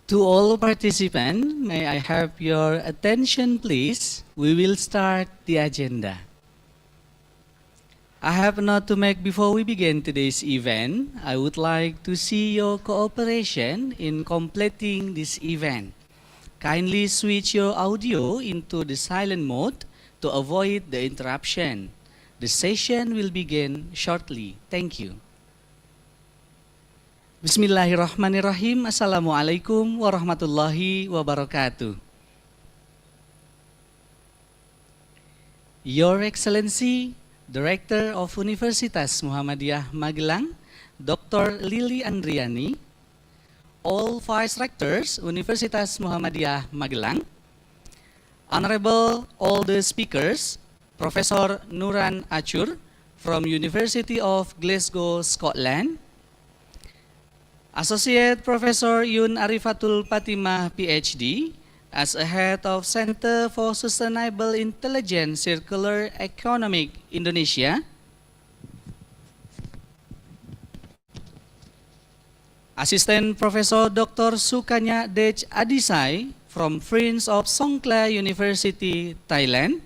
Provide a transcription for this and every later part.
To all participants, may I have your attention, please? We will start the agenda. I have a note to make before we begin today's event. I would like to see your cooperation in completing this event. Kindly switch your audio into the silent mode to avoid the interruption. The session will begin shortly. Thank you. Bismillahirrahmanirrahim. Assalamualaikum warahmatullahi wabarakatuh. Your Excellency, Director of Universitas Muhammadiyah Magelang, Dr. Lili Andriani, all Vice Rectors Universitas Muhammadiyah Magelang, Honorable all the speakers, Professor Nuran Achur from University of Glasgow, Scotland, Associate Professor Yun Arifatul Fatimah, PhD, as a head of Center for Sustainable Intelligent Circular Economic Indonesia, Assistant Professor Dr. Sukanya Dej Adisai from Prince of Songkla University, Thailand,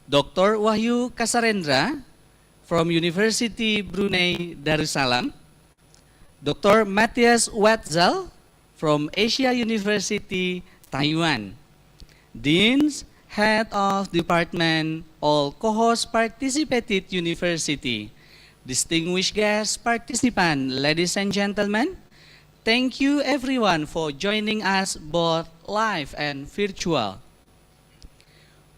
Dr. Wahyu Kasarendra from University Brunei Darussalam, Dr. Matthias Wetzell from Asia University, Taiwan, Deans, Head of Department, all cohorts participated university, distinguished guest participant, ladies and gentlemen, thank you everyone for joining us both live and virtual.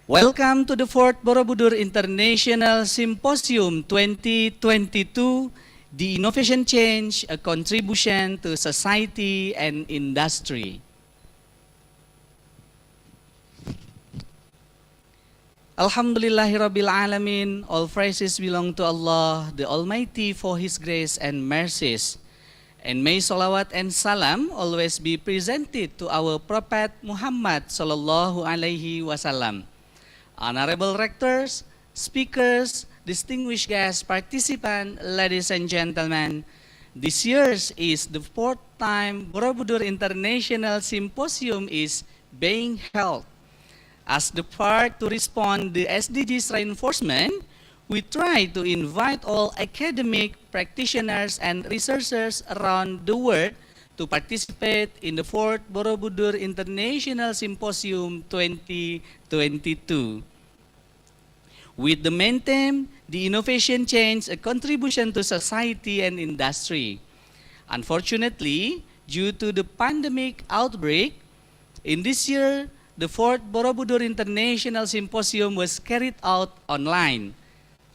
Welcome to the 4th Borobudur International Symposium 2022, The Innovation Change, a Contribution to Society and Industry. Alhamdulillahirabbil alamin, all praises belong to Allah, the Almighty, for His grace and mercies. And may salawat and salam always be presented to our Prophet Muhammad sallallahu alaihi wasallam. Honorable rectors, speakers, distinguished guests, participants, ladies and gentlemen, this year's is the 4th time Borobudur International Symposium is being held. As the part to respond to the SDGs reinforcement, we try to invite all academic practitioners and researchers around the world to participate in the 4th Borobudur International Symposium 2022. With the main theme, The Innovation Change, a Contribution to Society and Industry. Unfortunately, due to the pandemic outbreak, in this year, the 4th Borobudur International Symposium was carried out online.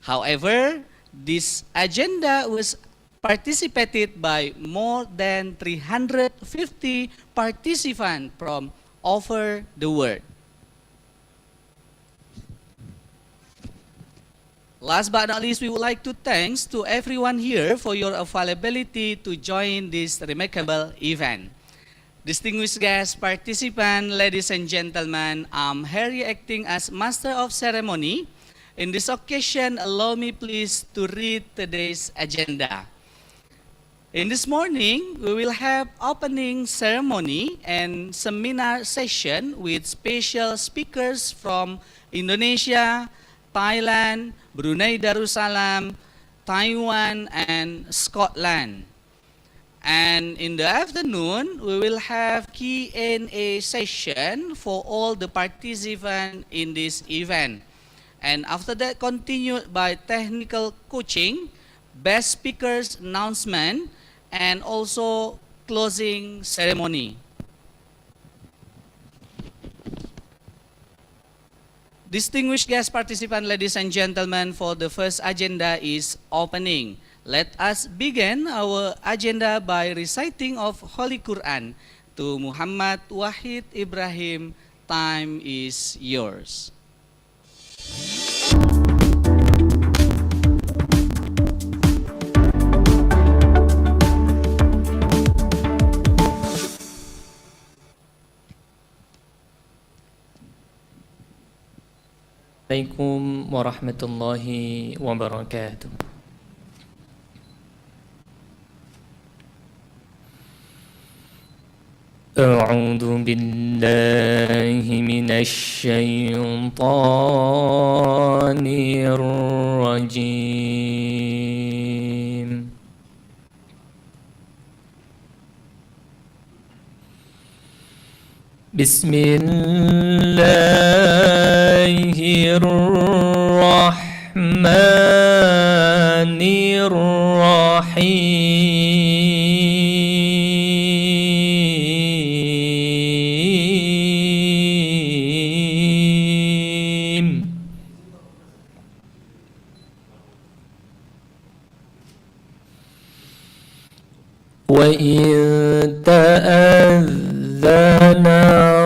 However, this agenda was participated by more than 350 participants from over the world. Last but not least, we would like to thank to everyone here for your availability to join this remarkable event. Distinguished guests, participants, ladies and gentlemen, I'm Harry acting as Master of Ceremony. In this occasion, allow me please to read today's agenda. In this morning, we will have opening ceremony and seminar session with special speakers from Indonesia, Thailand, Brunei Darussalam, Taiwan, and Scotland. And in the afternoon, we will have Q&A session for all the participants in this event. And after that, continued by technical coaching, best speakers announcement, and also closing ceremony. Distinguished guest participants, ladies and gentlemen, for the first agenda is opening. Let us begin our agenda by reciting of Holy Quran to Muhammad Wahid Ibrahim. Time is yours. Assalamualaikum warahmatullahi wabarakatuh. أعوذ بالله من الشيطان الرجيم. بسم الله الرحمن الرحيم. وإن تأذن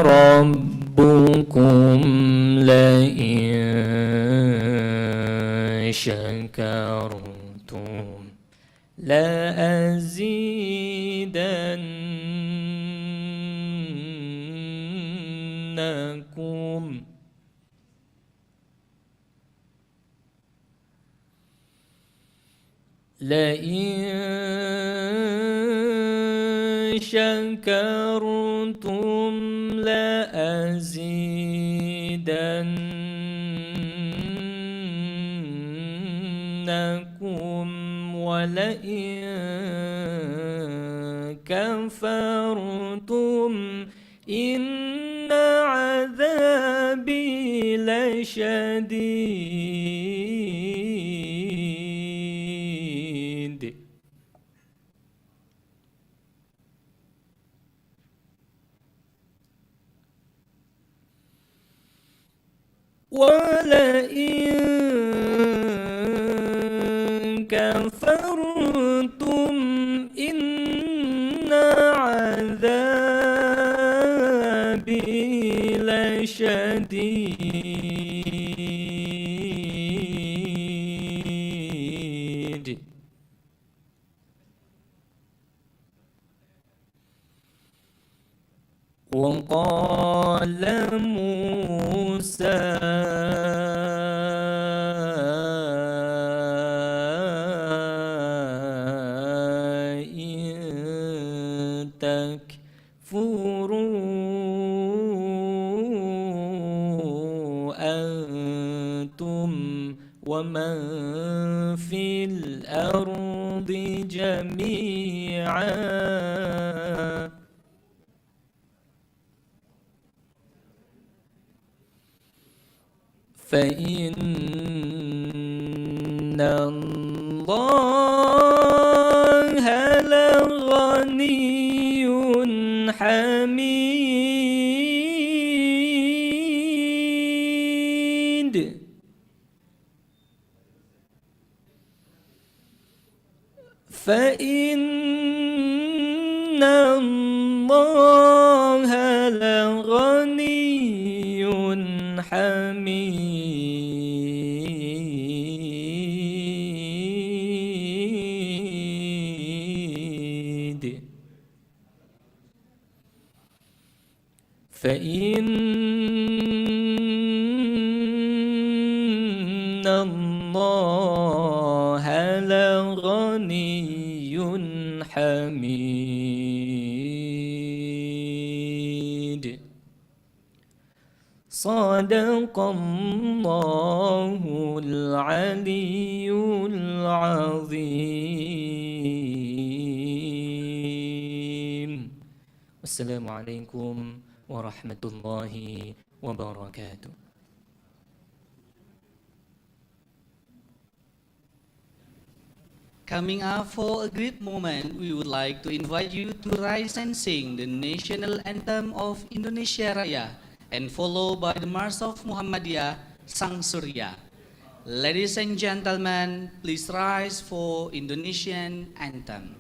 ربكم لئن شكرتم لأزيدنكم لئن شكرتم لأزيدنكم ولئن كفرتم إن عذابي لشديد. ولئن كفرتم إن عذابي لشديد. وقال موسى إن تكفروا أنتم ومن في الأرض جميعا فإن الله لغني حميد. فإن الله لغني حميد. فإن الله لغني حميد. صدق الله العلي العظيم. والسلام عليكم ورحمة الله وبركاته. Coming up for a great moment, we would like to invite you to rise and sing the national anthem of Indonesia Raya, and followed by the March of Muhammadiyah, Sang Surya. Ladies and gentlemen, please rise for Indonesian anthem.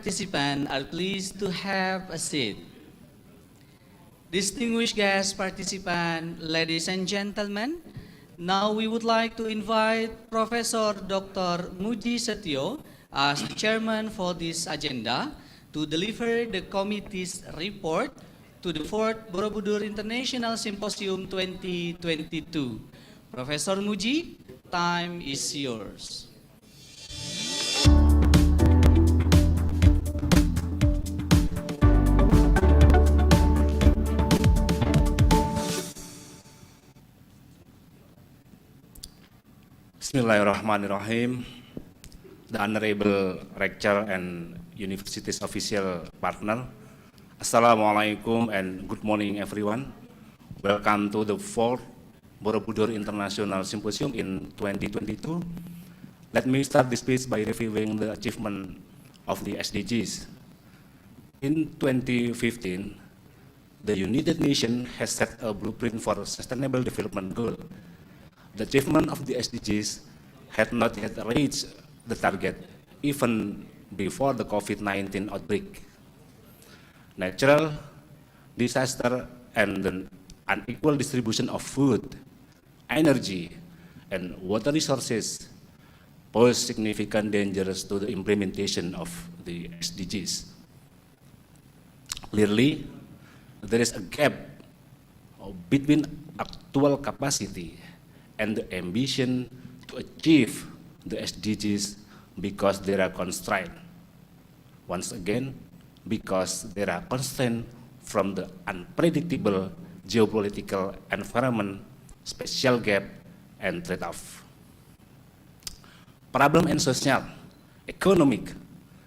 participants are pleased to have a seat. Distinguished guest participants, ladies and gentlemen, now we would like to invite Professor Dr. Muji Setio as the chairman for this agenda to deliver the committee's report to the 4th Borobudur International Symposium 2022. Professor Muji, time is yours. Bismillahirrahmanirrahim. The Honorable Rector and University's official partner. Assalamualaikum and good morning everyone. Welcome to the 4th Borobudur International Symposium in 2022. Let me start this speech by reviewing the achievement of the SDGs. In 2015, the United Nations has set a blueprint for Sustainable Development Goal. The achievement of the SDGs had not yet reached the target, even before the COVID-19 outbreak. Natural disaster and the unequal distribution of food, energy, and water resources pose significant dangers to the implementation of the SDGs. Clearly, there is a gap between actual capacity and the ambition to achieve the SDGs because there are constraints. Once again, because there are constraints from the unpredictable geopolitical environment, spatial gap, and trade-off. Problem in social, economic,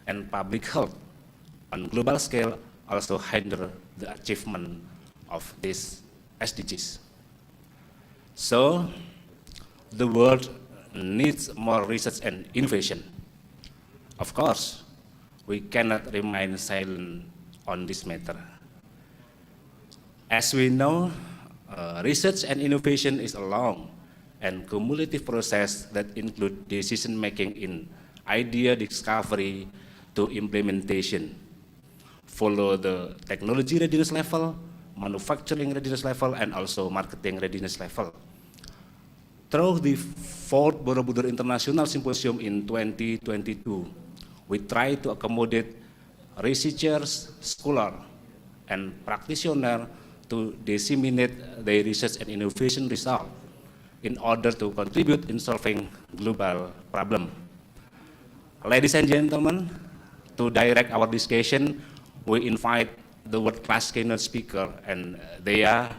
and public health on global scale also hinder the achievement of these SDGs. So, the world needs more research and innovation. Of course, we cannot remain silent on this matter. As we know, research and innovation is a long and cumulative process that includes decision-making in idea discovery to implementation. Follow the technology readiness level, manufacturing readiness level, and also marketing readiness level. Through the 4th Borobudur International Symposium in 2022, we try to accommodate researchers, scholars, and practitioners to disseminate their research and innovation results in order to contribute in solving global problems. Ladies and gentlemen, to direct our discussion, we invite the world-class keynote speaker, and they are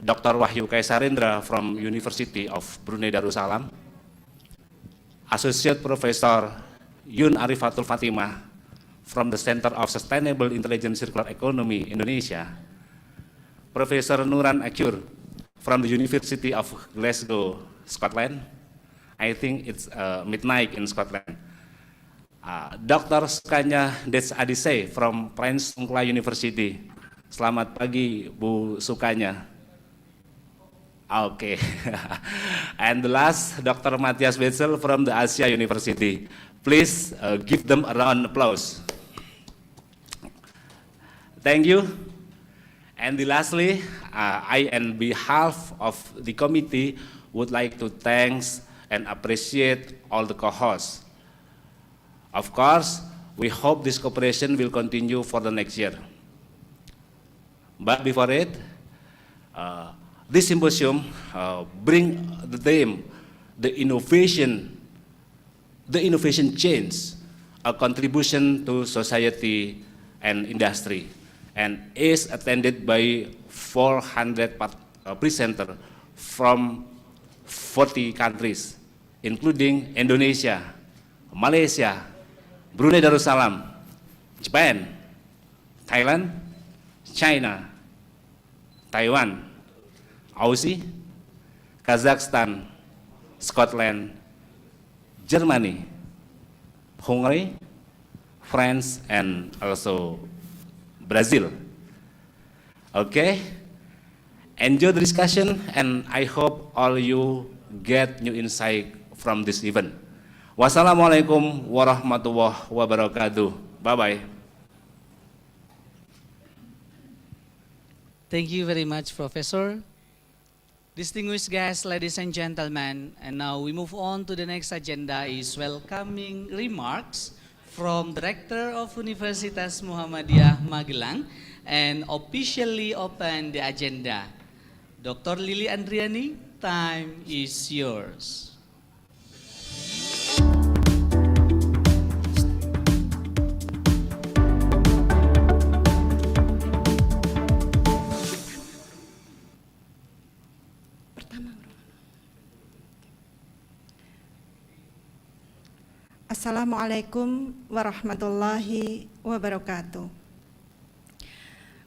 Dr. Wahyu Kaisarendra from University of Brunei Darussalam, Associate Professor Yun Arifatul Fatimah from the Center of Sustainable Intelligent Circular Economy Indonesia, Professor Nuran Akyur from the University of Glasgow, Scotland. I think it's midnight in Scotland. Dr. Sukanya Des Adise from Prince Songkla University. Selamat pagi, Bu Sukanya. Okay. And the last, Dr. Matthias Wetzel from the Asia University. Please give them a round of applause. Thank you. And lastly, I, on behalf of the committee, would like to thank and appreciate all the co-hosts. Of course, we hope this cooperation will continue for the next year. But before it, this symposium bring the theme, the innovation change, a contribution to society and industry, and is attended by 400 presenters from 40 countries, including Indonesia, Malaysia, Brunei Darussalam, Japan, Thailand, China, Taiwan, Aussie, Kazakhstan, Scotland, Germany, Hungary, France, and also Brazil. Okay, enjoy the discussion, and I hope all you get new insight from this event. Wassalamualaikum warahmatullahi wabarakatuh. Bye-bye. Thank you very much, Professor. Distinguished guests, ladies and gentlemen, and now we move on to the next agenda is welcoming remarks from Director of Universitas Muhammadiyah Magelang and officially open the agenda. Dr. Lili Andriani, time is yours. Assalamualaikum warahmatullahi wabarakatuh.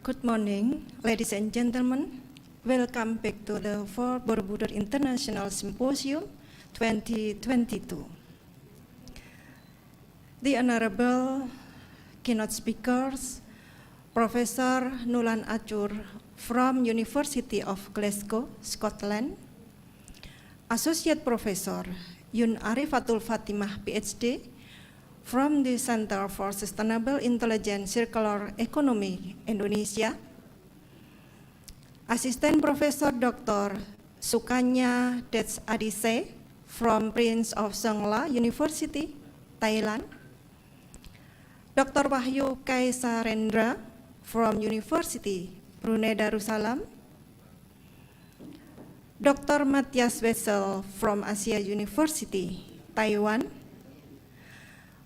Good morning, ladies and gentlemen. Welcome back to the 4th Borobudur International Symposium 2022. The Honorable keynote speakers, Professor Nulan Achur from University of Glasgow, Scotland, Associate Professor Yun Arifatul Fatimah, PhD, from the Center for Sustainable Intelligent Circular Economy, Indonesia, Assistant Professor Dr. Sukanya Dets Adise from Prince of Songkla University, Thailand, Dr. Wahyu Kaisarendra from University Brunei Darussalam, Dr. Matthias Wessel from Asia University, Taiwan,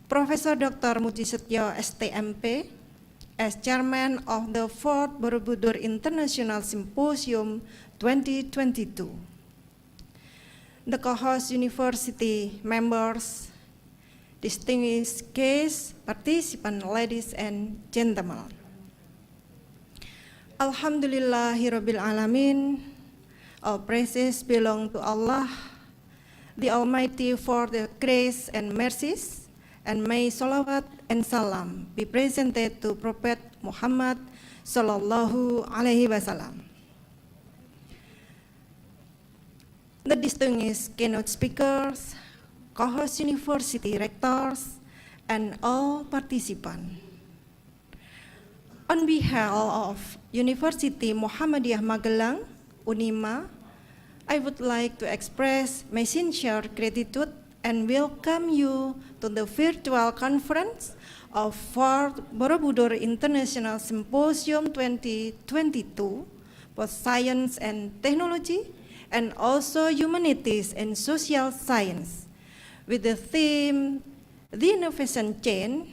Professor Dr. Mujisetyo STMP as Chairman of the 4th Borobudur International Symposium 2022. The co-host university members, distinguished guests, participants, ladies and gentlemen. Alhamdulillahirabbil alamin. All praises belong to Allah, the Almighty, for the grace and mercies, and may salawat and salam be presented to Prophet Muhammad sallallahu alaihi wasallam. The distinguished keynote speakers, co-host university rectors, and all participants. On behalf of University Muhammadiyah Magelang, UNIMA, I would like to express my sincere gratitude and welcome you to the virtual conference of 4th Borobudur International Symposium 2022 for Science and Technology and also Humanities and Social Science with the theme, The Innovation Chain,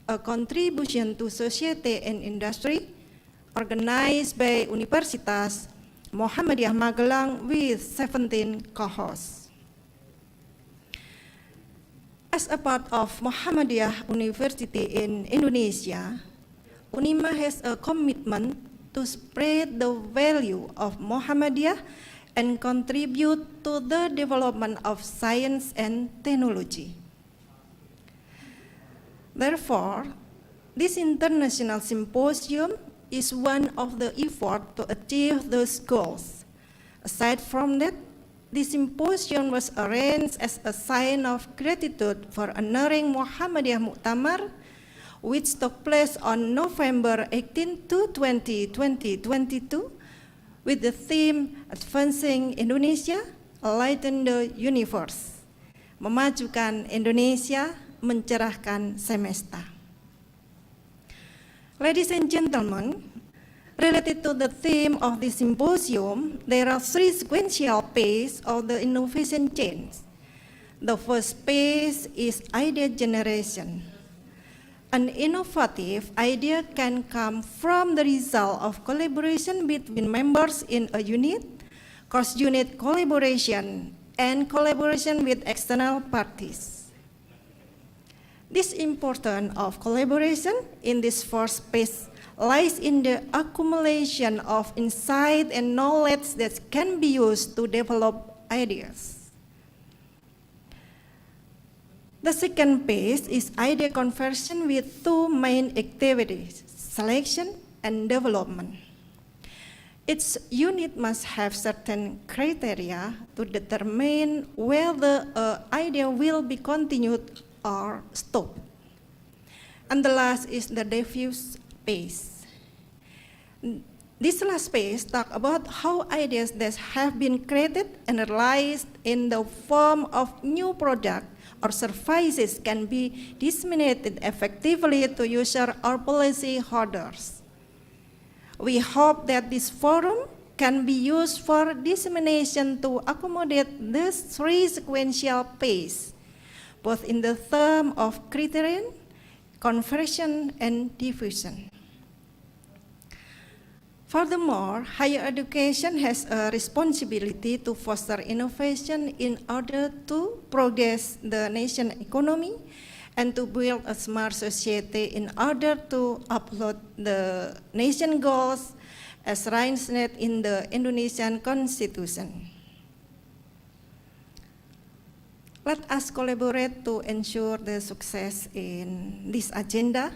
a Contribution to Society and Industry, organized by Universitas Muhammadiyah Magelang with 17 co-hosts. As a part of Muhammadiyah University in Indonesia, UNIMA has a commitment to spread the value of Muhammadiyah and contribute to the development of science and technology. Therefore, this international symposium is one of the efforts to achieve those goals. Aside from that, the symposium was arranged as a sign of gratitude for honoring Muhammadiyah Muktamar, which took place on November 18 to 20, 2022, with the theme Advancing Indonesia, Lighten the Universe, memajukan Indonesia, mencerahkan semesta. Ladies and gentlemen, related to the theme of the symposium, there are three sequential phases of the innovation chains. The first phase is idea generation. An innovative idea can come from the result of collaboration between members in a unit, cross-unit collaboration, and collaboration with external parties. This importance of collaboration in this first phase lies in the accumulation of insight and knowledge that can be used to develop ideas. The second phase is idea conversion with two main activities, selection and development. Each unit must have certain criteria to determine whether an idea will be continued or stopped. And the last is the diffuse phase. This last phase talks about how ideas that have been created and realized in the form of new product or services can be disseminated effectively to user or policy holders. We hope that this forum can be used for dissemination to accommodate this three sequential phase, both in the term of criterion, conversion, and diffusion. Furthermore, higher education has a responsibility to foster innovation in order to progress the nation's economy and to build a smart society in order to uphold the nation goals as enshrined in the Indonesian Constitution. Let us collaborate to ensure the success in this agenda.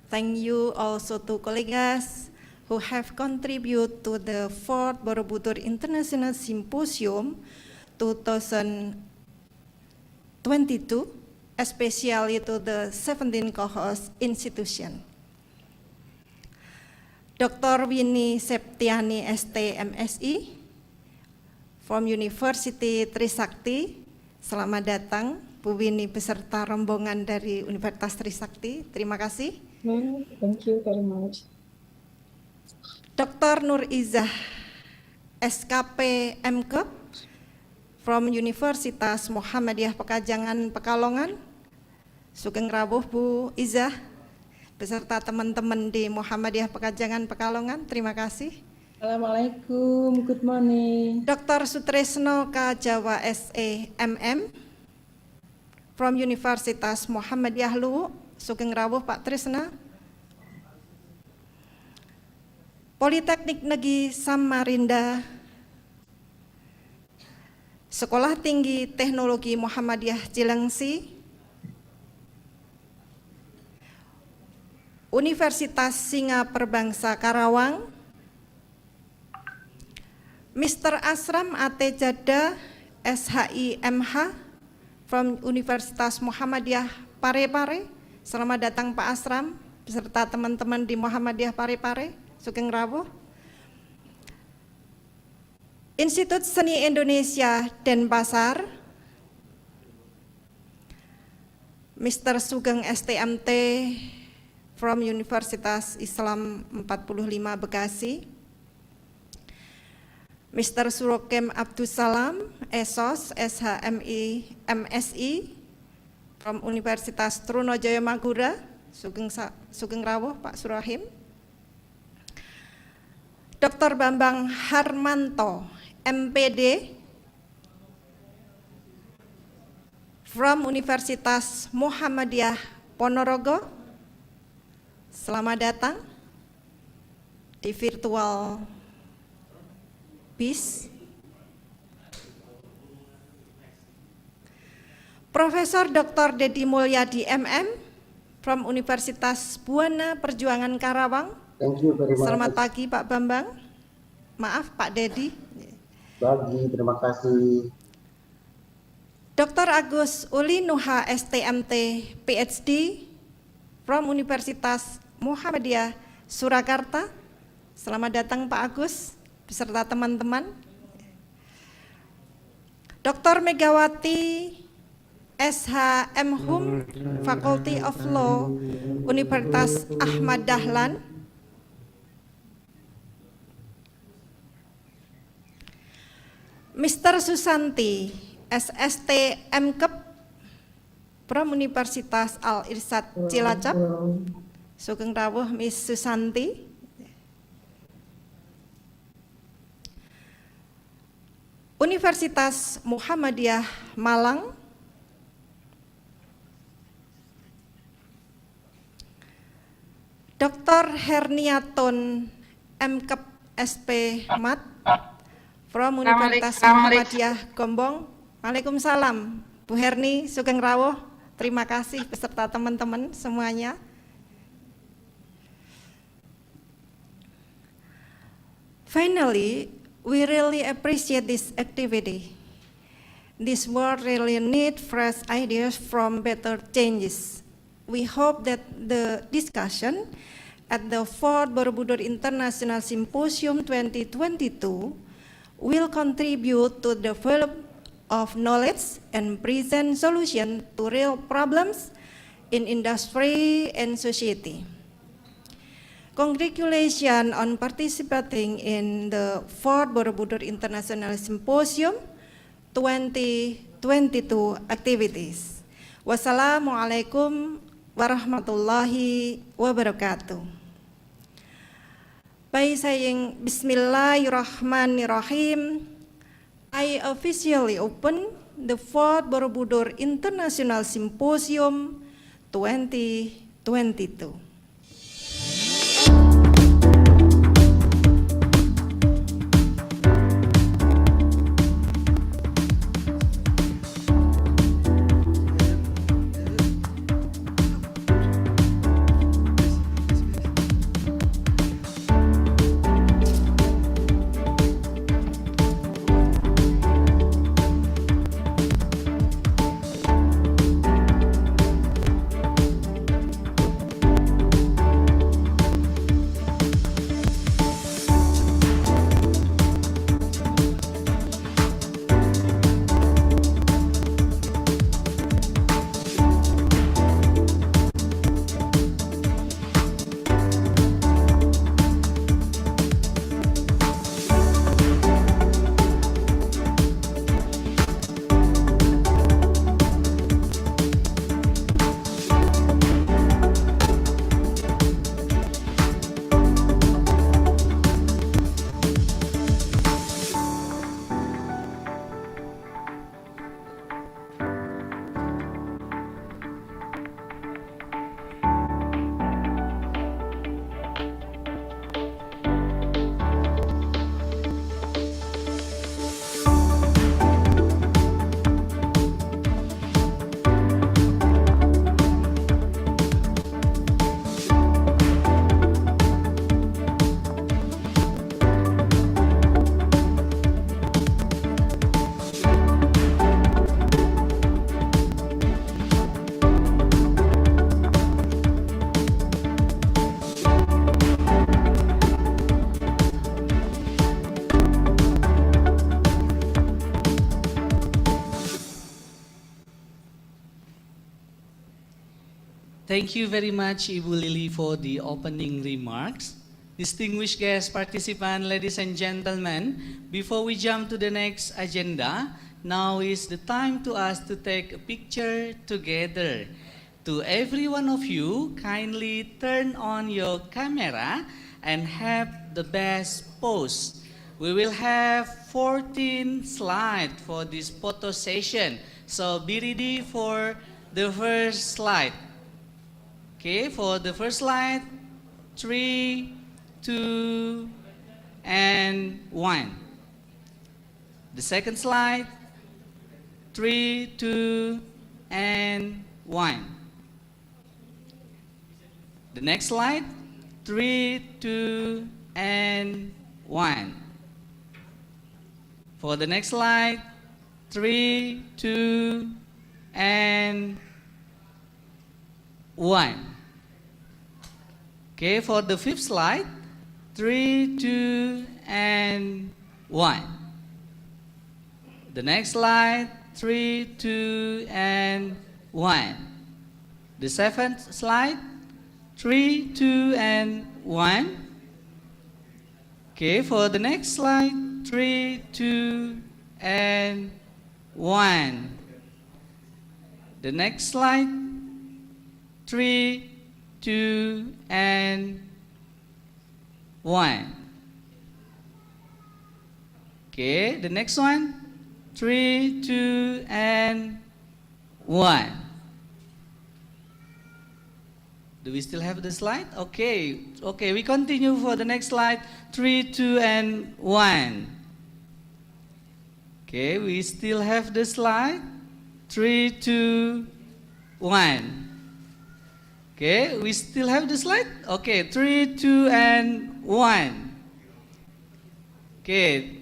Thank you also to colleagues who have contributed to the 4th Borobudur International Symposium 2022, especially to the 17 co-host institution. Dr. Winnie Septiani ST MSI from University Trisakti, selamat datang Bu Winnie beserta rombongan dari Universitas Trisakti, terima kasih. Thank you very much. Dr. Nur Izzah SKP MKep from Universitas Muhammadiyah Pekajangan Pekalongan, sugeng rawuh Bu Izzah beserta teman-teman di Muhammadiyah Pekajangan Pekalongan, terima kasih. Assalamualaikum, good morning. Dr. Sutresno K. Jawa SE MM from Universitas Muhammadiyah Luwu, sugeng rawuh Pak Tresna. Politeknik Negeri Samarinda, Sekolah Tinggi Teknologi Muhammadiyah Cilengsi, Universitas Singa Perbangsa Karawang, Mr. Asram AT Jada SHI MH from Universitas Muhammadiyah Parepare, selamat datang Pak Asram beserta teman-teman di Muhammadiyah Parepare, sugeng rawuh. Institut Seni Indonesia Denpasar, Mr. Sugeng STMT from Universitas Islam 45 Bekasi, Mr. Surokem Abdussalam ESOS SHMI MSI from Universitas Trunojoyo Magura, sugeng rawuh Pak Surahim. Dr. Bambang Harmanto, MPD, from Universitas Muhammadiyah Ponorogo, selamat datang di virtual BIS. Profesor Dr. Dedi Mulyadi MM, from Universitas Buana Perjuangan Karawang. Thank you very much. Selamat pagi Pak Bambang. Maaf Pak Dedi. Pagi, terima kasih. Dr. Agus Uli Nuha STMT PhD from Universitas Muhammadiyah Surakarta. Selamat datang Pak Agus beserta teman-teman. Dr. Megawati SHM Hum Faculty of Law Universitas Ahmad Dahlan. Mr. Susanti SST MKep from Universitas Al Irsyad Cilacap, sugeng rawuh Miss Susanti. Universitas Muhammadiyah Malang, Dr. Herniaton MKep SP Mat from Universitas Muhammadiyah Gombong. Waalaikumsalam Bu Herni, sugeng rawuh, terima kasih beserta teman-teman semuanya. Finally, we really appreciate this activity. This world really needs fresh ideas from better changes. We hope that the discussion at the 4th Borobudur International Symposium 2022 will contribute to the development of knowledge and present solutions to real problems in industry and society. Congratulations on participating in the 4th Borobudur International Symposium 2022 activities. Wassalamualaikum warahmatullahi wabarakatuh. By saying Bismillahirrahmanirrahim, I officially open the 4th Borobudur International Symposium 2022. Thank you very much, Ibu Lily, for the opening remarks. Distinguished guest participants, ladies and gentlemen, before we jump to the next agenda, now is the time to us to take a picture together. To every one of you, kindly turn on your camera and have the best pose. We will have 14 slides for this photo session. So be ready for the first slide. Okay, for the first slide, 3, 2, and 1. The second slide, 3, 2, and 1. The next slide, 3, 2, and 1. For the next slide, 3, 2, and 1. Okay, for the fifth slide, 3, 2, and 1. The next slide, 3, 2, and 1. The seventh slide, 3, 2, and 1. Okay, for the next slide, 3, 2, and 1. The next slide, 3, 2, and 1. Okay, the next one, 3, 2, and 1. Do we still have the slide? Okay, we continue for the next slide, 3, 2, and 1. Okay, we still have the slide, 3, 2, 1. Okay, we still have the slide? Okay, 3, 2, and 1. Okay,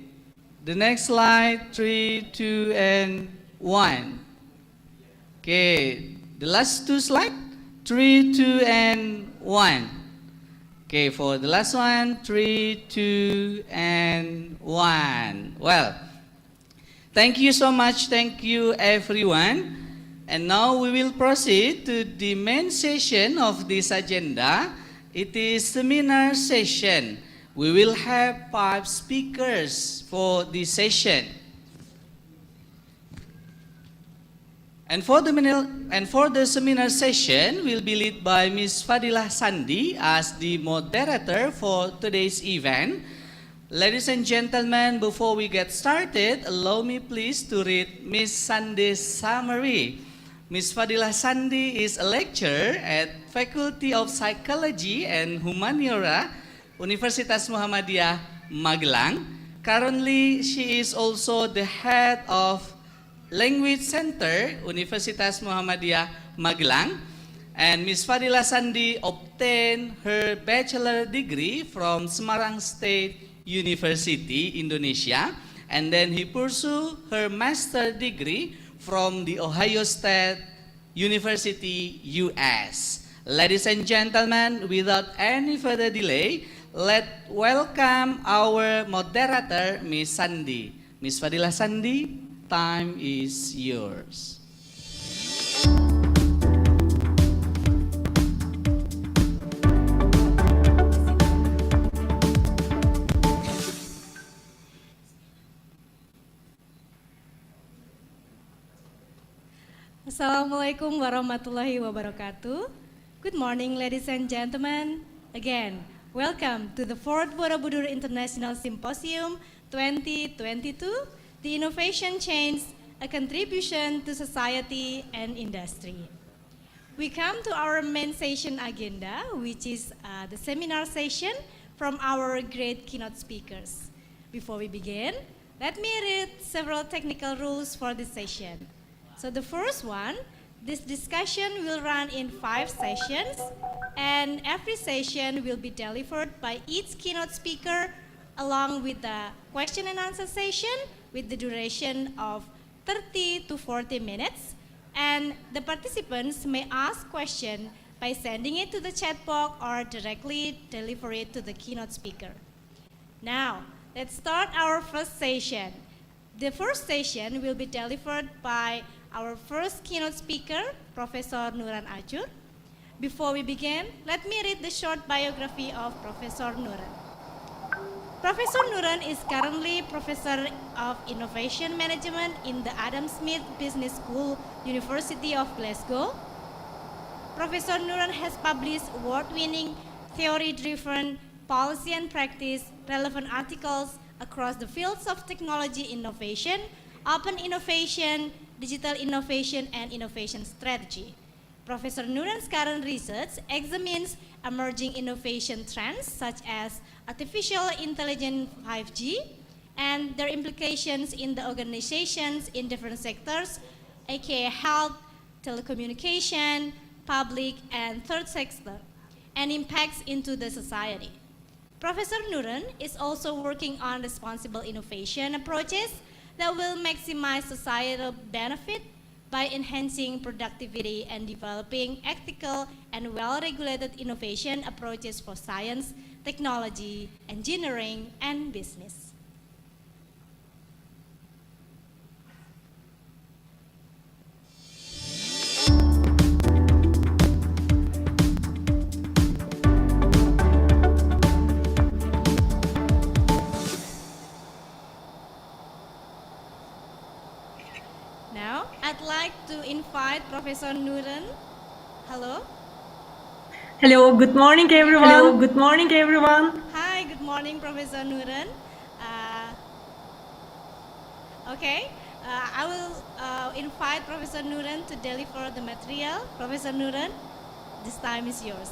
the next slide, 3, 2, and 1. Okay, the last two slides, 3, 2, and 1. Okay, for the last one, 3, 2, and 1. Well, thank you so much. Thank you, everyone. And now we will proceed to the main session of this agenda. It is seminar session. We will have 5 speakers for this session. And for the seminar session will be led by Ms. Fadilah Sandi as the moderator for today's event. Ladies and gentlemen, before we get started, allow me please to read Ms. Sandi's summary. Ms. Fadilah Sandi is a lecturer at Faculty of Psychology and Humaniora, Universitas Muhammadiyah, Magelang. Currently, she is also the head of Language Center, Universitas Muhammadiyah, Magelang. And Ms. Fadilah Sandi obtained her bachelor degree from Semarang State University, Indonesia. And then he pursued her master degree from the Ohio State University, US. Ladies and gentlemen, without any further delay, let's welcome our moderator, Ms. Sandi. Ms. Fadilah Sandi, time is yours. Assalamualaikum warahmatullahi wabarakatuh. Good morning, ladies and gentlemen. Again, welcome to the 4th Borobudur International Symposium 2022, The Innovation Chains, a Contribution to Society and Industry. We come to our main session agenda, which is the seminar session from our great keynote speakers. Before we begin, let me read several technical rules for this session. So the first one, this discussion will run in 5 sessions, and every session will be delivered by each keynote speaker along with the question and answer session with the duration of 30 to 40 minutes. And the participants may ask questions by sending it to the chat box or directly deliver it to the keynote speaker. Now, let's start our first session. The first session will be delivered by our first keynote speaker, Professor Nuran Ajur. Before we begin, let me read the short biography of Professor Nuran. Professor Nuran is currently Professor of Innovation Management in the Adam Smith Business School, University of Glasgow. Professor Nuran has published award-winning, theory-driven, policy and practice relevant articles across the fields of technology innovation, open innovation, digital innovation, and innovation strategy. Professor Nuran's current research examines emerging innovation trends such as artificial intelligence 5G and their implications in the organizations in different sectors, aka health, telecommunication, public, and third sector, and impacts into the society. Professor Nuran is also working on responsible innovation approaches that will maximize societal benefit by enhancing productivity and developing ethical and well-regulated innovation approaches for science, technology, engineering, and business. Now, I'd like to invite Professor Nuran. Hello. Hello, good morning everyone. Hello, good morning everyone. Hi, good morning, Professor Nuran. I will invite Professor Nuran to deliver the material. Professor Nuran, this time is yours.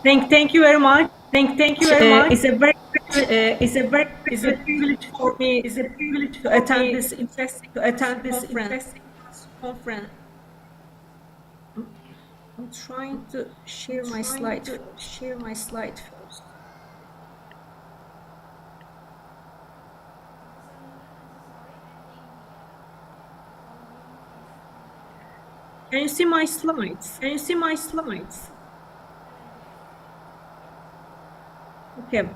Thank you very much. Thank you very much. It's a privilege for me. It's a privilege to attend this interesting conference. I'm trying to share my slide first. Can you see my slides? Can you see my slides? Okay.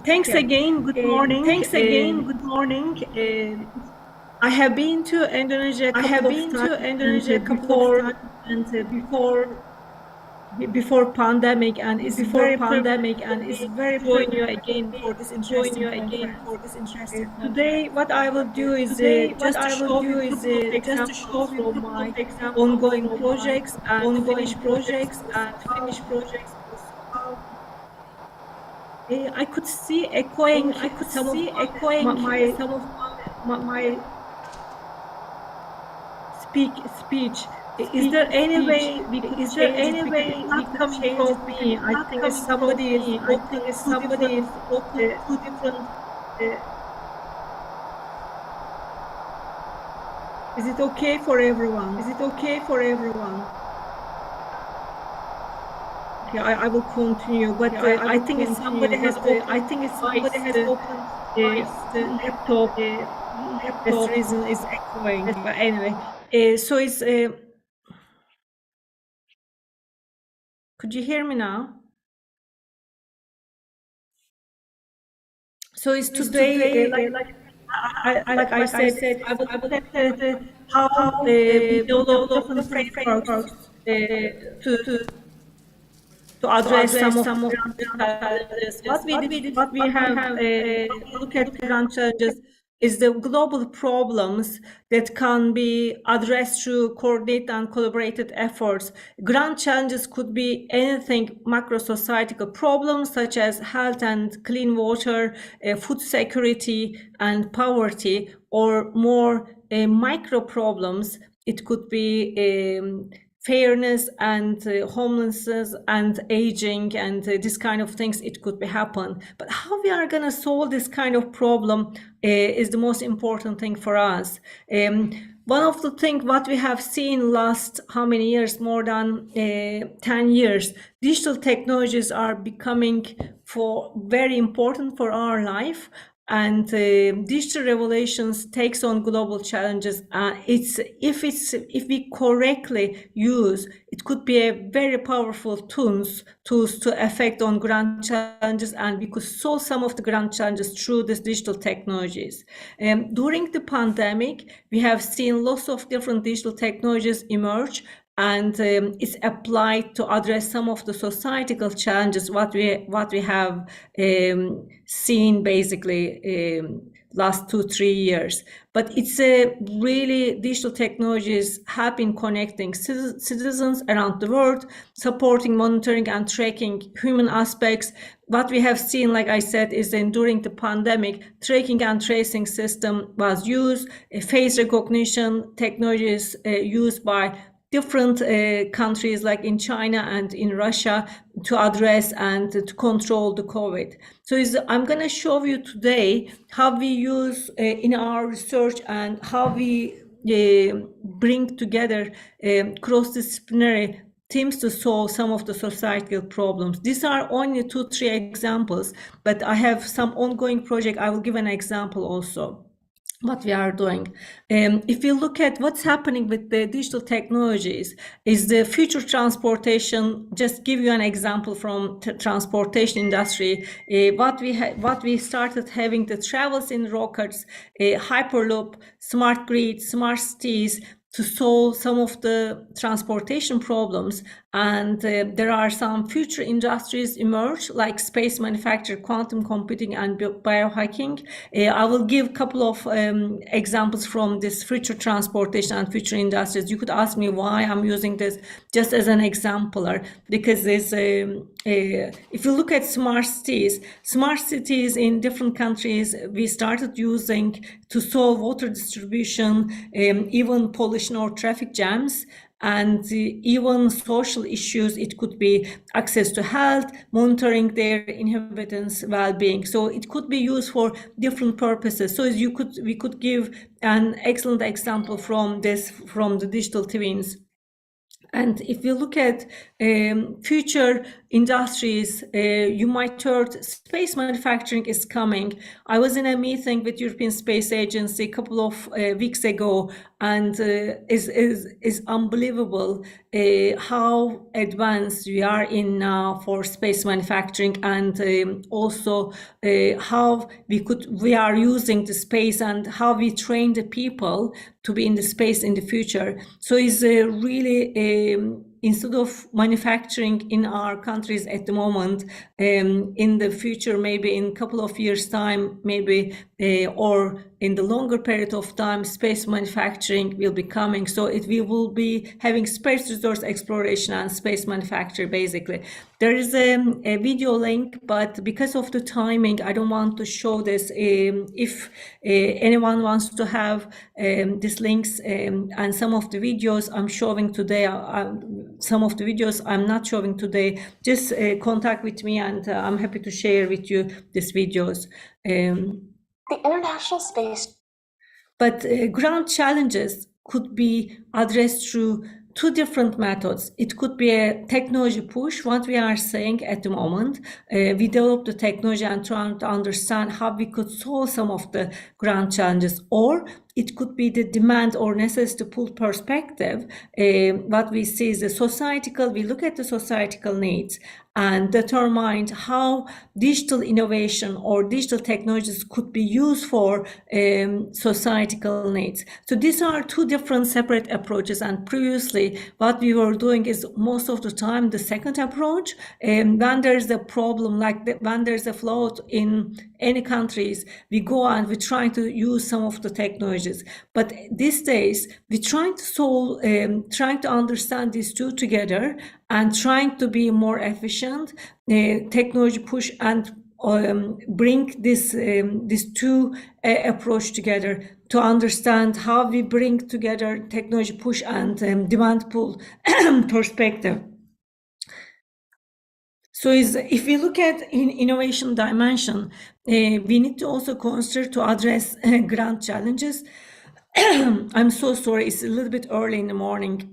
Thanks again. Good morning. Thanks again. Good morning. I have been to Indonesia a couple of times, and before pandemic, and it's very privileged for me to join you again for this interesting conference. Today, what I will do is just to show you a couple of examples from my ongoing projects and finished projects also. I could see echoing some of my speech. Is there any way we could change it? Because it's not coming from me. I think somebody is opening two different. Is it okay for everyone? Is it okay for everyone? Okay, I will continue, but I think it's somebody has opened the laptop. This reason is echoing. But anyway, so it's. Could you hear me now? So it's today, like I said, I will look at how we develop different frameworks to address some of the challenges. What we have look at grand challenges is the global problems that can be addressed through coordinated and collaborated efforts. Grand challenges could be anything macro-societal problems such as health and clean water, food security and poverty, or more micro problems. It could be fairness and homelessness and aging and this kind of things. It could be happen, but how we are going to solve this kind of problem is the most important thing for us. One of the things what we have seen last how many years, more than 10 years, digital technologies are becoming very important for our life. And digital revolutions takes on global challenges. If we correctly use, it could be a very powerful tools to affect on grand challenges, and we could solve some of the grand challenges through these digital technologies. During the pandemic, we have seen lots of different digital technologies emerge, and it's applied to address some of the societal challenges what we have seen basically last 2-3 years. But it's really digital technologies have been connecting citizens around the world, supporting monitoring and tracking human aspects. What we have seen, like I said, is that during the pandemic, tracking and tracing system was used, face recognition technologies used by different countries like in China and in Russia to address and to control the COVID. So I'm going to show you today how we use in our research and how we bring together cross-disciplinary teams to solve some of the societal problems. These are only 2-3 examples, but I have some ongoing project. I will give an example also what we are doing. If you look at what's happening with the digital technologies, is the future transportation. Just give you an example from transportation industry. What we started having the travels in rockets, hyperloop, smart grid, smart cities, to solve some of the transportation problems. And there are some future industries emerge, like space manufacture, quantum computing, and biohacking. I will give a couple of examples from this future transportation and future industries. You could ask me why I'm using this just as an exemplar, because there's if you look at smart cities in different countries, we started using to solve water distribution, even pollution or traffic jams, and even social issues. It could be access to health, monitoring their inhabitants' well-being. So it could be used for different purposes. So we could give an excellent example from the digital twins. And if you look at future industries. You might heard space manufacturing is coming. I was in a meeting with European Space Agency a couple of weeks ago, and is unbelievable how advanced we are in now for space manufacturing, and also how we are using the space and how we train the people to be in the space in the future. So it's really instead of manufacturing in our countries at the moment, in the future, maybe in a couple of years' time, maybe, or in the longer period of time, space manufacturing will be coming. So we will be having space resource exploration and space manufacture, basically. There is a video link, but because of the timing, I don't want to show this. If anyone wants to have these links and some of the videos I'm showing today, some of the videos I'm not showing today, just contact with me, and I'm happy to share with you these videos. The International Space. But grand challenges could be addressed through two different methods. It could be a technology push, what we are saying at the moment. We develop the technology and trying to understand how we could solve some of the grand challenges, or it could be the demand or necessity pull perspective. What we see is we look at the societal needs and determine how digital innovation or digital technologies could be used for societal needs. So these are two different separate approaches, and previously what we were doing is most of the time the second approach. When there's a problem, when there's a flood in any countries, we go and we try to use some of the technologies. But these days, we're trying to solve, trying to understand these two together and trying to be more efficient, technology push, and bring this two approach together to understand how we bring together technology push and demand pull perspective. So if we look at innovation dimension, we need to also consider to address grand challenges. I'm so sorry, it's a little bit early in the morning.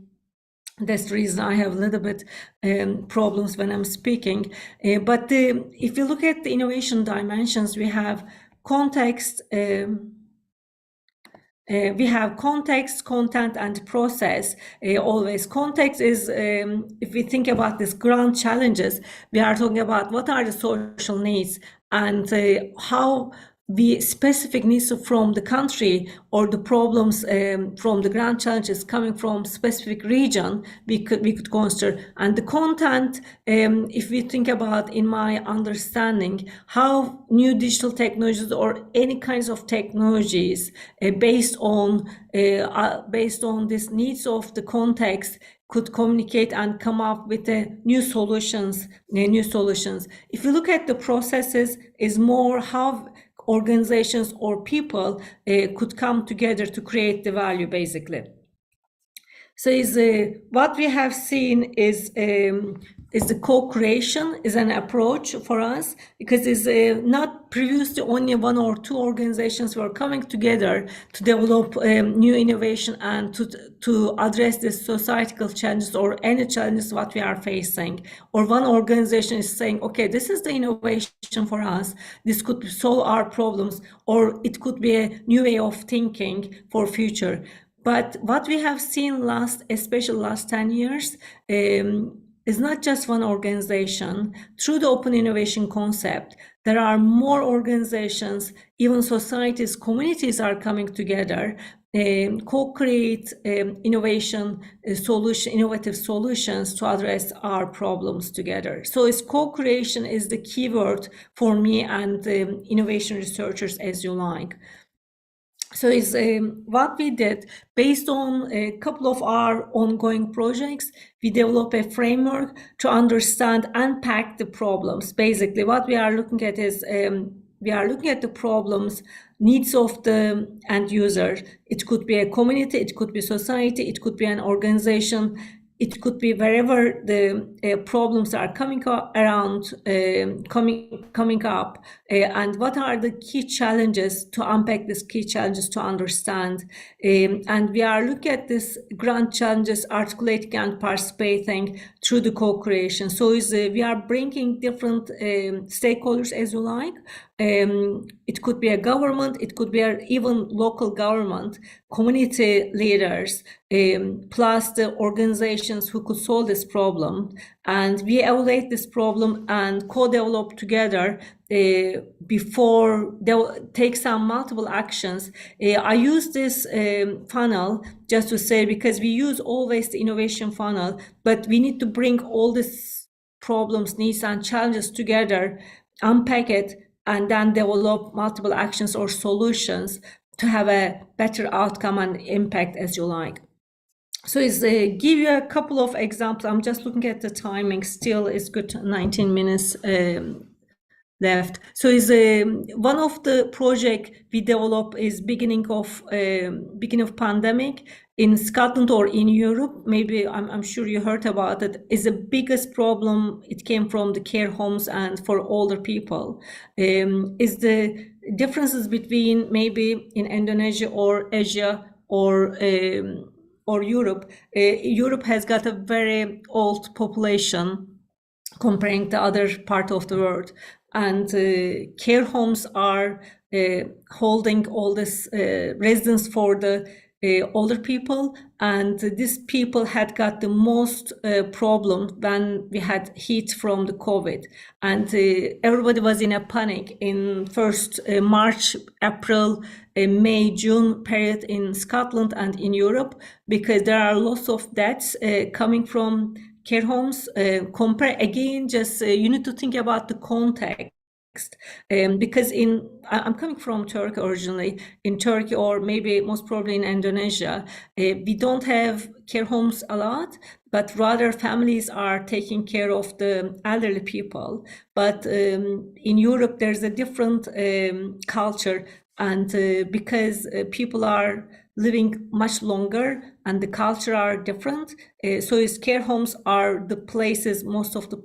That's the reason I have a little bit problems when I'm speaking. But if you look at the innovation dimensions, we have context, content, and process. Always context is, if we think about these grand challenges, we are talking about what are the social needs and how the specific needs from the country or the problems from the grand challenges coming from specific region we could consider. And the content, if we think about, in my understanding, how new digital technologies or any kinds of technologies based on these needs of the context could communicate and come up with new solutions. If you look at the processes, is more how organizations or people could come together to create the value, basically. So what we have seen is the co-creation is an approach for us, because it's not previously only one or two organizations were coming together to develop new innovation and to address the societal challenges or any challenges what we are facing. Or one organization is saying, okay, this is the innovation for us, this could solve our problems, or it could be a new way of thinking for future. But what we have seen especially last 10 years, is not just one organization. Through the open innovation concept, there are more organizations, even societies, communities are coming together, co-create innovative solutions to address our problems together. So co-creation is the keyword for me and innovation researchers, as you like. So what we did, based on a couple of our ongoing projects, we developed a framework to understand, unpack the problems. Basically, what we are looking at is, we are looking at the problems, needs of the end user. It could be a community, it could be society, it could be an organization. it could be wherever the problems are coming up, and what are the key challenges, to unpack these key challenges to understand. And we are looking at this grand challenges, articulating and participating through the co-creation. So we are bringing different stakeholders, as you like. It could be a government, it could be even local government, community leaders, plus the organizations who could solve this problem. And we evaluate this problem and co-develop together before they will take some multiple actions. I use this funnel just to say, because we use always the innovation funnel, but we need to bring all these problems, needs, and challenges together, unpack it, and then develop multiple actions or solutions to have a better outcome and impact, as you like. So it's give you a couple of examples. I'm just looking at the timing. Still, it's good. 19 minutes left. So is one of the project we develop is beginning of pandemic in Scotland or in Europe. Maybe I'm sure you heard about it. Is the biggest problem. It came from the care homes and for older people. Is the differences between maybe in Indonesia or Asia or Europe. Europe has got a very old population comparing to other part of the world, and care homes are holding all this residence for the older people, and these people had got the most problem when we had heat from the COVID, and everybody was in a panic in first March, April, May, June period in Scotland and in Europe, because there are lots of deaths coming from care homes. Compare again, just you need to think about the context. Because I'm coming from Turkey originally. In Turkey, or maybe most probably in Indonesia, we don't have care homes a lot, but rather families are taking care of the elderly people. But in Europe, there's a different culture, and because people are living much longer and the culture are different, so his care homes are the places most of the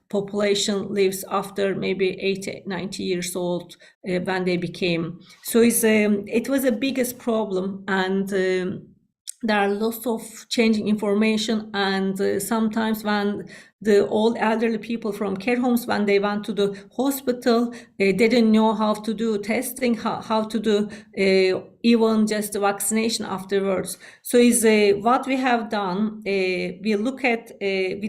population lives after maybe 80, 90 years old when they became. So it was the biggest problem, and there are lots of changing information, and sometimes when the old elderly people from care homes, when they went to the hospital, they didn't know how to do testing, how to do even just the vaccination afterwards. So what we have done, we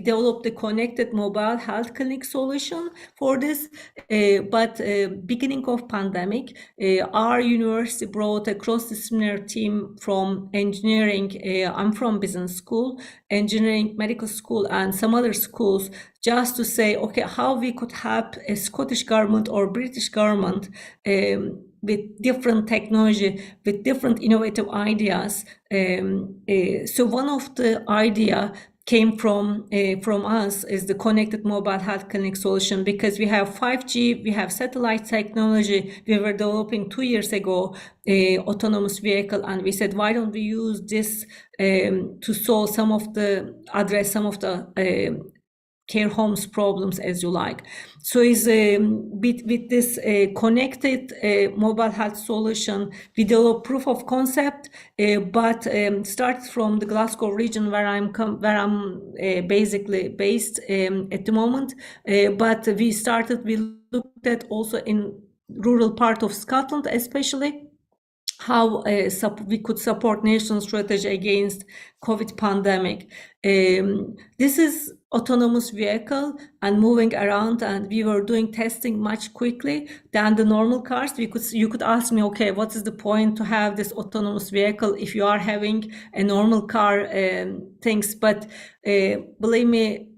developed the connected mobile health clinic solution for this, but beginning of pandemic, our university brought a cross-disciplinary team from engineering, I'm from business school, engineering, medical school, and some other schools, just to say, okay, how we could help a Scottish government or British government with different technology, with different innovative ideas. So one of the idea came from us is the connected mobile health clinic solution, because we have 5G, we have satellite technology. We were developing 2 years ago autonomous vehicle, and we said, why don't we use this to address some of the care homes problems, as you like. So with this connected mobile health solution, we develop proof of concept, but starts from the Glasgow region where I'm basically based at the moment. But we looked at also in rural part of Scotland, especially how we could support national strategy against COVID pandemic. This is autonomous vehicle and moving around, and we were doing testing much quickly than the normal cars. You could ask me, okay, what is the point to have this autonomous vehicle if you are having a normal car things? But believe me,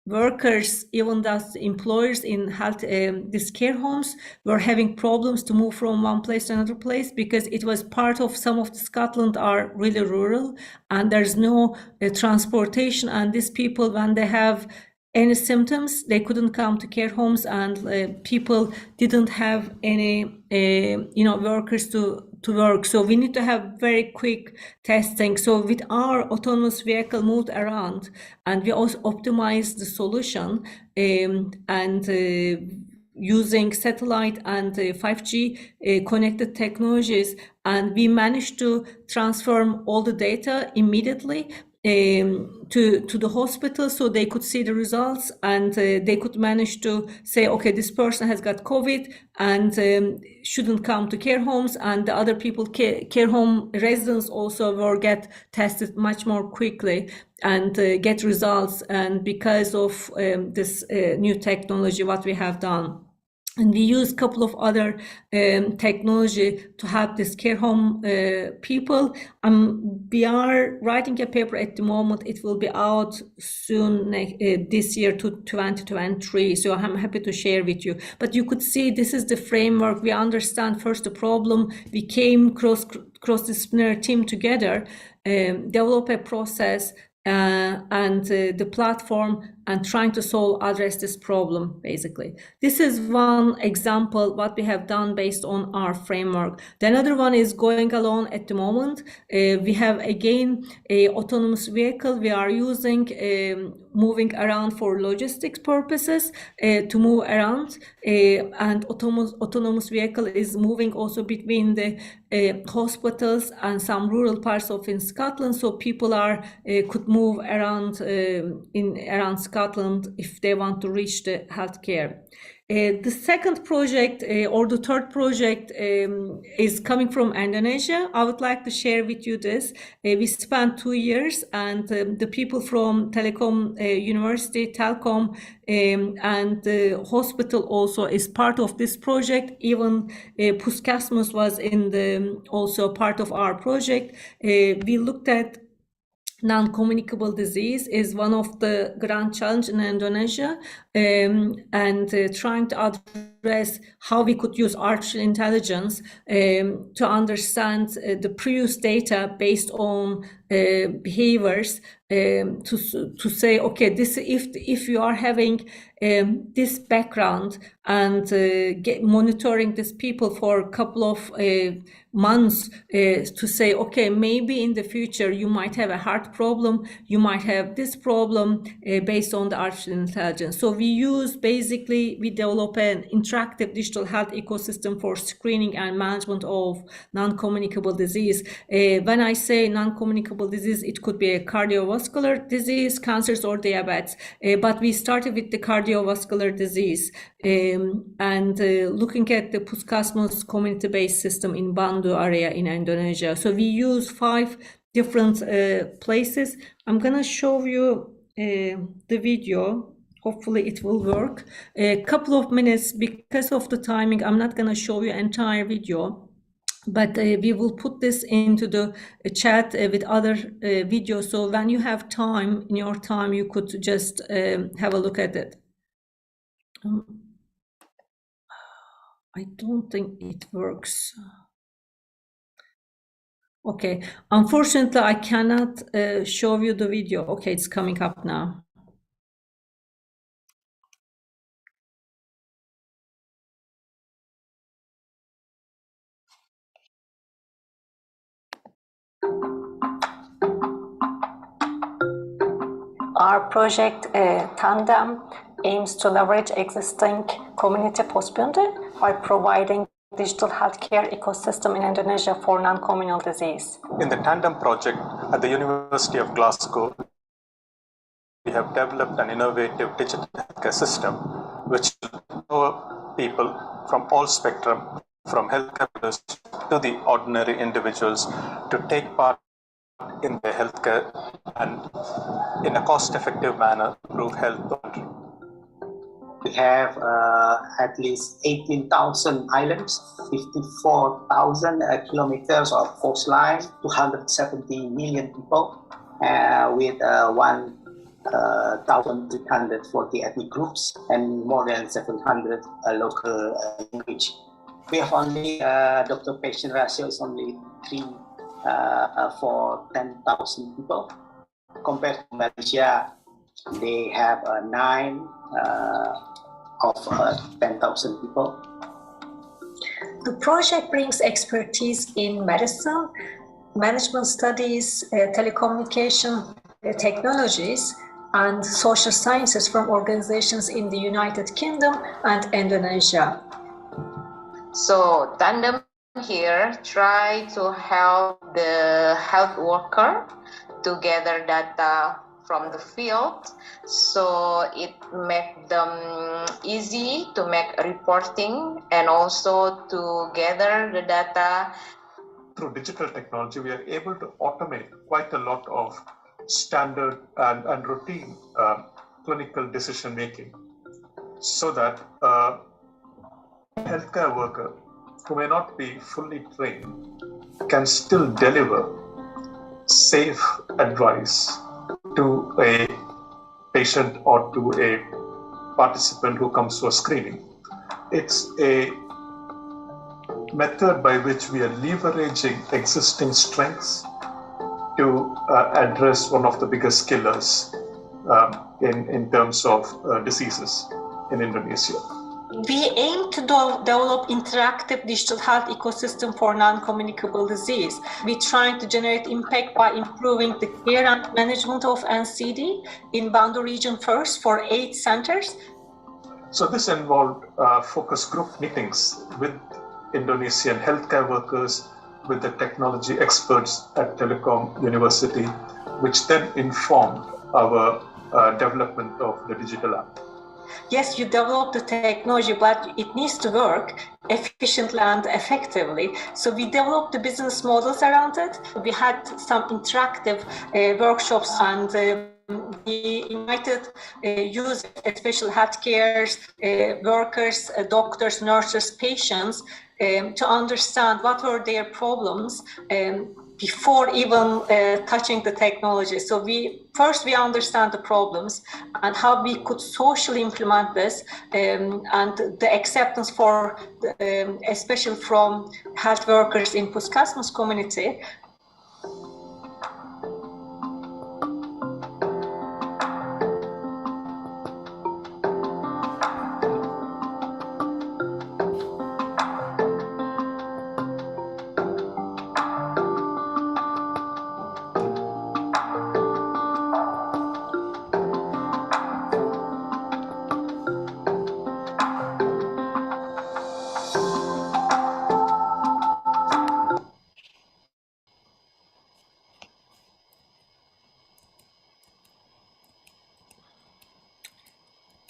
workers, even thus employers in health, these care homes were having problems to move from one place to another place, because it was part of some of the Scotland are really rural and there's no transportation. And these people, when they have any symptoms, they couldn't come to care homes, and people didn't have any workers to work. So we need to have very quick testing. So with our autonomous vehicle moved around, and we also optimized the solution, and using satellite and 5G connected technologies, and we managed to transform all the data immediately to the hospital, so they could see the results, and they could manage to say, okay, this person has got COVID and shouldn't come to care homes, and the other people, care home residents also will get tested much more quickly and get results, and because of this new technology what we have done. And we use a couple of other technology to help this care home people. We are writing a paper at the moment. It will be out soon this year to 2023. So I'm happy to share with you. But you could see this is the framework. We understand first the problem. We came cross-disciplinary team together, develop a process, and the platform, and trying to address this problem, basically. This is one example what we have done based on our framework. The another one is going along at the moment. We have again a autonomous vehicle we are using, moving around for logistics purposes, to move around, and autonomous vehicle is moving also between the hospitals and some rural parts of in Scotland, so people could move around around Scotland if they want to reach the healthcare. The second project, or the third project, is coming from Indonesia. I would like to share with you this. We spent 2 years, and the people from Telecom University, Telkom, and the hospital also is part of this project. Even Puskesmas was also part of our project. We looked at non-communicable disease is one of the grand challenges in Indonesia, and trying to address how we could use artificial intelligence to understand the previous data based on behaviors, to say, okay, this if you are having this background and monitoring these people for a couple of months, to say, okay, maybe in the future you might have a heart problem, you might have this problem, based on the artificial intelligence. So we develop an interactive digital health ecosystem for screening and management of non-communicable disease. When I say non-communicable disease, it could be a cardiovascular disease, cancers, or diabetes. But we started with the cardiovascular disease, and looking at the Puskesmas community-based system in Bandu area in Indonesia. So we use 5 different places. I'm gonna show you the video. Hopefully it will work. A couple of minutes, because of the timing, I'm not gonna show you entire video, but we will put this into the chat with other videos. So when you have time, in your time, you could just have a look at it. I don't think it works. Okay, unfortunately, I cannot show you the video. Okay, it's coming up now. Our project Tandem aims to leverage existing community postbundu by providing digital healthcare ecosystem in Indonesia for non-communal disease. In the Tandem project at the University of Glasgow, we have developed an innovative digital healthcare system which will empower people from all spectrum, from healthcare to the ordinary individuals, to take part in their healthcare and in a cost-effective manner improve health. We have at least 18,000 islands, 54,000 kilometers of coastline, 270 million people, with 1,340 ethnic groups and more than 700 local language. We have only doctor-patient ratio is only 3 for 10,000 people, compared to Malaysia They have 9 of 10,000 people. The project brings expertise in medicine, management studies, telecommunication technologies, and social sciences from organizations in the United Kingdom and Indonesia. So Tandem here try to help the health worker to gather data from the field, so it make them easy to make reporting and also to gather the data. Through digital technology, we are able to automate quite a lot of standard and routine clinical decision making, so that a healthcare worker who may not be fully trained can still deliver safe advice to a patient or to a participant who comes for screening. It's a method by which we are leveraging existing strengths to address one of the biggest killers in terms of diseases in Indonesia. We aim to develop interactive digital health ecosystem for non-communicable disease. We try to generate impact by improving the care and management of NCD in Banda region first for 8 centers. So this involved focus group meetings with Indonesian healthcare workers, with the technology experts at Telecom University, which then informed our development of the digital app. Yes, you develop the technology, but it needs to work efficiently and effectively. So we developed the business models around it. We had some interactive workshops, and we invited users, especially healthcare workers, doctors, nurses, patients, to understand what were their problems before even touching the technology. So we understand the problems and how we could socially implement this, and the acceptance for, especially from health workers in Puskesmas community.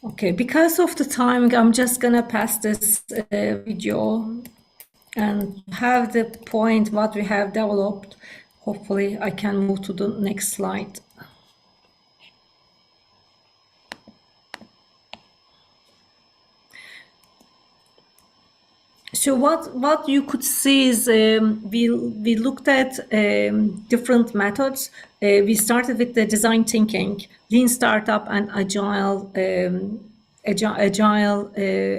Okay, because of the timing, I'm just gonna pass this video and have the point what we have developed. Hopefully I can move to the next slide. So what you could see is we looked at different methods. We started with the design thinking, lean startup, and agile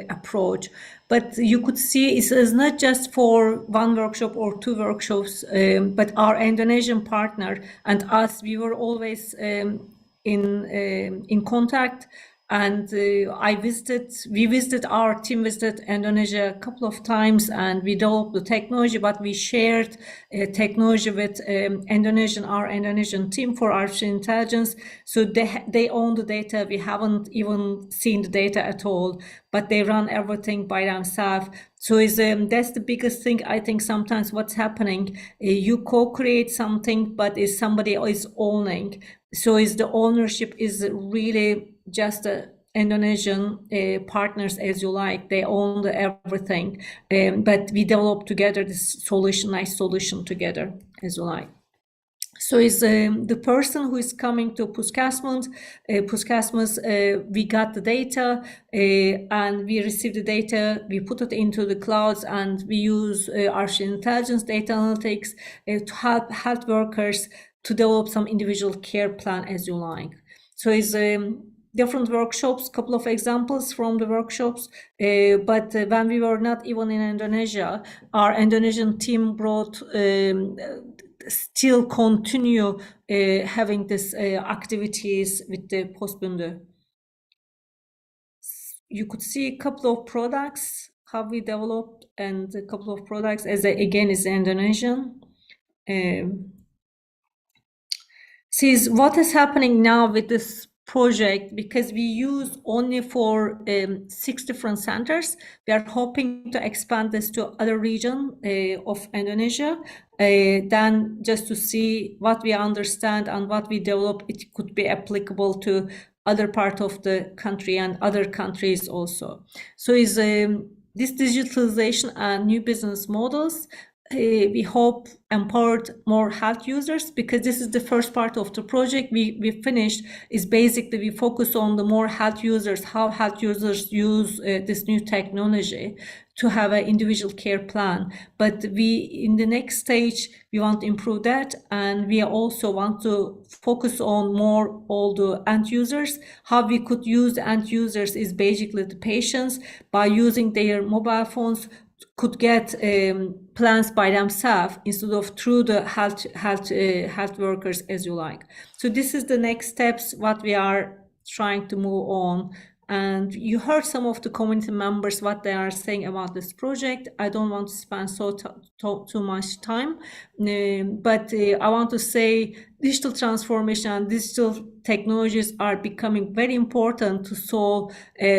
approach. But you could see it is not just for one workshop or 2 workshops, but our Indonesian partner and us, we were always in contact. And our team visited Indonesia a couple of times, and we developed the technology, but we shared technology with our Indonesian team for artificial intelligence. So they own the data. We haven't even seen the data at all, but they run everything by themselves. So that's the biggest thing. I think sometimes what's happening, you co-create something, but is somebody is owning. So the ownership is really just Indonesian partners, as you like. They own everything, but we developed together this nice solution together, as you like. So the person who is coming to Puskesmas, we got the data and we received the data, we put it into the clouds, and we use artificial intelligence data analytics to help health workers to develop some individual care plan, as you like. So different workshops, couple of examples from the workshops, but when we were not even in Indonesia, our Indonesian team brought still continue having this activities with the Postbundu. You could see a couple of products, how we developed, and a couple of products, as again is Indonesian. Sees what is happening now with this project, because we use only for 6 different centers. We are hoping to expand this to other region of Indonesia. Then just to see what we understand and what we develop, it could be applicable to other part of the country and other countries also. So is this digitalization and new business models, we hope empowered more health users, because this is the first part of the project we finished, is basically we focus on the more health users, how health users use this new technology to have an individual care plan. But we, in the next stage, we want to improve that, and we also want to focus on more all the end users. How we could use the end users is basically the patients, by using their mobile phones, could get plans by themselves instead of through the health workers, as you like. So this is the next steps what we are trying to move on. And you heard some of the community members what they are saying about this project. I don't want to spend too much time, but I want to say digital transformation and digital technologies are becoming very important to solve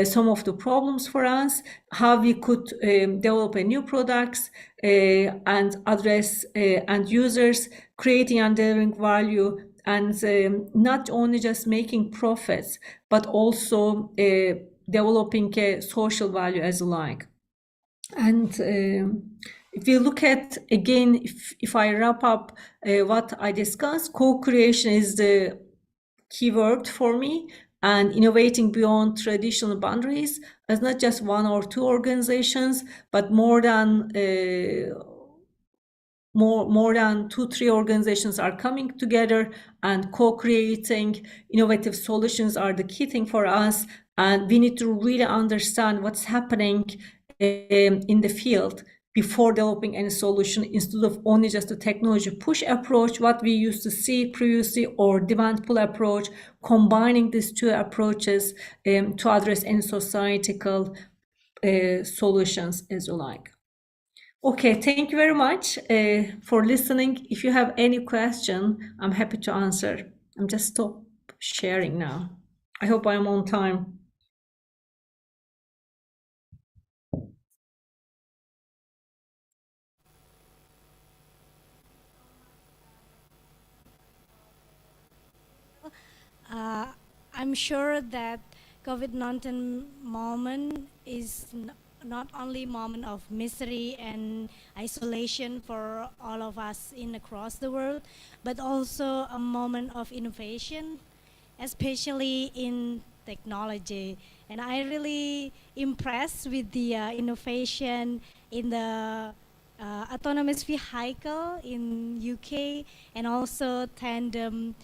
some of the problems for us, how we could develop a new products and address end users, creating and delivering value, and not only just making profits, but also developing a social value as like. And if you look at, again, if I wrap up what I discussed, co-creation is the keyword for me, and innovating beyond traditional boundaries as not just 1 or 2 organizations, but more than 2-3 organizations are coming together and co-creating innovative solutions are the key thing for us. And we need to really understand what's happening in the field before developing any solution, instead of only just a technology push approach, what we used to see previously, or demand pull approach, combining these 2 approaches to address any societal solutions, as you like. Okay, thank you very much for listening. If you have any question, I'm happy to answer. I'm just stop sharing now. I hope I'm on time. I'm sure that COVID-19 moment is not only moment of misery and isolation for all of us in across the world, but also a moment of innovation, especially in technology. And I really impressed with the innovation in the autonomous vehicle in UK, and also tandem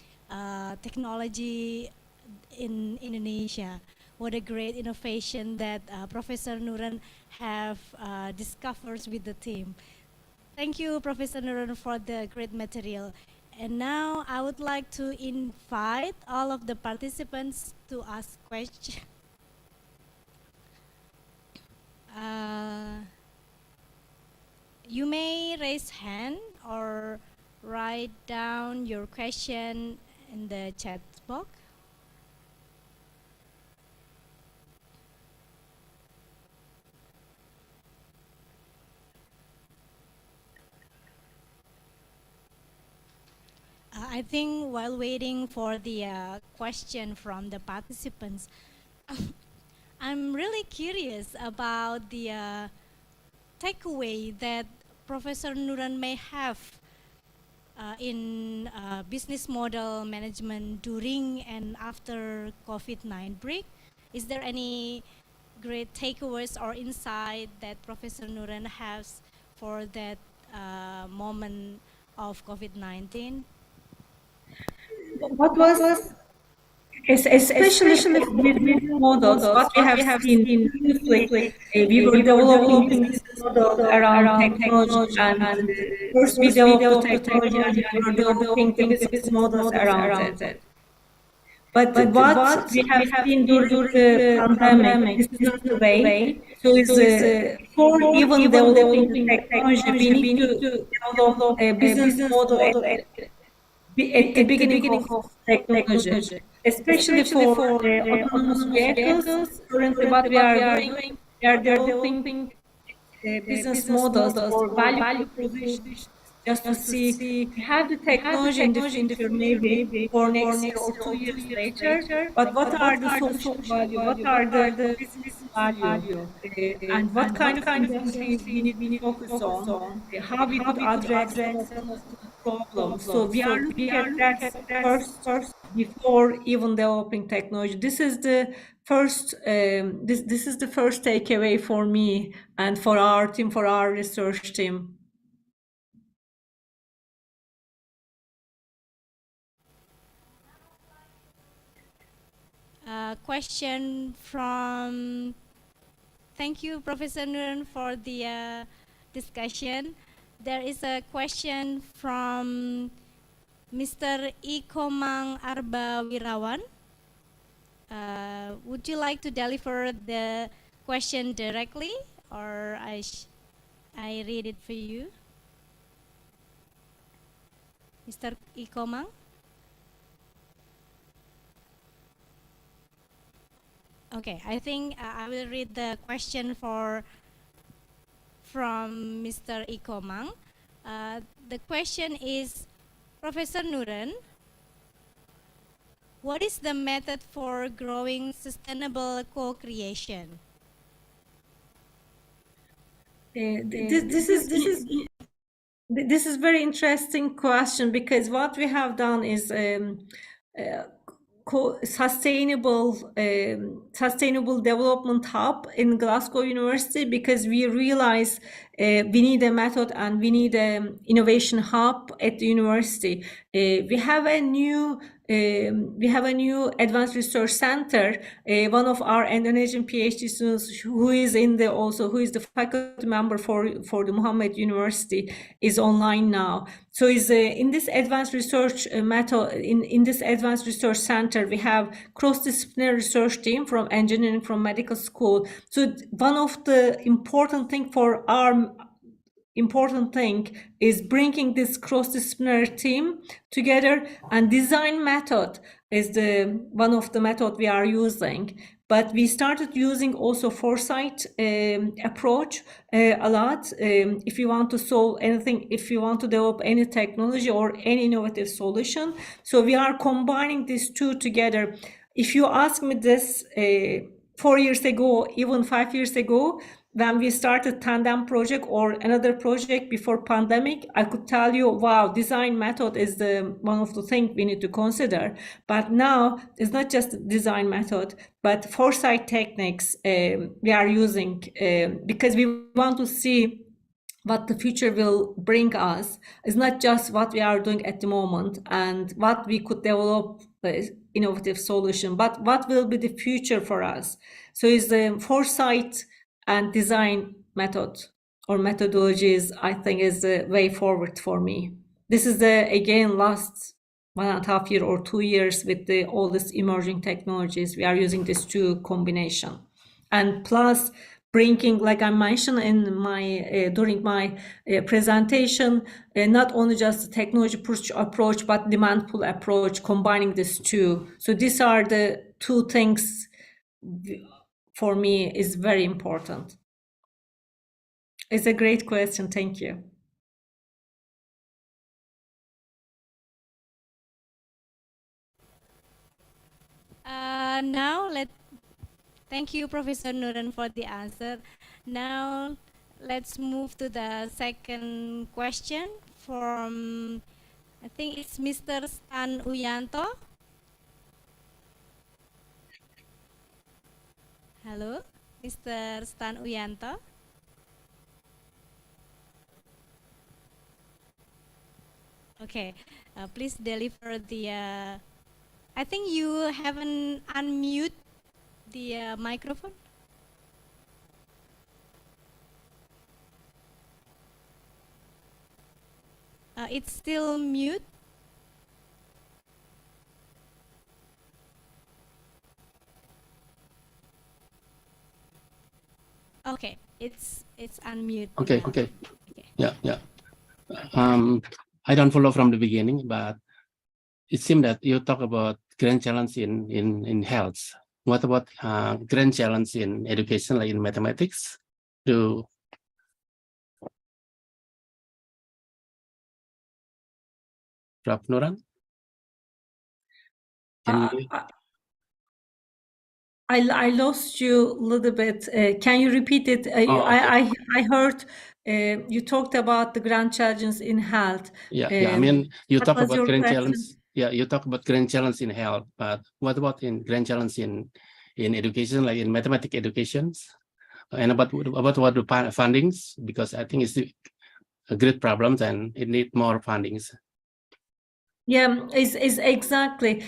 technology in Indonesia. What a great innovation that Professor Nuran have discovered with the team. Thank you, Professor Nuran, for the great material. And now I would like to invite all of the participants to ask questions. You may raise hand or write down your question in the chat box. I think while waiting for the question from the participants, I'm really curious about the takeaway that Professor Nuran may have in business model management during and after COVID-19 break. Is there any great takeaways or insight that Professor Nuran has for that moment of COVID-19? What was Especially for business models, what we have seen previously, we were developing business models around technology, and first we developed the technology and we were developing the business models around it. But what we have seen during the pandemic, this is not the way. So before even developing the technology, we need to develop a business model at the beginning of technology, especially for autonomous vehicles. Currently, what we are doing, we are developing business models for value proposition, just to see we have the technology in the future, maybe for next year or 2 years later, but what are the social value, what are the business value, and what kind of industries we need to focus on, how we could address some of the problems. So we are looking at that first before even developing technology. This is the first this is the first takeaway for me and for our team, for our research team. Question from, thank you, Professor Nuran, for the discussion. There is a question from Mr. Ikomang Arba Wirawan. Would you like to deliver the question directly, or I read it for you? Mr. Ikomang? Okay, I think I will read the question from Mr. Ikomang. The question is, Professor Nuran, what is the method for growing sustainable co-creation? This is very interesting question, because what we have done is sustainable development hub in Glasgow University, because we realize we need a method and we need an innovation hub at the university. We have a new advanced research center. One of our Indonesian PhD students, who is the faculty member for the Muhammad University, is online now. So in this advanced research method, in this advanced research center, we have cross-disciplinary research team from engineering, from medical school. So one of the important thing is bringing this cross-disciplinary team together, and design method is one of the method we are using. But we started using also foresight approach a lot. If you want to solve anything, if you want to develop any technology or any innovative solution, so we are combining these two together. If you ask me this 4 years ago, even 5 years ago, when we started Tandem project or another project before pandemic, I could tell you, wow, design method is one of the things we need to consider. But now it's not just design method, but foresight techniques we are using because we want to see what the future will bring us. It's not just what we are doing at the moment and what we could develop innovative solution, but what will be the future for us. So it's the foresight and design method or methodologies, I think, is the way forward for me. This is again last 1.5 years or 2 years with all these emerging technologies. We are using this two combination, and plus bringing, like I mentioned in my during my presentation, not only just the technology approach, but demand pull approach, combining these two. So these are the two things for me is very important. It's a great question. Thank you. Thank you, Professor Nuran, for the answer. Now, let's move to the second question from, I think it's Mr. Stan Uyanto. Hello, Mr. Stan Uyanto. Okay, please deliver the I think you haven't unmute the microphone. It's still mute. Okay, it's unmute. Okay, now. okay. Yeah, yeah. I don't follow from the beginning, but it seemed that you talk about grand challenge in health. What about grand challenge in education, like in mathematics? Do Prof. Nuran? Can you? I lost you a little bit. Can you repeat it? Okay. I heard you talked about the grand challenges in health. Yeah, yeah. I mean, you What talk was about your grand question? challenge. Yeah, you talk about grand challenge in health, but what about in grand challenge in education, like in mathematics educations? And about what the fundings? Because I think it's a great problem and it needs more fundings. Yeah, is exactly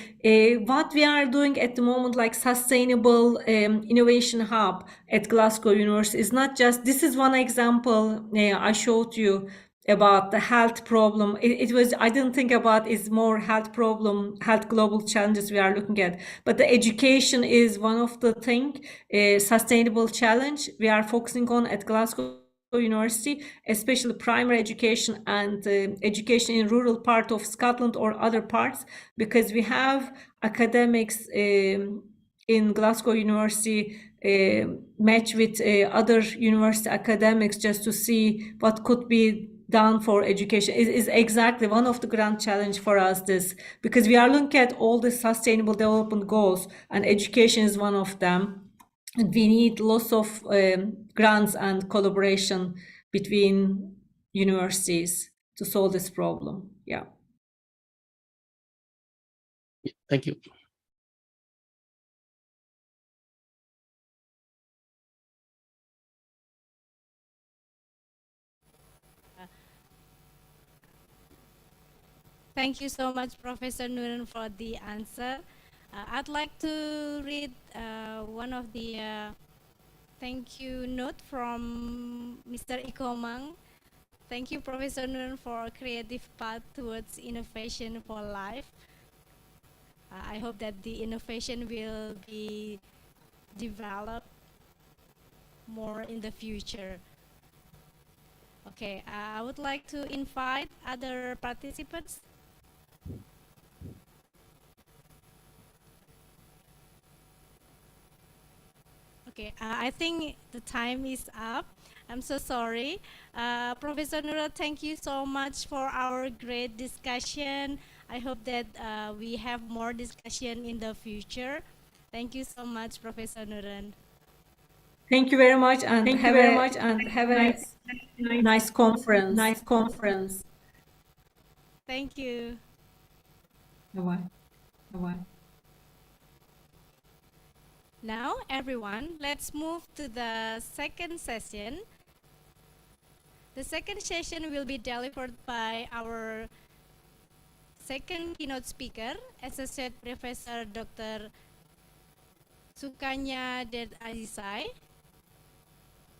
what we are doing at the moment, like sustainable innovation hub at Glasgow University. Is not just this is one example I showed you about the health problem. It was I didn't think about is more health problem, health global challenges we are looking at, but the education is one of the thing sustainable challenge we are focusing on at Glasgow University, especially primary education and education in rural part of Scotland or other parts, because we have academics in Glasgow University match with other university academics just to see what could be done for education. It is exactly one of the grand challenge for us, this, because we are looking at all the sustainable development goals and education is one of them. And we need lots of grants and collaboration between universities to solve this problem. Yeah. Thank you. Thank you so much, Professor Nuran, for the answer. I'd like to read one of the thank you note from Mr. Ikomang. Thank you, Professor Nuran, for creative path towards innovation for life. I hope that the innovation will be developed more in the future. Okay, I would like to invite other participants. Okay, I think the time is up. I'm so sorry. Professor Nura, thank you so much for our great discussion. I hope that we have more discussion in the future. Thank you so much, Professor Nuran. Thank you very much and Thank you have very a much and have a nice conference. nice conference. Thank you. Bye-bye. Bye-bye. Now, everyone, let's move to the second session. The second session will be delivered by our second keynote speaker, Associate Professor Dr. Sukanya Det Adisai.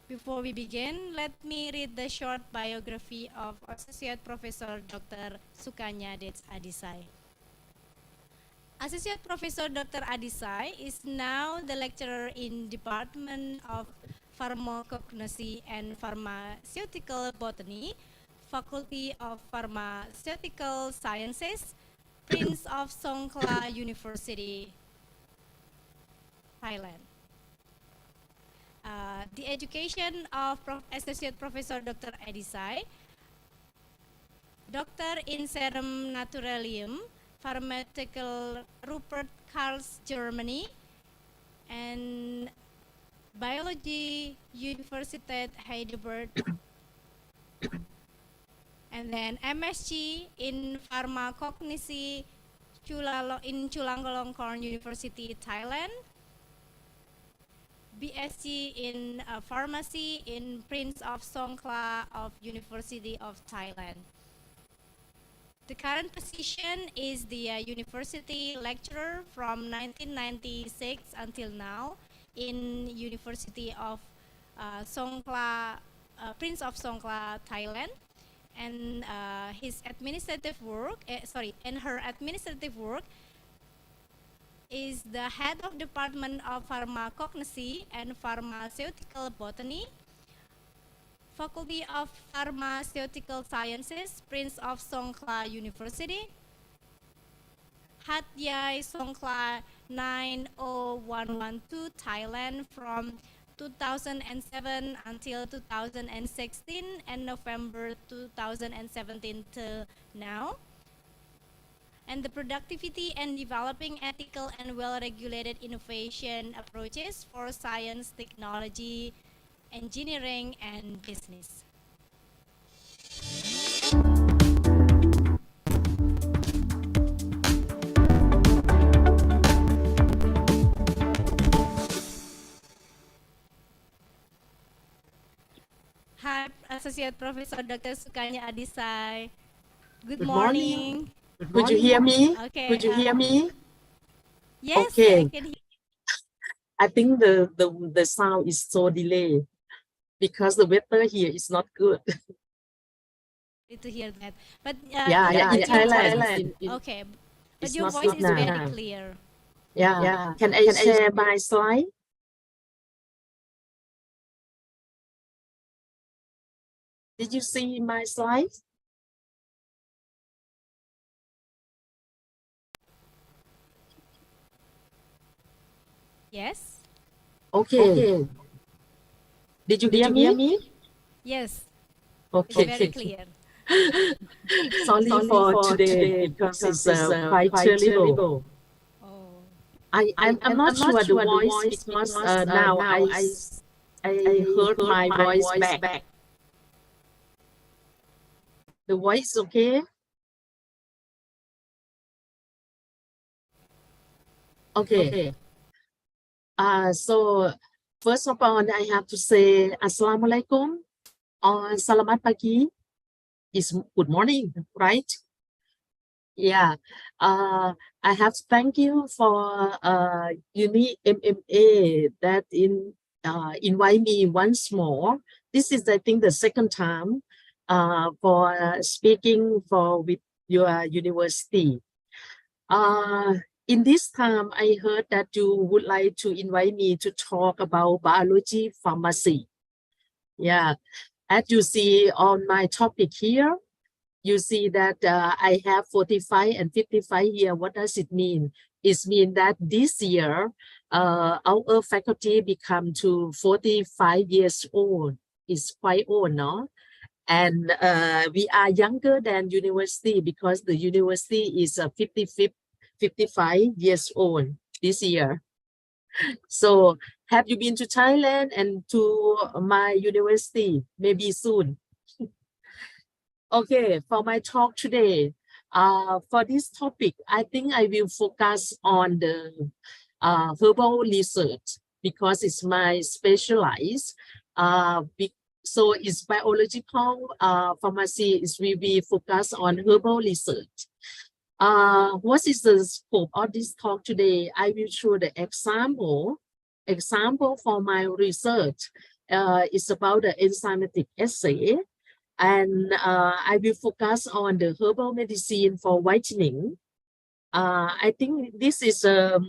Before we begin, let me read the short biography of Associate Professor Dr. Sukanya Det Adisai. Associate Professor Dr. Adisai is now the lecturer in Department of Pharmacognosy and Pharmaceutical Botany, Faculty of Pharmaceutical Sciences, Prince of Songkhla University, Thailand. The education of Associate Professor Dr. Adisai, Doctor in Serum Naturalium, Pharmaceutical Rupert Karls, Germany, and Biology, Universität Heidelberg, and then MSc in Pharmacognosy in Chulalongkorn University, Thailand, BSc in Pharmacy in Prince of Songkhla of University of Thailand. The current position is the university lecturer from 1996 until now in University of Songkhla, Prince of Songkhla, Thailand. And his administrative work, and her administrative work is the head of Department of Pharmacognosy and Pharmaceutical Botany, Faculty of Pharmaceutical Sciences, Prince of Songkhla University, Hat Yai Songkhla 90112, Thailand from 2007 until 2016 and November 2017 till now. And the productivity and developing ethical and well-regulated innovation approaches for science, technology, engineering, and business. Hi, Associate Professor Dr. Sukanya Adisai. Good morning. Could you hear me? Okay. Could you hear me? Yes, Okay. I can hear. I think the sound is so delayed because the weather here is not good. To hear that, but in Thailand. Okay, but it's your not voice good is now. very clear. Yeah. Can I share my slide? Did you see my slide? Yes. Okay. Did you hear me? Yes. Okay. It's very clear. Sorry for today because it's quite terrible. Oh. I'm not sure the voice because now I heard my voice back. The voice okay? Okay. So first of all, I have to say Assalamualaikum or Selamat pagi is good morning, right? Yeah. I have to thank you for Uni MMA that invite me once more. This is, I think, the second time for speaking with your university. In this time, I heard that you would like to invite me to talk about biology pharmacy. Yeah, as you see on my topic here, you see that I have 45 and 55 years. What does it mean? It means that this year, our faculty become to 45 years old. It's quite old, no? And we are younger than university because the university is 55 years old this year. So have you been to Thailand and to my university? Maybe soon. Okay, for my talk today, for this topic, I think I will focus on the herbal research because it's my specialized. So it's biological pharmacy is will be focused on herbal research. What is the scope of this talk today? I will show the example for my research. It's about the enzymatic assay. And I will focus on the herbal medicine for whitening. I think this is, how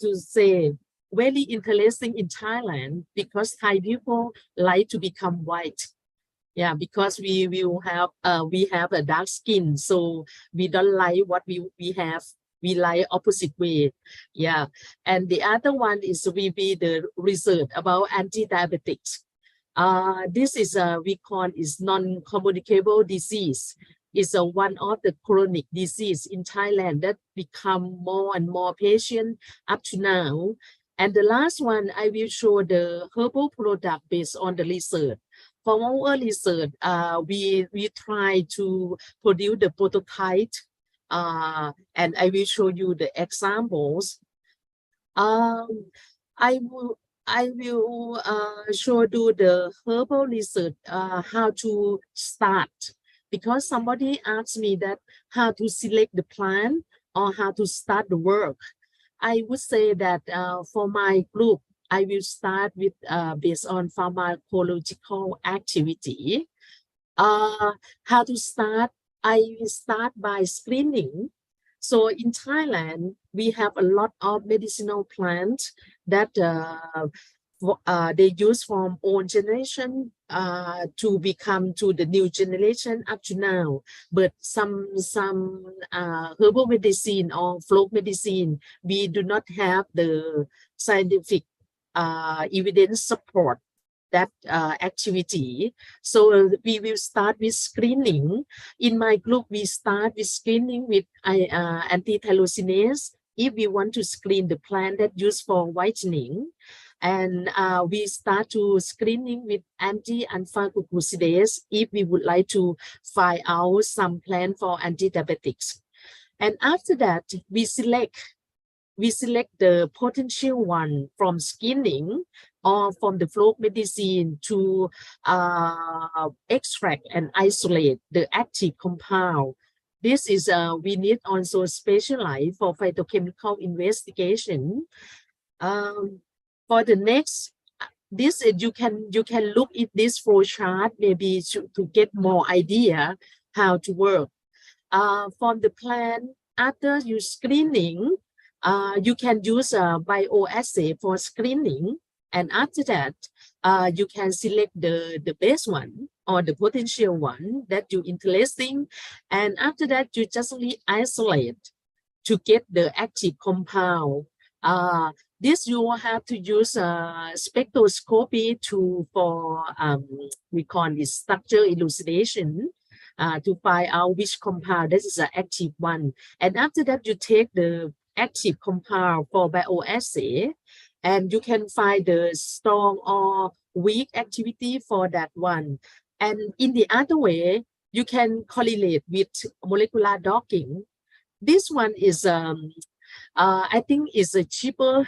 to say, very interesting in Thailand because Thai people like to become white. Yeah, because we have a dark skin, so we don't like what we have. We like opposite way. Yeah, and the other one is will be the research about anti-diabetics. This is we call is non-communicable disease. It's one of the chronic disease in Thailand that become more and more patient up to now. And the last one, I will show the herbal product based on the research. For our research, we try to produce the prototype, and I will show you the examples. I will show you the herbal research, how to start because somebody asked me that how to select the plan or how to start the work. I would say that for my group, I will start with based on pharmacological activity. How to start? I will start by screening. So in Thailand, we have a lot of medicinal plants that they use from old generation to become to the new generation up to now. But some herbal medicine or folk medicine, we do not have the scientific evidence support that activity. So we will start with screening. In my group, we start with screening with anti-tyrosinase if we want to screen the plant that used for whitening. And we start to screening with anti-alpha-glucosidase if we would like to find out some plant for anti-diabetics. And after that, we select the potential one from screening or from the folk medicine to extract and isolate the active compound. This is we need also specialize for phytochemical investigation. For the next, this you can look at this flow chart maybe to get more idea how to work. From the plan, after you screening, you can use a bioassay for screening, and after that, you can select the best one or the potential one that you interesting, and after that, you just isolate to get the active compound. This you will have to use spectroscopy for we call this structure elucidation to find out which compound this is an active one. And after that, you take the active compound for bioassay, and you can find the strong or weak activity for that one. And in the other way, you can correlate with molecular docking. This one is I think it's a cheaper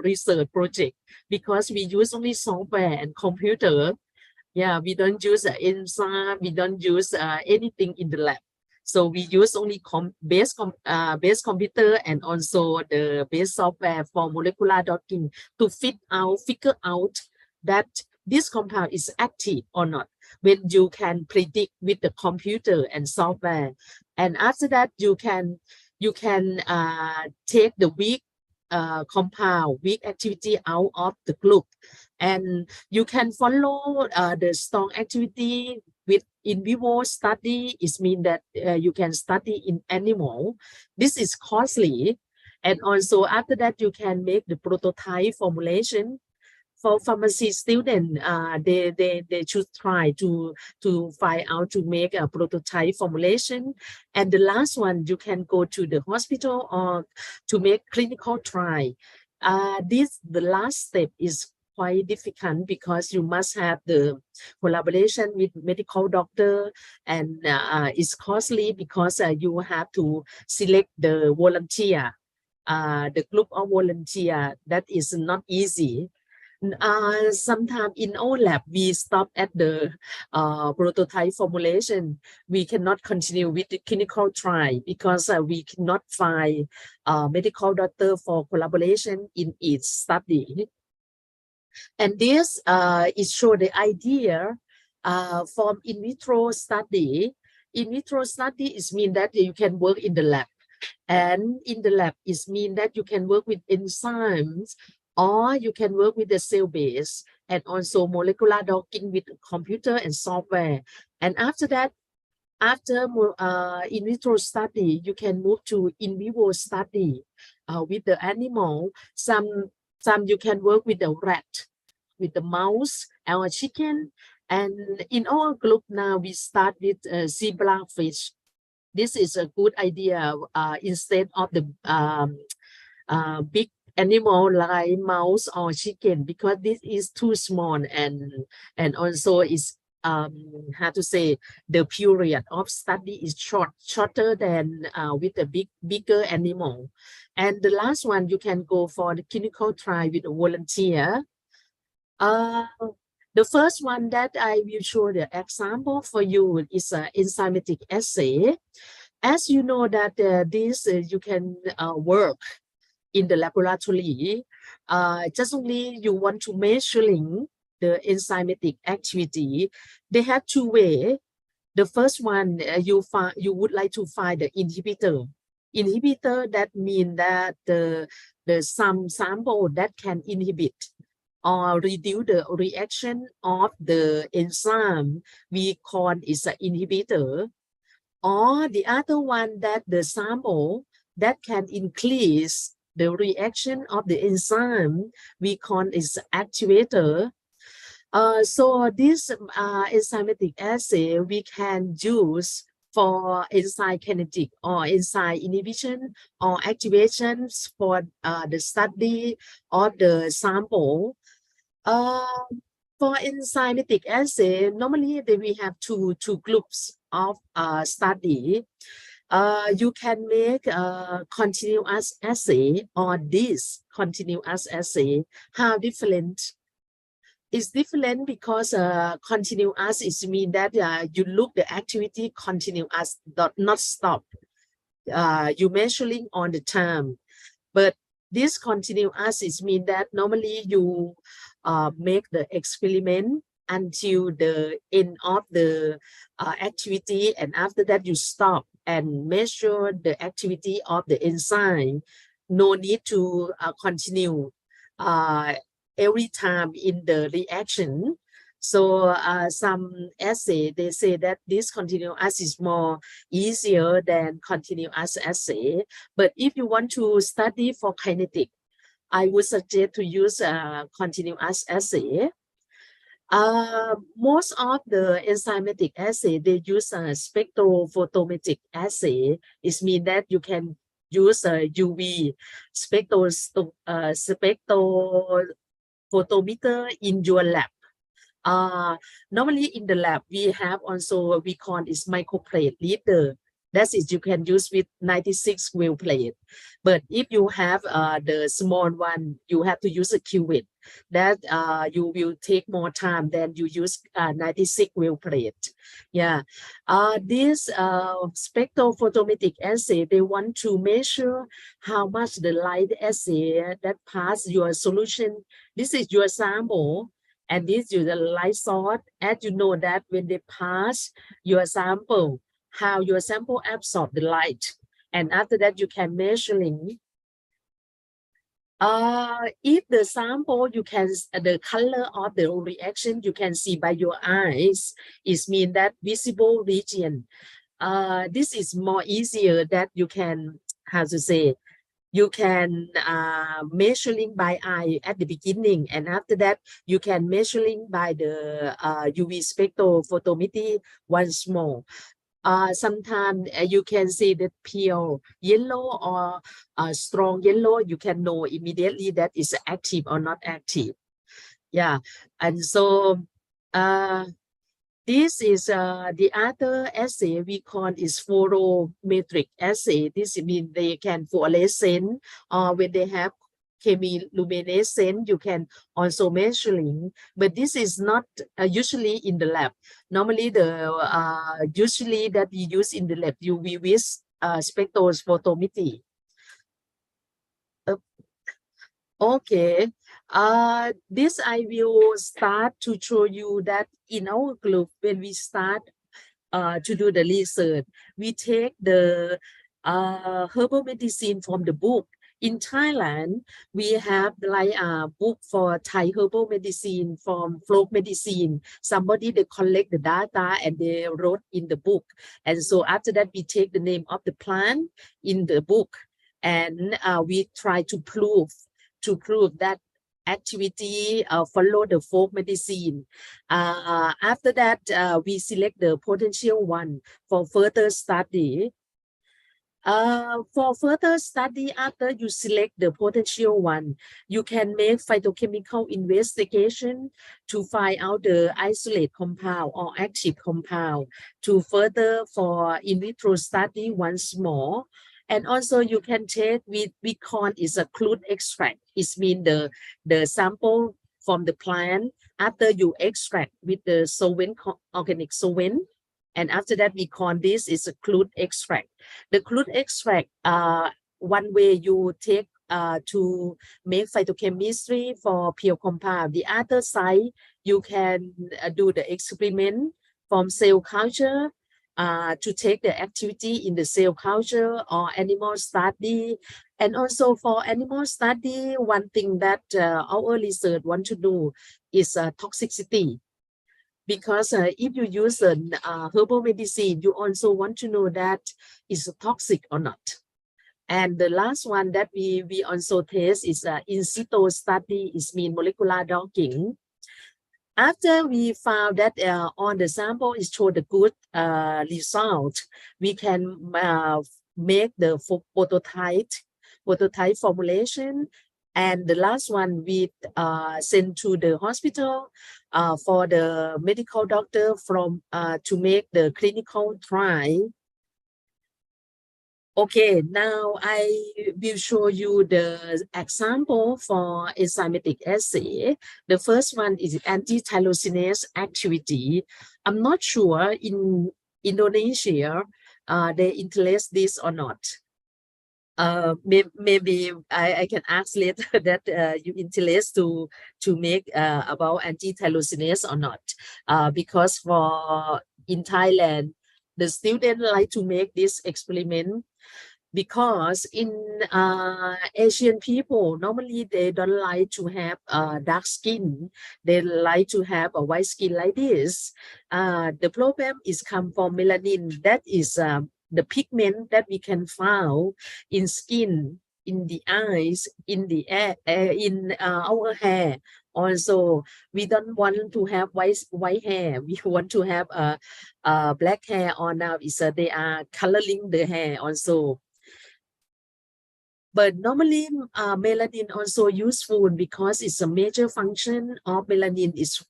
research project because we use only software and computer. Yeah, we don't use enzyme, we don't use anything in the lab. So we use only base computer and also the base software for molecular docking to figure out that this compound is active or not, when you can predict with the computer and software. And after that, you can take the weak compound, weak activity out of the group, and you can follow the strong activity with in vivo study. It means that you can study in animal. This is costly, and also after that you can make the prototype formulation. For pharmacy students, they should try to find out to make a prototype formulation. And the last one, you can go to the hospital or to make clinical trial. The last step is quite difficult because you must have the collaboration with medical doctor, and it's costly because you have to select the volunteer, the group of volunteer. That is not easy. Sometimes in our lab, we stop at the prototype formulation. We cannot continue with the clinical trial because we cannot find medical doctor for collaboration in each study. And this is show the idea from in vitro study. In vitro study is mean that you can work in the lab, and in the lab is mean that you can work with enzymes, or you can work with the cell base and also molecular docking with computer and software. And after that, after in vitro study, you can move to in vivo study with the animal. Some you can work with the rat, with the mouse, or chicken. And in our group now, we start with zebra fish. This is a good idea instead of the big animal like mouse or chicken, because this is too small, and also is how to say, the period of study is shorter than with a bigger animal. And the last one, you can go for the clinical trial with a volunteer. The first one that I will show the example for you is an enzymatic assay. As you know that this you can work in the laboratory, just only you want to measuring the enzymatic activity. They have two ways. The first one, you would like to find the inhibitor. Inhibitor, that means that some sample that can inhibit or reduce the reaction of the enzyme, we call is an inhibitor. Or the other one, that the sample that can increase the reaction of the enzyme, we call is activator. So this enzymatic assay we can use for enzyme kinetic or enzyme inhibition or activations for the study of the sample. For enzymatic assay, normally we have two groups of study. You can make a continuous assay or discontinuous assay. How different? It's different because continuous is mean that you look the activity continuous, not stop. You measuring on the time, but discontinuous is mean that normally you make the experiment until the end of the activity, and after that you stop and measure the activity of the enzyme. No need to continue every time in the reaction. So some assay, they say that discontinuous is more easier than continuous assay. But if you want to study for kinetic, I would suggest to use a continuous assay. Most of the enzymatic assay, they use a spectrophotometric assay. It means that you can use a UV spectrophotometer in your lab. Normally in the lab, we have also, we call this microplate reader. That is, you can use with 96 well plate. But if you have the small one, you have to use a cuvette. That you will take more time than you use 96 well plate. Yeah. This spectrophotometric assay, they want to measure how much the light assay that pass your solution. This is your sample. And this is the light source. As you know that when they pass your sample, how your sample absorb the light. And after that, you can measuring. If the sample, you can, the color of the reaction, you can see by your eyes, is mean that visible region. This is more easier that you can, how to say, you can measuring by eye at the beginning, and after that you can measuring by the UV spectrophotometry once more. Sometimes you can see the pale yellow or strong yellow. You can know immediately that is active or not active. Yeah, and so this is the other assay we call is photometric assay. This means they can fluorescent, or when they have chemiluminescent, you can also measuring. But this is not usually in the lab. Normally, the usually that we use in the lab, we use spectrophotometry. Okay. This I will start to show you that in our group, when we start to do the research, we take the herbal medicine from the book. In Thailand, we have like a book for Thai herbal medicine from folk medicine. Somebody, they collect the data and they wrote in the book. And so after that, we take the name of the plant in the book, and we try to prove that activity follow the folk medicine. After that, we select the potential one for further study. For further study, after you select the potential one, you can make phytochemical investigation to find out the isolate compound or active compound to further for in vitro study once more. And also you can take with we call is a crude extract. It means the sample from the plant after you extract with the solvent, organic solvent. And after that, we call this is a crude extract. The crude extract, one way you take to make phytochemistry for pure compound. The other side, you can do the experiment from cell culture to take the activity in the cell culture or animal study. And also for animal study, one thing that our research want to do is toxicity. Because if you use herbal medicine, you also want to know that is toxic or not. And the last one that we also test is in situ study, is mean molecular docking. After we found that on the sample is showed a good result, we can make the prototype formulation. And the last one we send to the hospital for the medical doctor from to make the clinical trial. Okay, now I will show you the example for enzymatic assay. The first one is anti-tyrosinase activity. I'm not sure in Indonesia they interest this or not. Maybe I can ask later that you interest to make about anti-tyrosinase or not, because for in Thailand the students like to make this experiment, because in Asian people normally they don't like to have dark skin, they like to have a white skin like this. The problem is come from melanin, that is the pigment that we can find in skin, in the eyes, in the air, in our hair. Also, we don't want to have white hair. We want to have black hair. Or now is they are coloring the hair also. But normally, melanin also useful because it's a major function of melanin is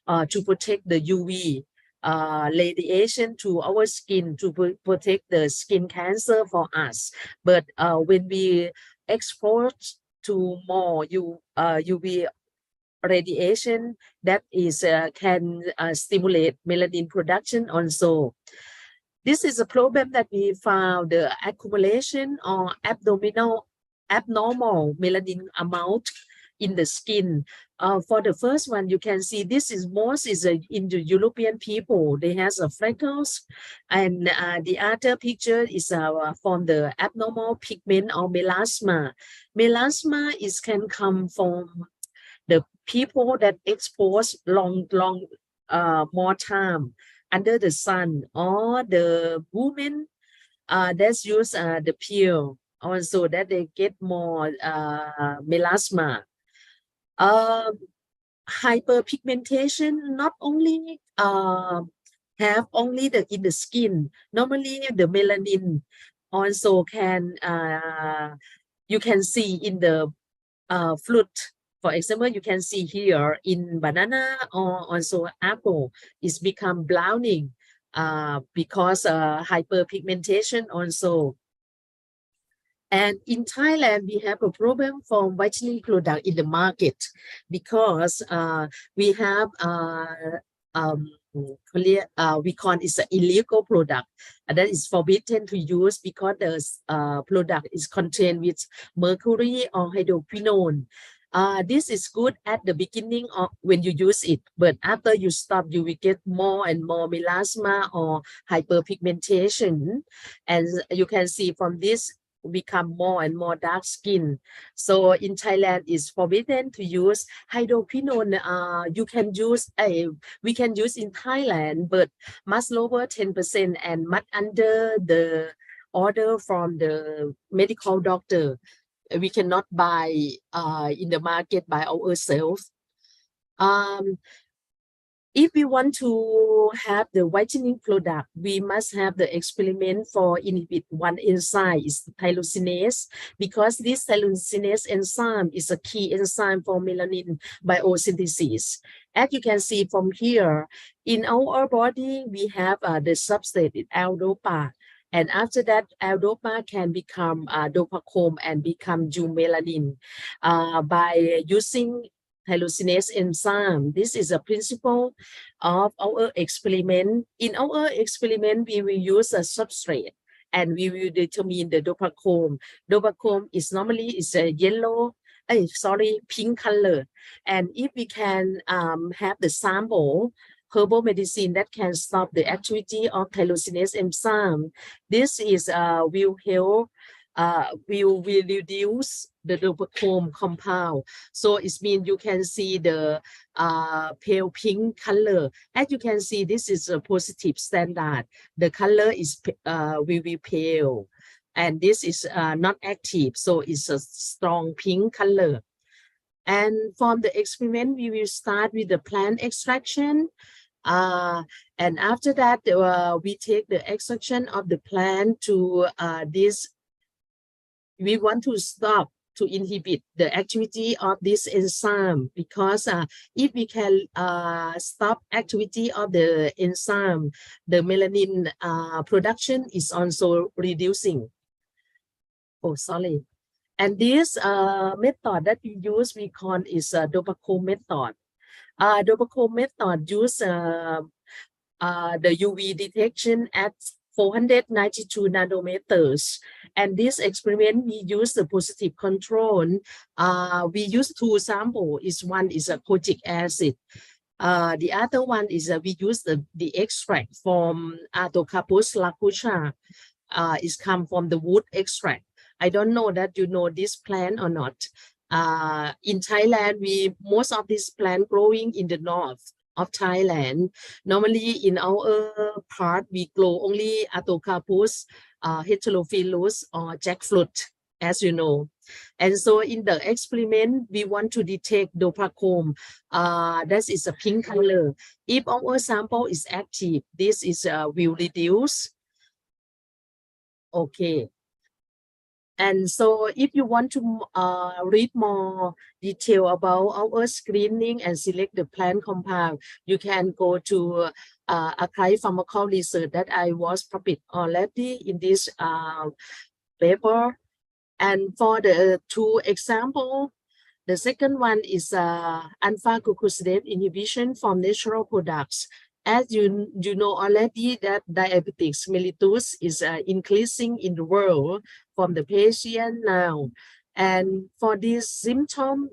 to protect the UV radiation to our skin, to protect the skin cancer for us. But when we expose to more UV radiation, that is can stimulate melanin production also. This is a problem that we found, the accumulation or abnormal melanin amount in the skin. For the first one, you can see this is most is in the European people. They has freckles, and the other picture is from the abnormal pigment or melasma. Melasma is can come from the people that expose long more time under the sun, or the women that's use the pill also, that they get more melasma. Hyperpigmentation not only have only in the skin. Normally the melanin also can you can see in the fruit. For example, you can see here in banana or also apple is become browning because hyperpigmentation also. And in Thailand, we have a problem for whitening product in the market, because we have we call it an illegal product, and that is forbidden to use because the product is contained with mercury or hydroquinone. This is good at the beginning of when you use it, but after you stop, you will get more and more melasma or hyperpigmentation. And you can see from this become more and more dark skin. So in Thailand, it's forbidden to use hydroquinone. You can use we can use in Thailand, but much lower 10% and much under the order from the medical doctor. We cannot buy in the market by ourselves. If we want to have the whitening product, we must have the experiment for inhibit one enzyme, is tyrosinase, because this tyrosinase enzyme is a key enzyme for melanin biosynthesis. As you can see from here, in our body, we have the substrate L-DOPA. And after that, L-DOPA can become dopachrome and become eumelanin by using hallucinase enzyme. This is a principle of our experiment. In our experiment, we will use a substrate and we will determine the dopachrome. Dopachrome is normally a yellow, pink color. And if we can have the sample herbal medicine that can stop the activity of hallucinase enzyme, this is will help will reduce the dopachrome compound. So it means you can see the pale pink color. As you can see, this is a positive standard. The color is will be pale, and this is not active, so it's a strong pink color. And from the experiment, we will start with the plant extraction. And after that, we take the extraction of the plant to this. We want to stop to inhibit the activity of this enzyme, because if we can stop activity of the enzyme, the melanin production is also reducing. Oh, sorry. And this method that we use, we call is dopachrome method. Dopachrome method use the UV detection at 492 nanometers. And this experiment, we use the positive control. We use two samples. One is a kojic acid. The other one is we use the extract from Artocarpus lacucha. It's come from the wood extract. I don't know that you know this plant or not. In Thailand, most of this plant growing in the north of Thailand. Normally in our part, we grow only Artocarpus heterophyllus or jackfruit, as you know. And so in the experiment, we want to detect dopachrome. That is a pink color. If our sample is active, this is will reduce. Okay. And so if you want to read more detail about our screening and select the plant compound, you can go to archive pharmaceutical research that I was published already in this paper. And for the two examples, the second one is alpha-glucosidase inhibition from natural products. As you know already that diabetes mellitus is increasing in the world from the patient now. And for this symptom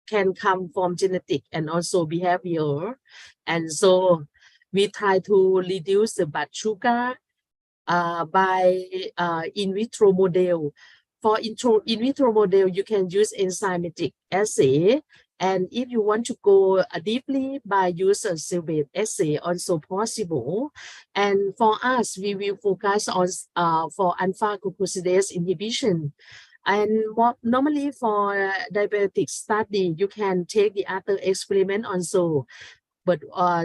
can come from genetic and also behavior. And so we try to reduce the blood sugar by in vitro model. For in vitro model, you can use enzymatic assay. And if you want to go deeply by use a cell-based assay, also possible. And for us, we will focus on for alpha-glucosidase inhibition. And normally for diabetic study, you can take the other experiment also. But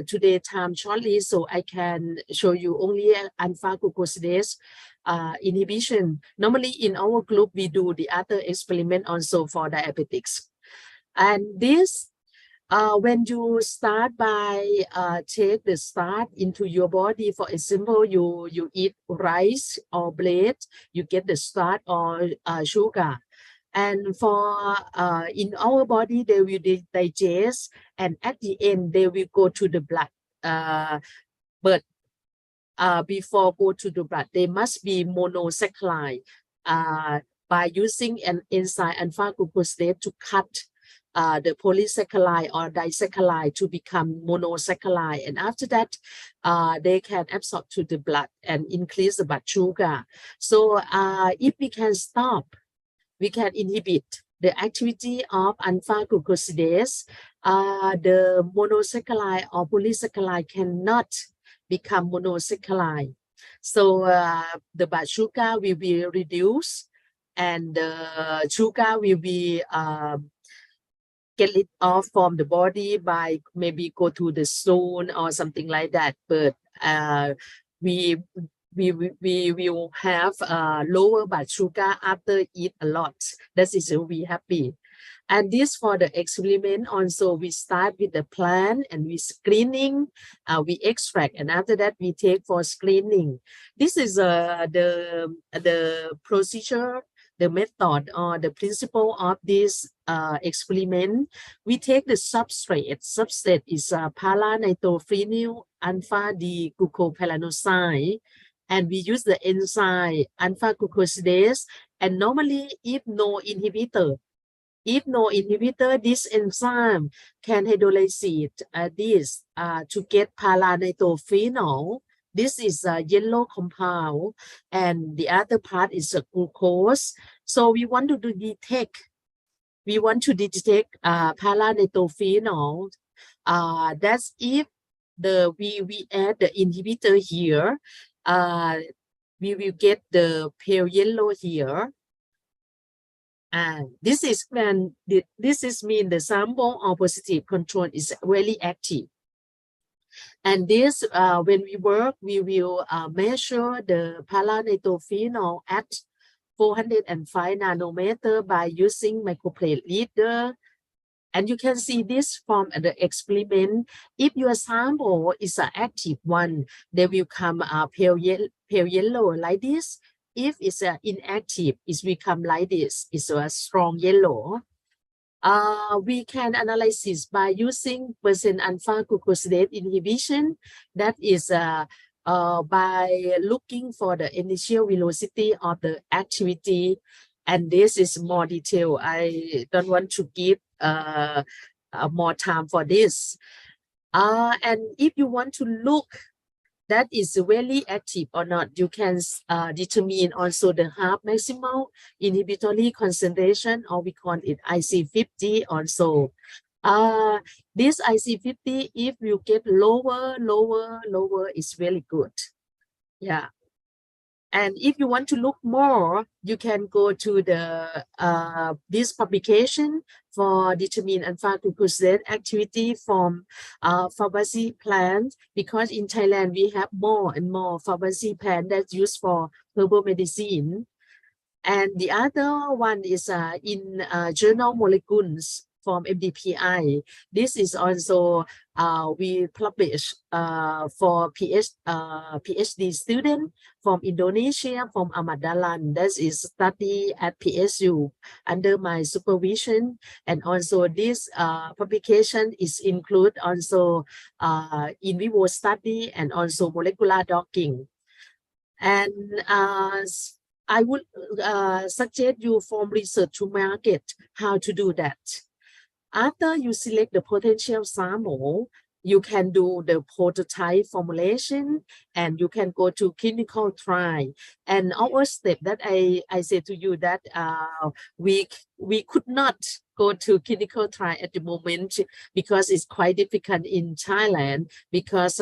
today time shortly, so I can show you only alpha-glucosidase inhibition. Normally in our group, we do the other experiment also for diabetics. And this, when you start by take the starch into your body, for example, you eat rice or bread, you get the starch or sugar. And for in our body, they will digest, and at the end, they will go to the blood. But before go to the blood, they must be monosaccharide by using an enzyme alpha-glucosidase to cut the polysaccharide or disaccharide to become monosaccharide. And after that, they can absorb to the blood and increase the blood sugar. So if we can stop, we can inhibit the activity of alpha-glucosidase, the monosaccharide or polysaccharide cannot become monosaccharide. So the blood sugar will be reduced, and the sugar will be get it off from the body by maybe go to the stone or something like that. But we will have lower blood sugar after eat a lot. That is we happy. And this for the experiment also, we start with the plant and we screening, we extract, and after that we take for screening. This is the procedure the method or the principle of this experiment. We take the substrate. Substrate is para-nitrophenyl alpha D-glucopyranoxide, and we use the enzyme alpha glucosidase. And normally, if no inhibitor, this enzyme can hydrolyze this to get para-nitrophenol. This is a yellow compound, and the other part is a glucose. So we want to detect para-nitrophenol. That's if we add the inhibitor here, we will get the pale yellow here. And this is when this mean the sample or positive control is really active. And this, when we work, we will measure the para-nitrophenol at 405 nanometer by using microplate reader. And you can see this from the experiment. If your sample is an active one, they will come pale yellow like this. If it's inactive, it will come like this. It's a strong yellow. We can analyze this by using percent alpha glucosidase inhibition. That is by looking for the initial velocity of the activity. And this is more detail. I don't want to give more time for this. And if you want to look that is really active or not, you can determine also the half maximal inhibitory concentration, or we call it IC50 also. This IC50, if you get lower, is really good. Yeah. And if you want to look more, you can go to the this publication for determine alpha glucosidase activity from pharmacy plants, because in Thailand we have more and more pharmacy plants that's used for herbal medicine. And the other one is in journal Molecules from MDPI. This is also we publish for PhD student from Indonesia, from Ahmad Dahlan. That is study at PSU under my supervision. And also this publication is include also in vivo study and also molecular docking. And I would suggest you from research to market how to do that. After you select the potential sample, you can do the prototype formulation and you can go to clinical trial. And our step that I said to you that we could not go to clinical trial at the moment because it's quite difficult in Thailand, because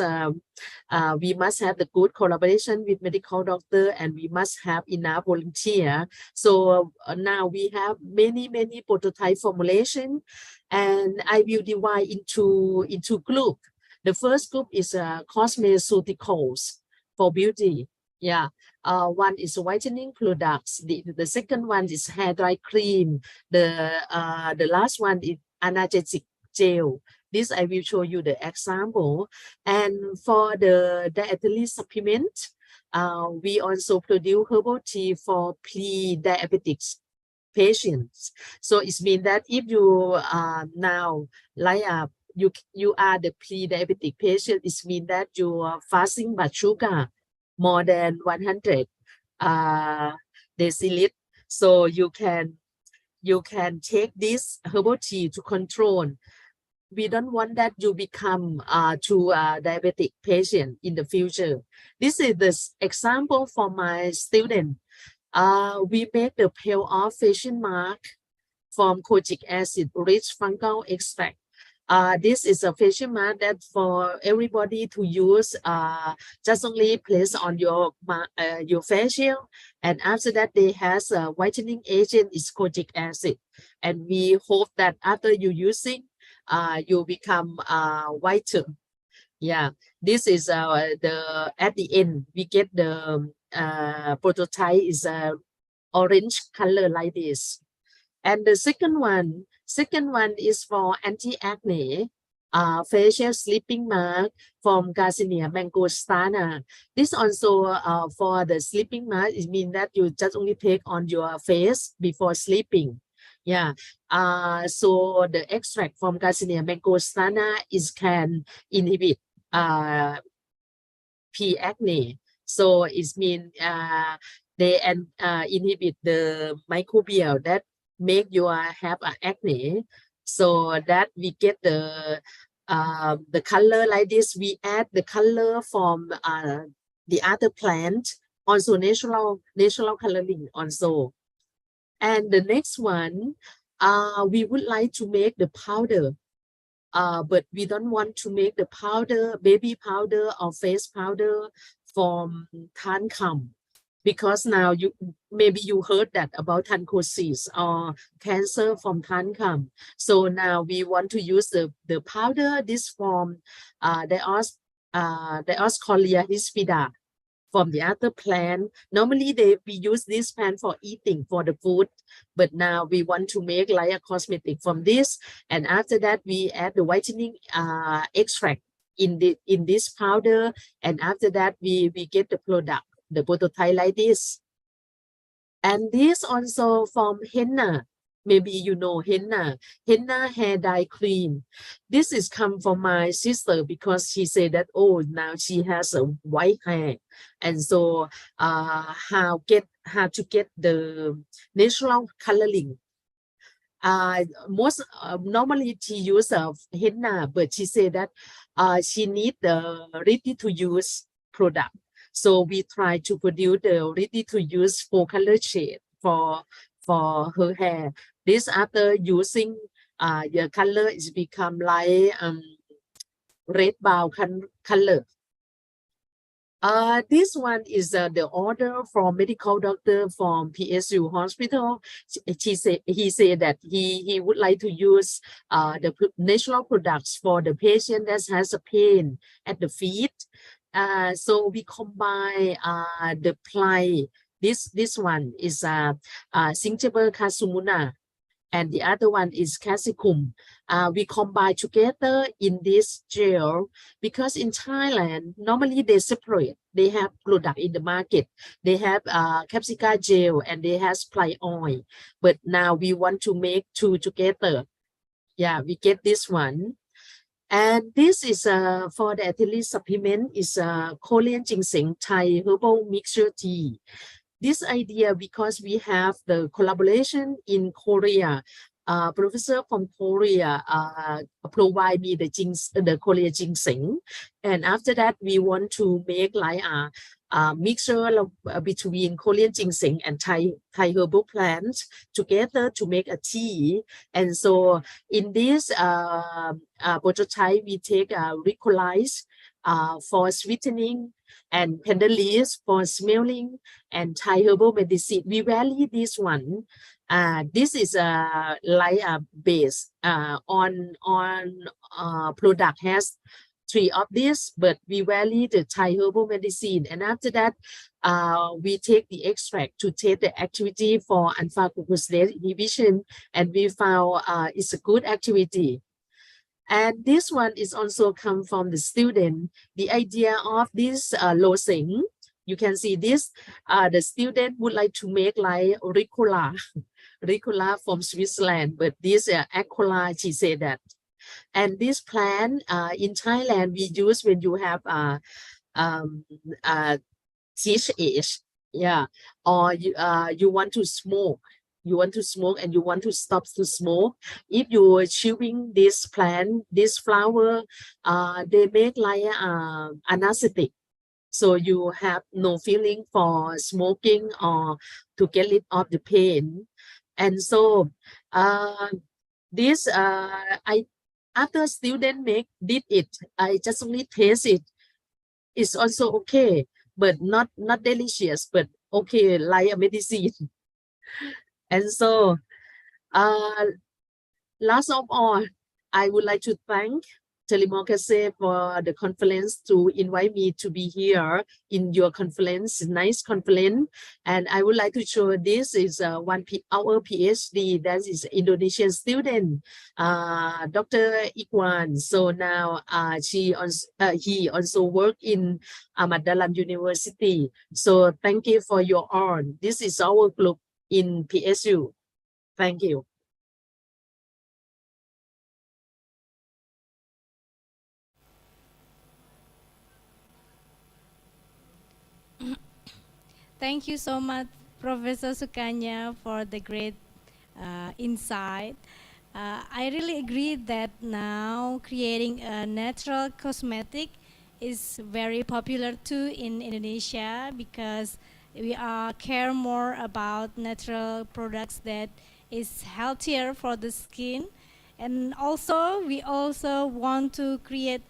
we must have the good collaboration with medical doctor and we must have enough volunteer. So now we have many prototype formulation, and I will divide into group. The first group is cosmeceuticals for beauty. Yeah. One is whitening products. The second one is hair dye cream. The last one is analgesic gel. This I will show you the example. And for the dietary supplement, we also produce herbal tea for pre-diabetics patients. So it means that if you now like you are the pre-diabetic patient, it means that you are fasting blood sugar more than 100 deciliter. So you can take this herbal tea to control. We don't want that you become to a diabetic patient in the future. This is the example for my student. We make the peel-off facial mark from kojic acid-rich fungal extract. This is a facial mask that for everybody to use. Just only place on your facial, and after that they has a whitening agent is kojic acid, and we hope that after you using, you become whiter. Yeah, this is the at the end we get the prototype is a orange color like this. And the second one is for anti-acne. facial sleeping mask from Garcinia mangostana. This also for the sleeping mask, it means that you just only take on your face before sleeping. Yeah. So the extract from Garcinia mangostana is can inhibit P. acne. So it means they inhibit the microbial that make you have acne. So that we get the color like this. We add the color from the other plant, also natural coloring also. And the next one, we would like to make the powder. But we don't want to make the powder, baby powder or face powder from tankum, because now maybe you heard that about thancosis or cancer from tankum. So now we want to use the powder, this from Dioscorea hispida from the other plant. Normally we use this plant for eating, for the food, but now we want to make like a cosmetic from this. And after that we add the whitening extract in this powder, and after that we get the product, the prototype like this. And this also from henna. Maybe you know henna hair dye cream. This is come from my sister because she said that, oh, now she has a white hair, and so how to get the natural coloring. Normally she use henna, but she said that she need the ready to use product. So we try to produce the ready to use 4 color shade for her hair. This after using the color is become like red brown color. This one is the order from medical doctor from PSU hospital. He said that he would like to use the natural products for the patient that has a pain at the feet. So we combine the ply. This one is Singapore Kasumuna, and the other one is Cassicum. We combine together in this gel because in Thailand, normally they separate. They have product in the market. They have capsicum gel and they have ply oil. But now we want to make 2 together. Yeah, we get this one. And this is for the athletic supplement is Korean ginseng Thai herbal mixture tea. This idea because we have the collaboration in Korea. Professor from Korea provide me the Korean ginseng, and after that we want to make like a mixture between Korean ginseng and Thai herbal plants together to make a tea. And so in this prototype we take Ricoline for sweetening and pender leaves for smelling, and Thai herbal medicine. We vary this one. This is like a base on product has 3 of this, but we vary the Thai herbal medicine. And after that, we take the extract to take the activity for alpha-glucosidase inhibition, and we found it's a good activity. And this one is also come from the student. The idea of this lotion, you can see this, the student would like to make like Ricola from Switzerland, but this Aquila, she said that. And this plant in Thailand, we use when you have teach age, yeah, or you want to smoke. You want to smoke and you want to stop to smoke. If you are chewing this plant, this flower, they make like anesthetic. So you have no feeling for smoking or to get rid of the pain. And so this after student did it, I just only taste it. It's also okay, but not delicious, but okay, like a medicine. And so, last of all, I would like to thank Telemocracy for the conference to invite me to be here in your conference. Nice conference. And I would like to show this is our PhD, that is Indonesian student, Dr. Ikwan. So now he also work in Ahmad Dahlan University. So thank you for your honor. This is our group in PSU. Thank you. Thank you so much, Professor Sukanya, for the great insight. I really agree that now creating a natural cosmetic is very popular too in Indonesia, because we care more about natural products that is healthier for the skin. And also, we also want to create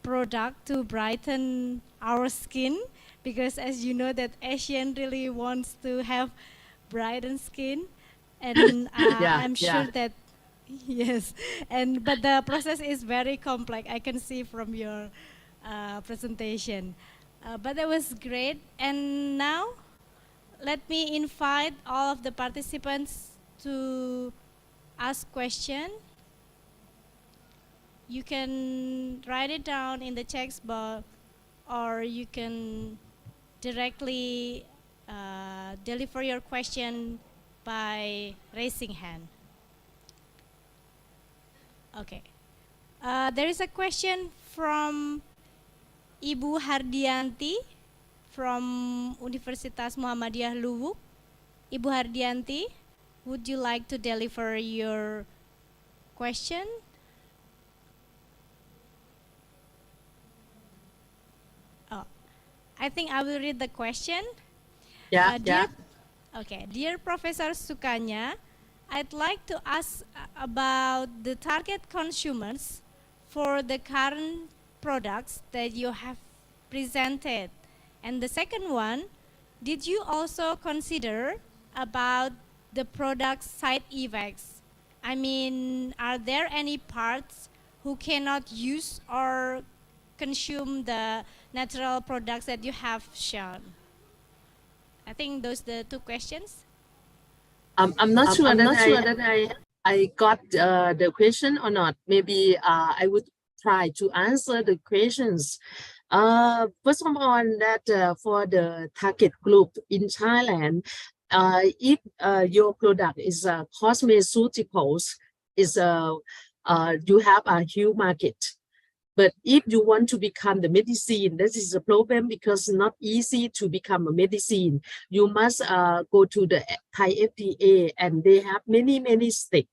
product to brighten our skin, because as you know that Asian really wants to have brightened skin, and I'm sure that yes, but the process is very complex. I can see from your presentation, but that was great. And now let me invite all of the participants to ask question. You can write it down in the text box, or you can directly deliver your question by raising hand. Okay. There is a question from Ibu Hardianti from Universitas Muhammadiyah Luwuk. Ibu Hardianti, would you like to deliver your question? Oh, I think I will read the question. Okay, dear Professor Sukanya, I'd like to ask about the target consumers for the current products that you have presented. And the second one, did you also consider about the product side effects? I mean, are there any parts who cannot use or consume the natural products that you have shown? I think those are the two questions. I'm not sure that I got the question or not. Maybe I would try to answer the questions. First of all, that for the target group in Thailand, if your product is cosmeceuticals, you have a huge market. But if you want to become the medicine, this is a problem, because it's not easy to become a medicine. You must go to the Thai FDA, and they have many steps.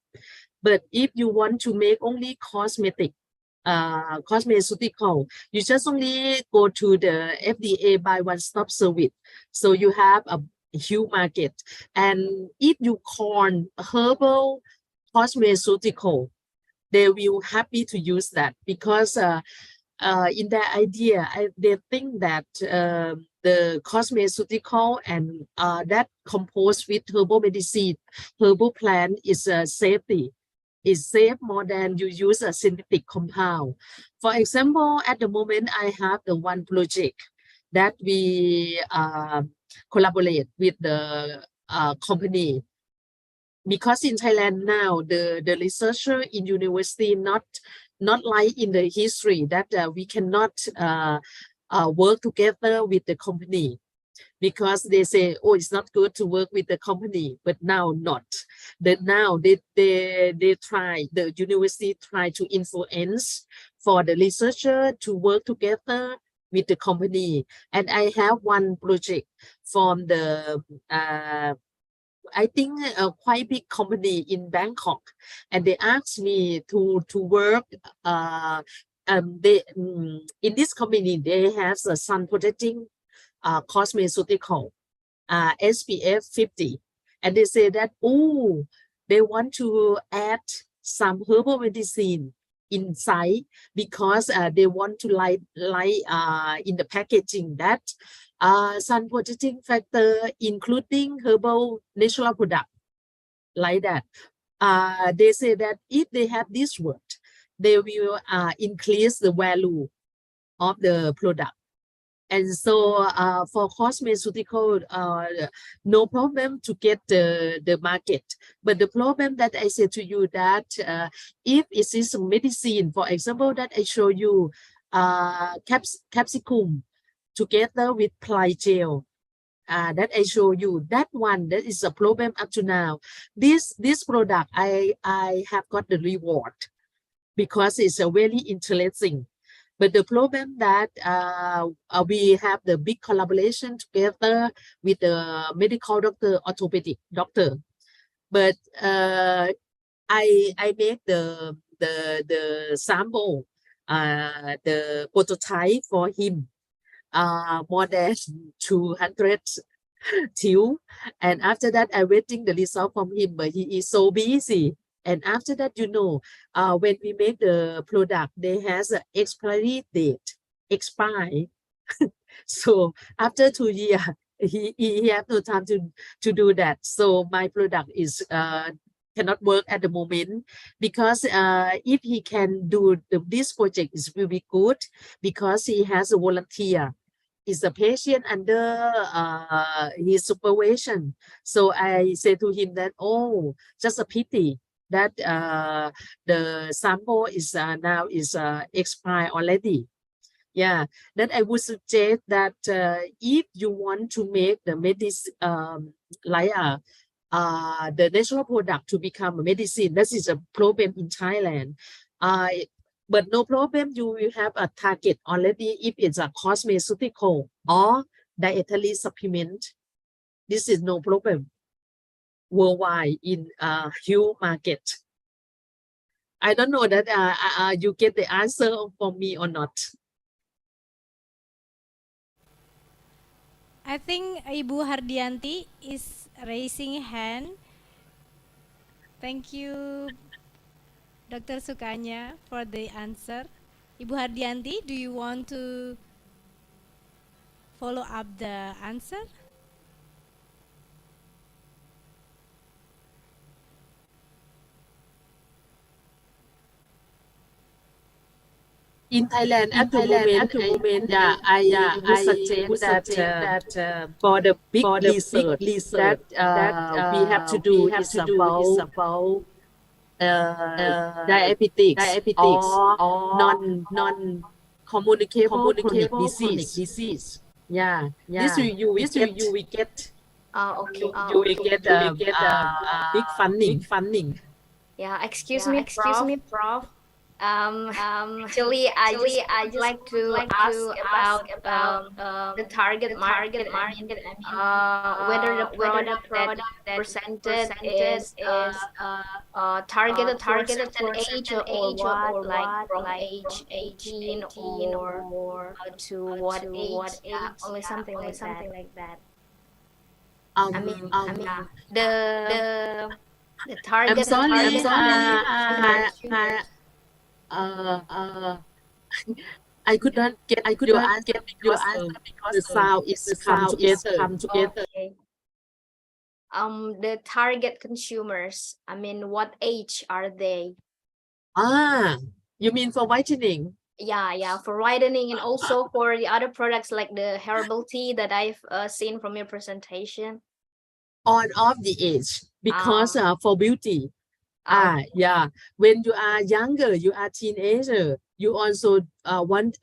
But if you want to make only cosmeceutical, you just only go to the FDA by one-stop service. So you have a huge market. And if you call herbal cosmeceutical, they will happy to use that, because in their idea, they think that the cosmeceutical and that composed with herbal medicine, herbal plant is safety. Is safe more than you use a synthetic compound. For example, at the moment, I have the one project that we collaborate with the company. Because in Thailand now, the researcher in university not like in the history that we cannot work together with the company, because they say, oh, it's not good to work with the company, but now not. Now they try, the university try to influence for the researcher to work together with the company. And I have one project from the I think a quite big company in Bangkok, and they asked me to work. In this company, they have a sun protecting cosmeceutical, SPF 50, and they say that they want to add some herbal medicine inside, because they want to like in the packaging that sun protecting factor, including herbal natural product, like that. They say that if they have this word, they will increase the value of the product. And so for cosmeceutical, no problem to get the market. But the problem that I said to you that if it is medicine, for example, that I show you capsicum together with Plygel, that I show you, that one, that is a problem up to now. This product, I have got the reward because it's a very interesting. But the problem that we have the big collaboration together with the medical doctor, orthopedic doctor. But I make the sample, the prototype for him, more than 200 till, and after that I waiting the result from him, but he is so busy. And after that, you know, when we make the product, they has an expiry date, expire. So after 2 years, he have no time to do that. So my product is cannot work at the moment, because if he can do this project, is will be good, because he has a volunteer, is a patient under his supervision. So I say to him that, oh, just a pity that the sample is now is expired already. Yeah, then I would suggest that if you want to make the medicine like the natural product to become a medicine, that is a problem in Thailand. But no problem, you will have a target already if it's a cosmeceutical or dietary supplement. This is no problem worldwide in huge market. I don't know that you get the answer from me or not. I think Ibu Hardianti is raising hand. Thank you, Dr. Sukanya, for the answer. Ibu Hardianti, do you want to follow up the answer? In Thailand, at the moment, I would suggest that for the big research that we have to do is about diabetes or non-communicable chronic disease. Yeah, this you will get. Okay. You will get big funding. Yeah, excuse me, Prof. Actually, I just like to ask about the target market. I mean, whether the product that presented is targeted for a certain age or what, like from age 18 or to what age? Only something like that. I mean, the target. I'm sorry. I could not get your answer because the sound is come together. Okay. The target consumers, I mean, what age are they? You mean for whitening? Yeah, for whitening, and also for the other products like the herbal tea that I've seen from your presentation. On of the age, because for beauty. Yeah, when you are younger, you are teenager, you also want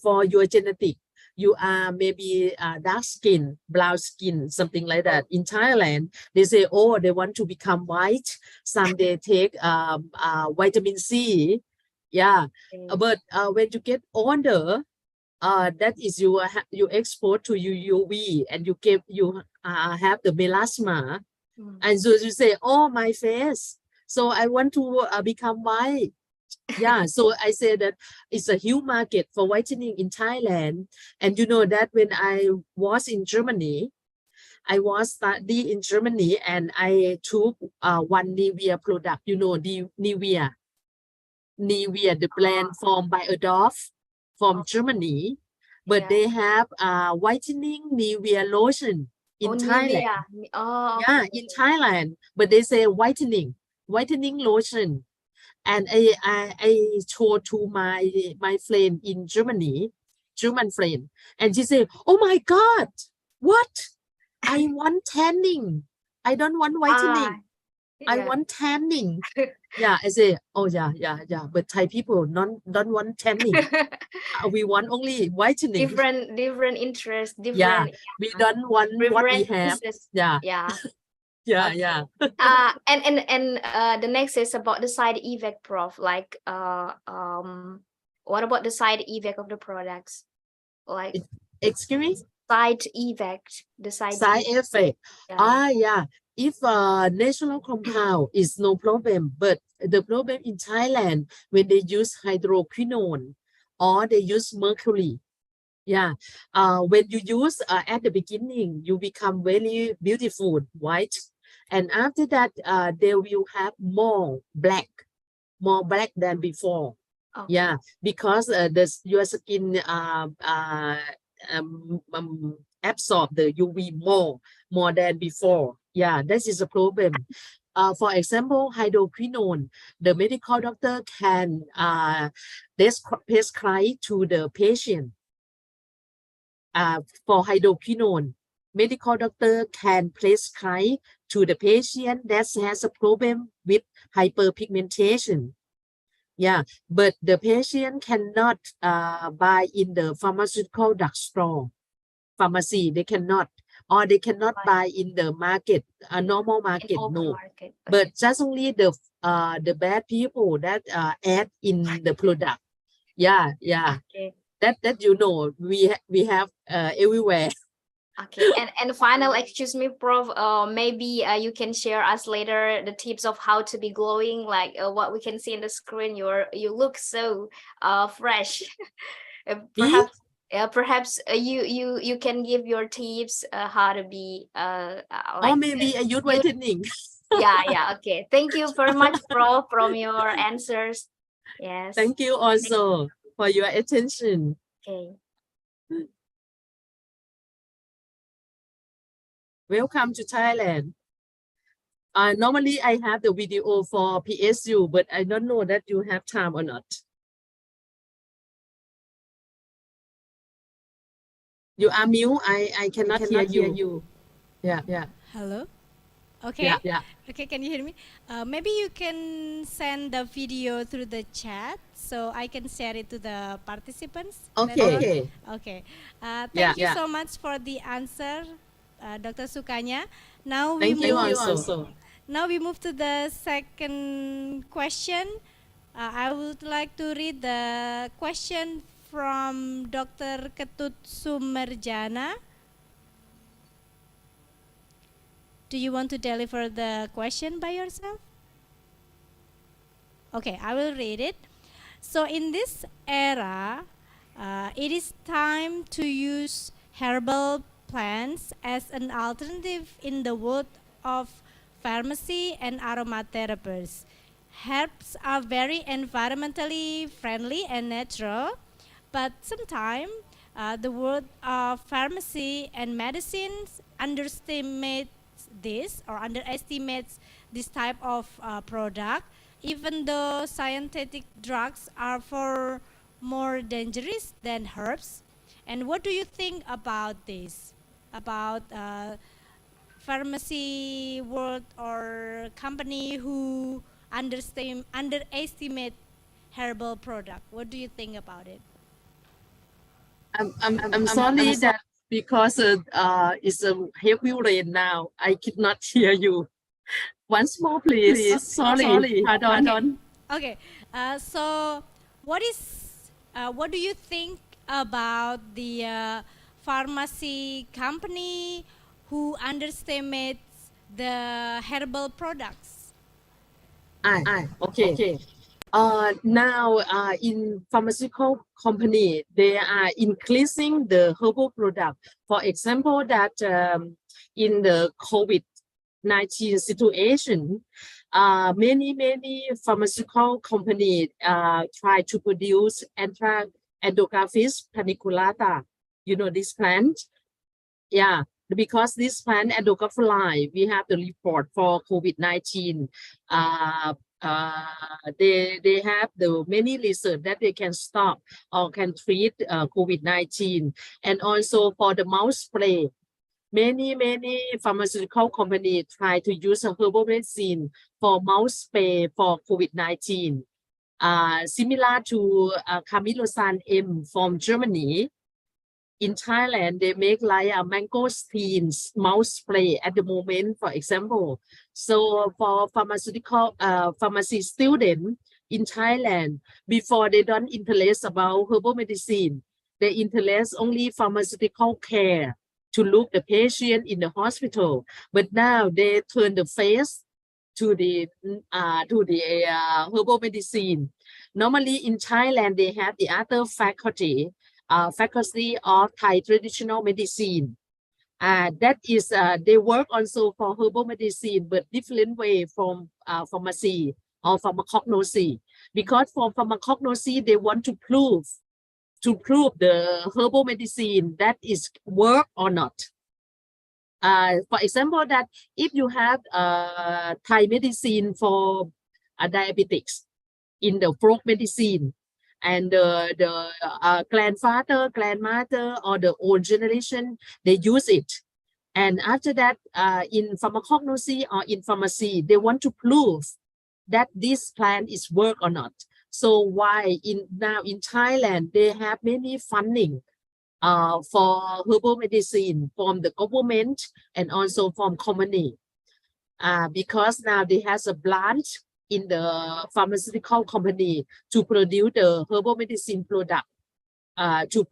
for your genetic, you are maybe dark skin, brown skin, something like that. In Thailand, they say, oh, they want to become white. Some they take vitamin C. Yeah, but when you get older, that is you export to UV, and you have the melasma, and so you say, oh, my face. So I want to become white. Yeah, so I say that it's a huge market for whitening in Thailand. And you know that when I was in Germany, I was studying in Germany, and I took one Nivea product, you know, the Nivea, the brand from Biodorf from Germany, but they have whitening Nivea lotion in Thailand. Nivea. Yeah, in Thailand, but they say whitening lotion. And I showed to my friend in Germany, German friend, and she said, "Oh my God, what? I want tanning. I don't want whitening. I Yeah. want tanning." Yeah, I say, "Oh yeah. But Thai people don't want tanning. We want only whitening. Different interests, Yeah, different we don't want what we have." preferences. Yeah, Yeah. yeah, Okay. yeah. And the next is about the side effect, Prof. Like, what about the side effect of the products? Like Excuse me? side effect, the side Side effect. Yeah. Yeah. If national compound is no problem, but the problem in Thailand when they use hydroquinone or they use mercury. Yeah. When you use at the beginning, you become very beautiful, white, and after that, they will have more black than before. Okay. Yeah, because your skin absorb the UV more than before. Yeah, this is a problem. For example, hydroquinone, the medical doctor can prescribe to the patient. For hydroquinone, medical doctor can prescribe to the patient that has a problem with hyperpigmentation. Yeah, but the patient cannot buy in the pharmaceutical drugstore, pharmacy. They cannot, or they cannot buy in the market, a normal market. No, Market. but just only the bad people that add in the product. Yeah. Okay. That we have everywhere. Okay, and final, excuse me, Prof. Maybe you can share us later the tips of how to be glowing, like what we can see in the screen. You look so fresh. Perhaps you can give your tips how to be Or maybe a youth whitening. Yeah. Okay. Thank you very much, Prof, from your answers. Yes. Thank you also for your attention. Okay. Welcome to Thailand. Normally I have the video for PSU, but I don't know that you have time or not. You are mute. I cannot hear you. Yeah. Hello? Okay. Yeah. Okay, can you hear me? Maybe you can send the video through the chat so I can share it to the participants. Okay. Okay. Thank you so much for the answer, Dr. Sukanya. Now we Thank you also. Now we move to the second question. I would like to read the question from Dr. Ketut Sumerjana. Do you want to deliver the question by yourself? Okay, I will read it. So in this era, it is time to use herbal plants as an alternative in the world of pharmacy and aromatherapies. Herbs are very environmentally friendly and natural, but sometimes the world of pharmacy and medicines underestimates this type of product, even though synthetic drugs are far more dangerous than herbs. And what do you think about this? About pharmacy world or company who underestimate herbal product? What do you think about it? I'm sorry that because it's a heavy rain now. I could not hear you. Once more, please. Sorry. Pardon. Okay. So, what do you think about the pharmacy company who underestimates the herbal products? Okay. Now, in pharmaceutical company, they are increasing the herbal product. For example, that in the COVID-19 situation, many pharmaceutical companies try to produce Endocarpus paniculata. You know this plant? Yeah, because this plant Endocarpus, we have the report for COVID-19 they have the many research that they can stop or can treat COVID-19. And also for the mouth spray, many pharmaceutical companies try to use a herbal medicine for mouth spray for COVID-19. Similar to Camilosan M from Germany. In Thailand, they make like a mangosteen mouth spray at the moment, for example. So for pharmaceutical pharmacy students in Thailand, before they don't interest about herbal medicine, they interest only pharmaceutical care to look the patient in the hospital. But now they turn the face to the herbal medicine. Normally in Thailand, they have the other faculty of Thai traditional medicine. That is, they work also for herbal medicine, but different way from pharmacy or pharmacognosy. Because for pharmacognosy, they want to prove the herbal medicine that is work or not. For example, that if you have Thai medicine for diabetics in the folk medicine, and the grandfather, grandmother, or the old generation, they use it. And after that, in pharmacognosy or in pharmacy, they want to prove that this plant is work or not. So why now in Thailand, they have many funding for herbal medicine from the government and also from company. Because now they has a branch in the pharmaceutical company to produce the herbal medicine product to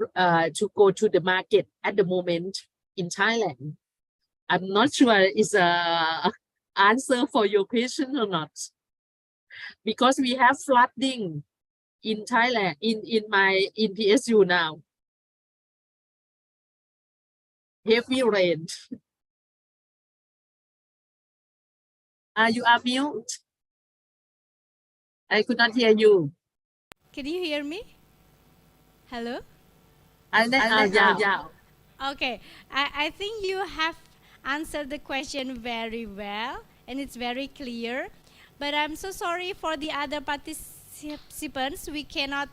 go to the market at the moment in Thailand. I'm not sure it's a answer for your question or not, because we have flooding in Thailand in PSU now. Heavy rain. You are mute. I could not hear you. Can you hear me? Hello? Yeah. Okay, I think you have answered the question very well and it's very clear. But I'm so sorry for the other participants. We can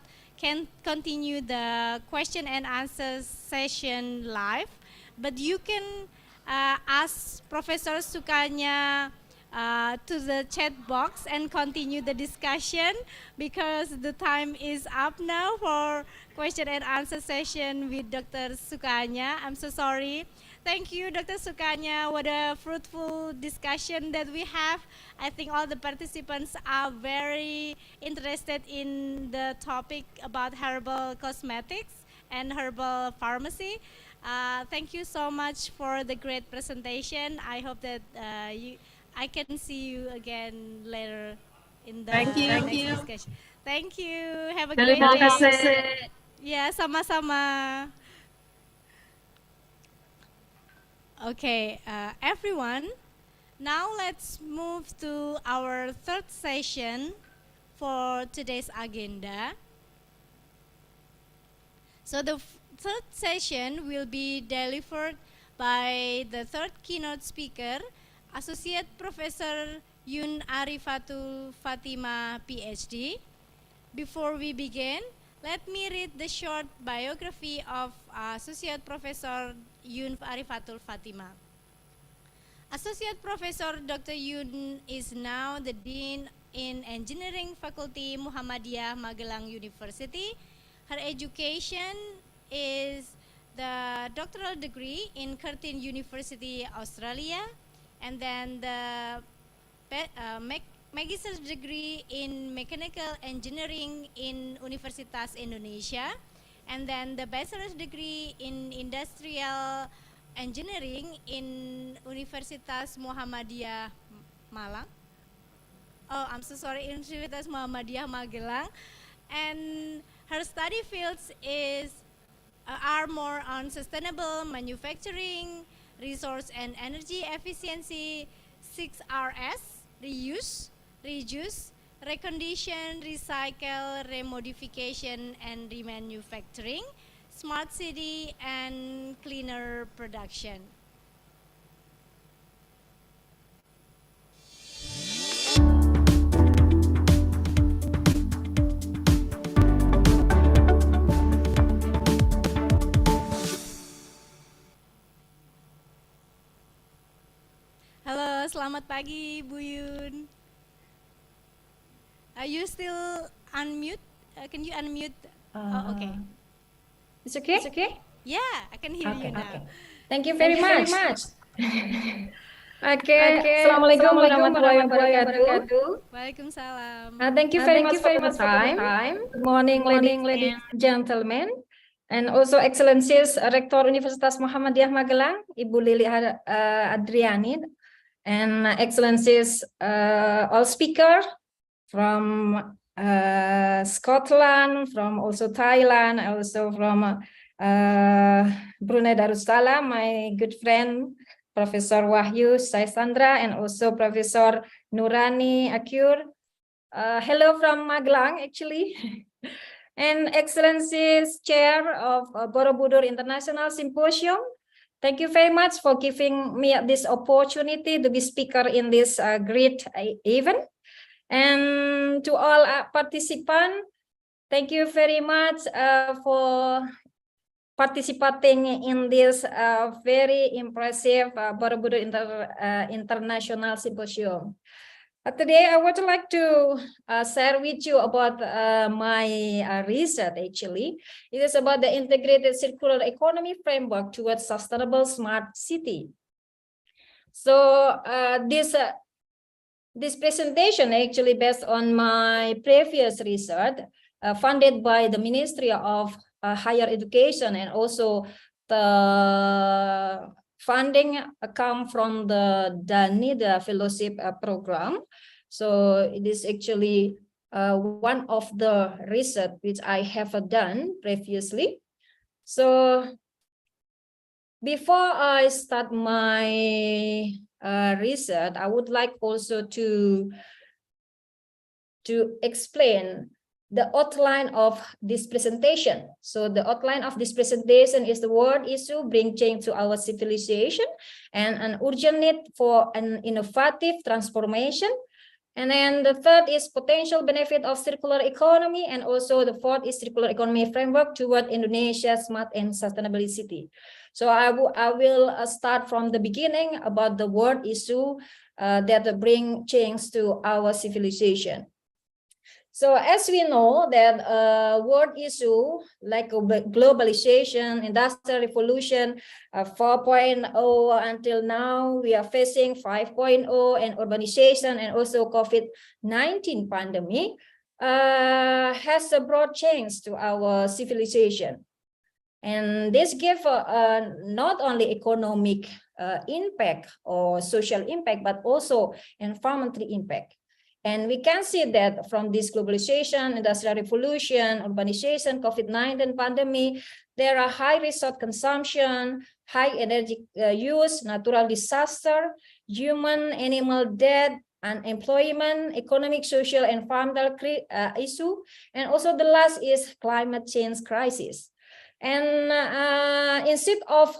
continue the question and answer session live. But you can ask Professor Sukanya to the chat box and continue the discussion, because the time is up now for question and answer session with Dr. Sukanya. I'm so sorry. Thank you, Dr. Sukanya. What a fruitful discussion that we have. I think all the participants are very interested in the topic about herbal cosmetics and herbal pharmacy. Thank you so much for the great presentation. I hope that I can see you again later in the next discussion. Thank you. Have a great day. Yeah, sama-sama. Okay, everyone. Now let's move to our third session for today's agenda. So the third session will be delivered by the third keynote speaker, Associate Professor Yun Arifatul Fatima, PhD. Before we begin, let me read the short biography of Associate Professor Yun Arifatul Fatima. Associate Professor Dr. Yun is now the Dean in Engineering Faculty, Muhammadiyah Magelang University. Her education is the doctoral degree in Curtin University, Australia, and then the magister's degree in Mechanical Engineering in Universitas Indonesia, and then the bachelor's degree in Industrial Engineering in Universitas Muhammadiyah Malang. Oh, I'm so sorry, Universitas Muhammadiyah Magelang. And her study fields are more on sustainable manufacturing, resource and energy efficiency, 6Rs, reuse, reduce, recondition, recycle, remodification and remanufacturing, smart city and cleaner production. Halo, selamat pagi, Bu Yun. Are you still unmute? Can you unmute? Oh, okay. It's okay? Yeah, I can hear you now. Thank you very much. Assalamualaikum warahmatullahi wabarakatuh. Waalaikumsalam. Thank you very much for the time. Good morning, ladies and gentlemen. And also Excellencies Rektor Universitas Muhammadiyah Magelang, Ibu Lili Adriani, and Excellencies all speaker from Scotland, from also Thailand, also from Brunei Darussalam, my good friend Professor Wahyu Saisandra, and also Professor Nurani Akyur. Hello from Magelang, actually. And Excellencies Chair of Borobudur International Symposium, thank you very much for giving me this opportunity to be speaker in this great event. And to all participants, thank you very much for participating in this very impressive Borobudur International Symposium. Today, I would like to share with you about my research, actually. It is about the integrated circular economy framework towards sustainable smart city. So this presentation actually based on my previous research funded by the Ministry of Higher Education, and also the funding come from the DANI, the fellowship program. So it is actually one of the research which I have done previously. So before I start my research, I would like also to explain the outline of this presentation. So the outline of this presentation is the world issue, bring change to our civilization, and an urgent need for an innovative transformation. And then the third is potential benefit of circular economy, and also the fourth is circular economy framework toward Indonesia's smart and sustainable city. So I will start from the beginning about the world issue that bring change to our civilization. So as we know that world issue like globalization, industrial revolution, 4.0 until now, we are facing 5.0 and urbanization, and also COVID-19 pandemic has a broad change to our civilization. And this gives not only economic impact or social impact, but also environmental impact. And we can see that from this globalization, industrial revolution, urbanization, COVID-19 pandemic, there are high resource consumption, high energy use, natural disaster, human animal death, unemployment, economic, social, and environmental issue. And also the last is climate change crisis. And instead of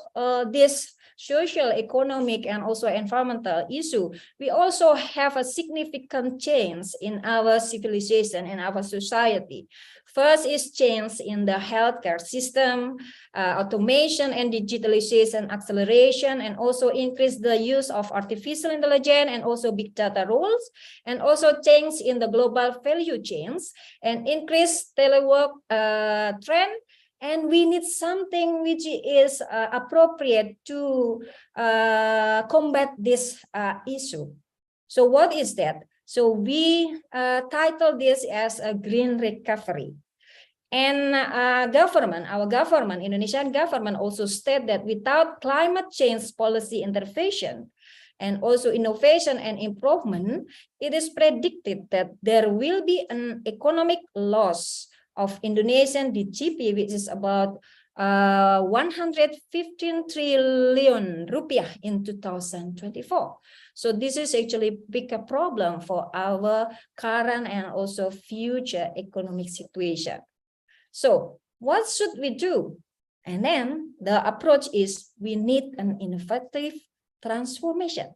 this social, economic, and also environmental issue, we also have a significant change in our civilization and our society. First is change in the healthcare system, automation and digitalization acceleration, and also increase the use of artificial intelligence and also big data rules, and also change in the global value chains and increase telework trend. And we need something which is appropriate to combat this issue. So what is that? So we title this as a green recovery. And our government, Indonesian government also state that without climate change policy intervention and also innovation and improvement, it is predicted that there will be an economic loss of Indonesian GDP, which is about 115 trillion rupiah in 2024. So this is actually a bigger problem for our current and also future economic situation. So what should we do? And then the approach is we need an innovative transformation.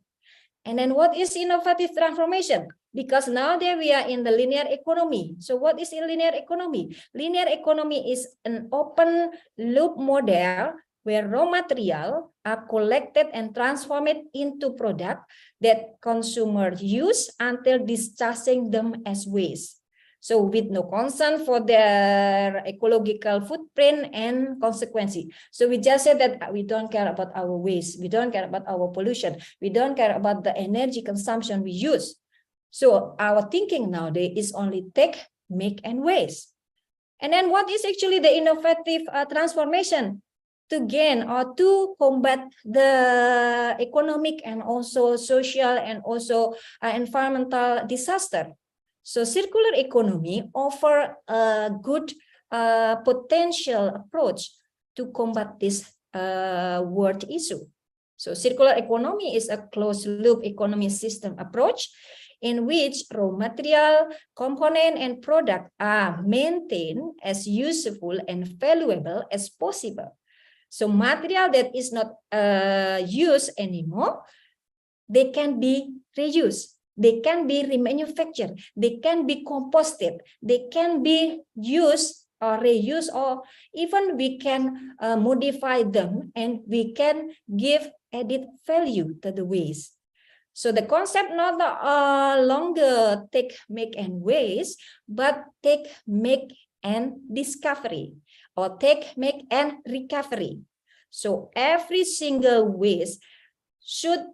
And then what is innovative transformation? Because nowadays we are in the linear economy. So what is in linear economy? Linear economy is an open loop model where raw material are collected and transformed into product that consumers use until discharging them as waste. So with no concern for their ecological footprint and consequences. So we just said that we don't care about our waste. We don't care about our pollution. We don't care about the energy consumption we use. So our thinking nowadays is only take, make, and waste. And then what is actually the innovative transformation to gain or to combat the economic and also social and also environmental disaster? So circular economy offer a good potential approach to combat this world issue. So circular economy is a closed loop economy system approach in which raw material, component, and product are maintained as useful and valuable as possible. So material that is not used anymore, they can be reused. They can be remanufactured, they can be composted, they can be used or reused, or even we can modify them and we can give added value to the waste. So the concept not longer take, make, and waste, but take, make, and discovery, or take, make, and recovery. So every single waste should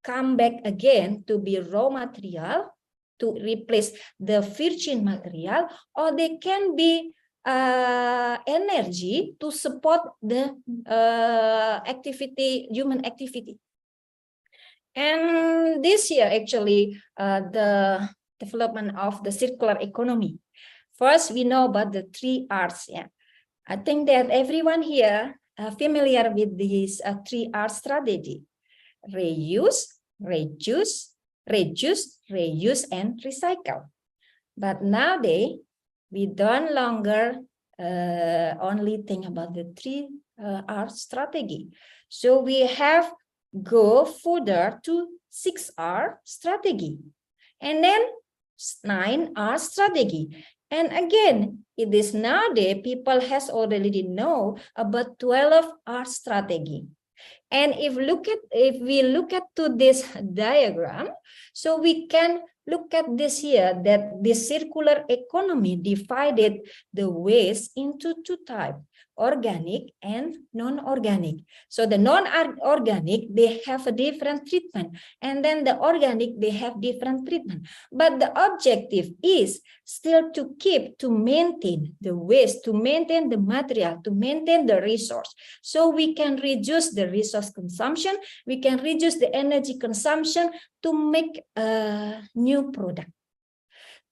come back again to be raw material to replace the virgin material, or they can be energy to support the activity, human activity. And this year, actually, the development of the circular economy. First, we know about the 3 R's. Yeah, I think that everyone here familiar with this 3 R strategy: reuse, reduce, reuse, and recycle. But nowadays, we don't longer only think about the 3 R strategy. So we have go further to 6R strategy, and then 9R strategy. And again, it is nowadays people has already know about 12R strategy. And if we look at to this diagram, so we can look at this here, that the circular economy divided the waste into 2 types, organic and non-organic. So the non-organic, they have a different treatment, and then the organic, they have different treatment. But the objective is still to maintain the waste, to maintain the material, to maintain the resource. So we can reduce the resource consumption, we can reduce the energy consumption to make a new product.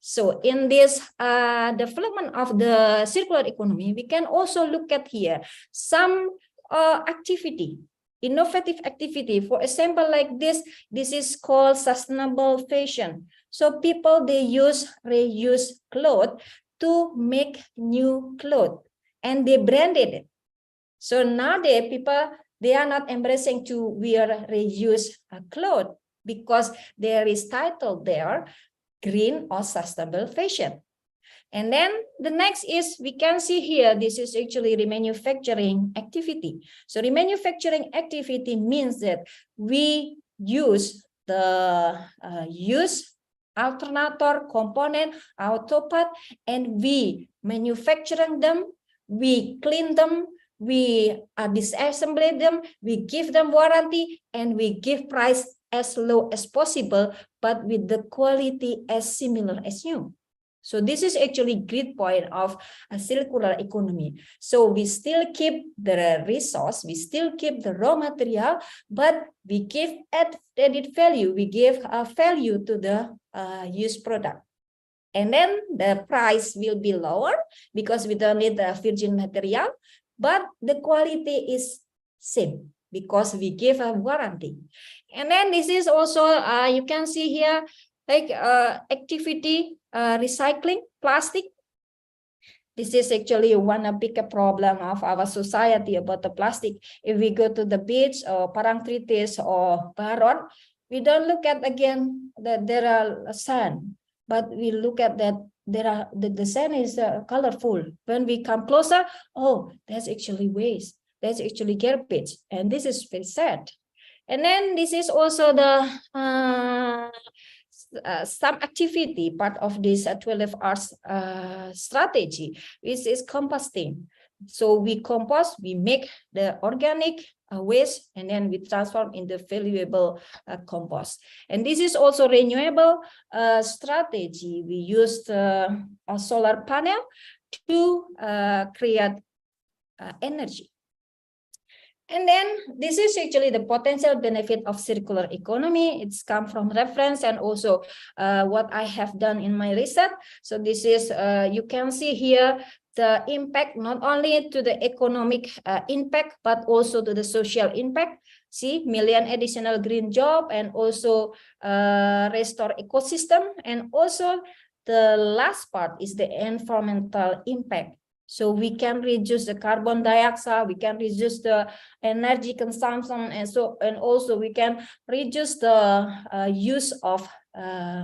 So in this development of the circular economy, we can also look at here some activity, innovative activity. For example, like this is called sustainable fashion. So people, they reuse clothes to make new clothes, and they branded it. So nowadays people, they are not embracing to wear reuse clothes because there is title there, green or sustainable fashion. And then the next is, we can see here, this is actually remanufacturing activity. So remanufacturing activity means that we use the alternator component, auto part, and we manufacturing them, we clean them, we disassemble them, we give them warranty, and we give price as low as possible, but with the quality as similar as new. So this is actually great point of a circular economy. So we still keep the resource, we still keep the raw material, but we give added value, we give a value to the used product. And then the price will be lower because we don't need the virgin material, but the quality is same because we give a warranty. And then this is also, you can see here, like activity recycling plastic. This is actually one of the bigger problem of our society about the plastic. If we go to the beach or Parangtritis or Baron, we don't look at again that there are sand, but we look at that there are the sand is colorful. When we come closer, oh, that's actually waste. That's actually garbage, and this is very sad. And then this is also the some activity part of this 12 hours strategy, which is composting. So we compost, we make the organic waste, and then we transform into valuable compost. And this is also renewable strategy. We used a solar panel to create energy. And then this is actually the potential benefit of circular economy. It's come from reference and also what I have done in my research. So this is, you can see here, the impact not only to the economic impact, but also to the social impact. See, million additional green job, and also restore ecosystem. And also the last part is the environmental impact. So we can reduce the carbon dioxide, we can reduce the energy consumption, and also we can reduce the use of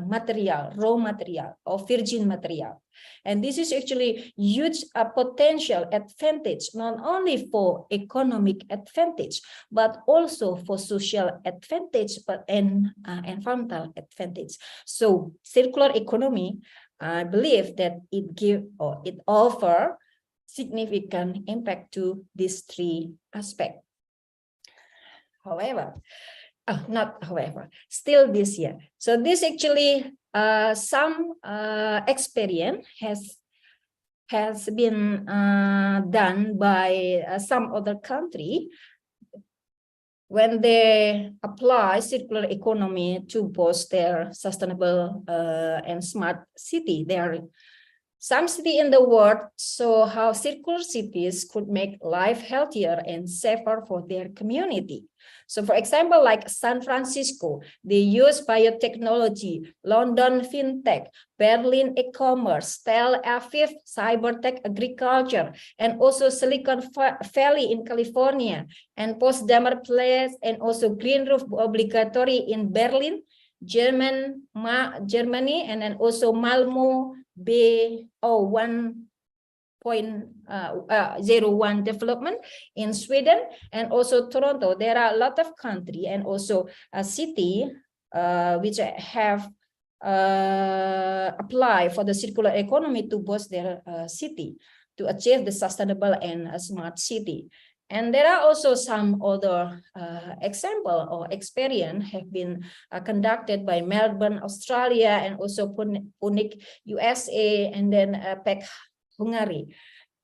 material, raw material or virgin material. And this is actually huge potential advantage, not only for economic advantage, but also for social advantage, and environmental advantage. So circular economy, I believe that it offer significant impact to these three aspects. However, still this year. So this actually some experience has been done by some other country when they apply circular economy to boost their sustainable and smart city. There are some cities in the world show how circular cities could make life healthier and safer for their community. So for example, like San Francisco, they use biotechnology, London fintech, Berlin e-commerce, Tel Aviv cybertech agriculture, and also Silicon Valley in California, and Potsdamer Place, and also green roof obligatory in Berlin, Germany, and then also Malmo BO 1.01 development in Sweden, and also Toronto. There are a lot of countries and also a city which have applied for the circular economy to boost their city to achieve the sustainable and smart city. And there are also some other example or experience have been conducted by Melbourne, Australia, and also Pune, USA, and then Pech, Hungary.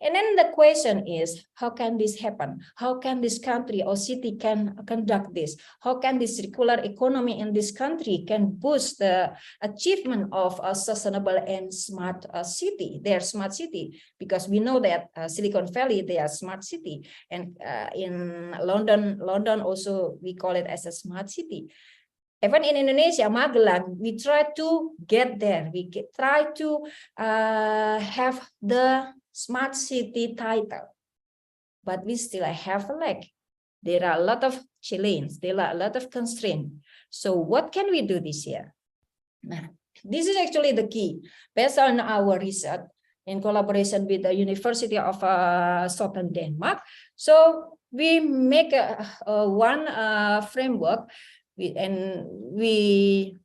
And then the question is, how can this happen? How can this country or city can conduct this? How can this circular economy in this country can boost the achievement of a sustainable and smart city, their smart city? Because we know that Silicon Valley, they are smart city. And in London also, we call it as a smart city. Even in Indonesia, Magelang, we try to get there. We try to have the smart city title, but we still have a lack. There are a lot of challenges, there are a lot of constraints. So what can we do this year? Now, this is actually the key. Based on our research in collaboration with the University of Southern Denmark, so we make one framework, and we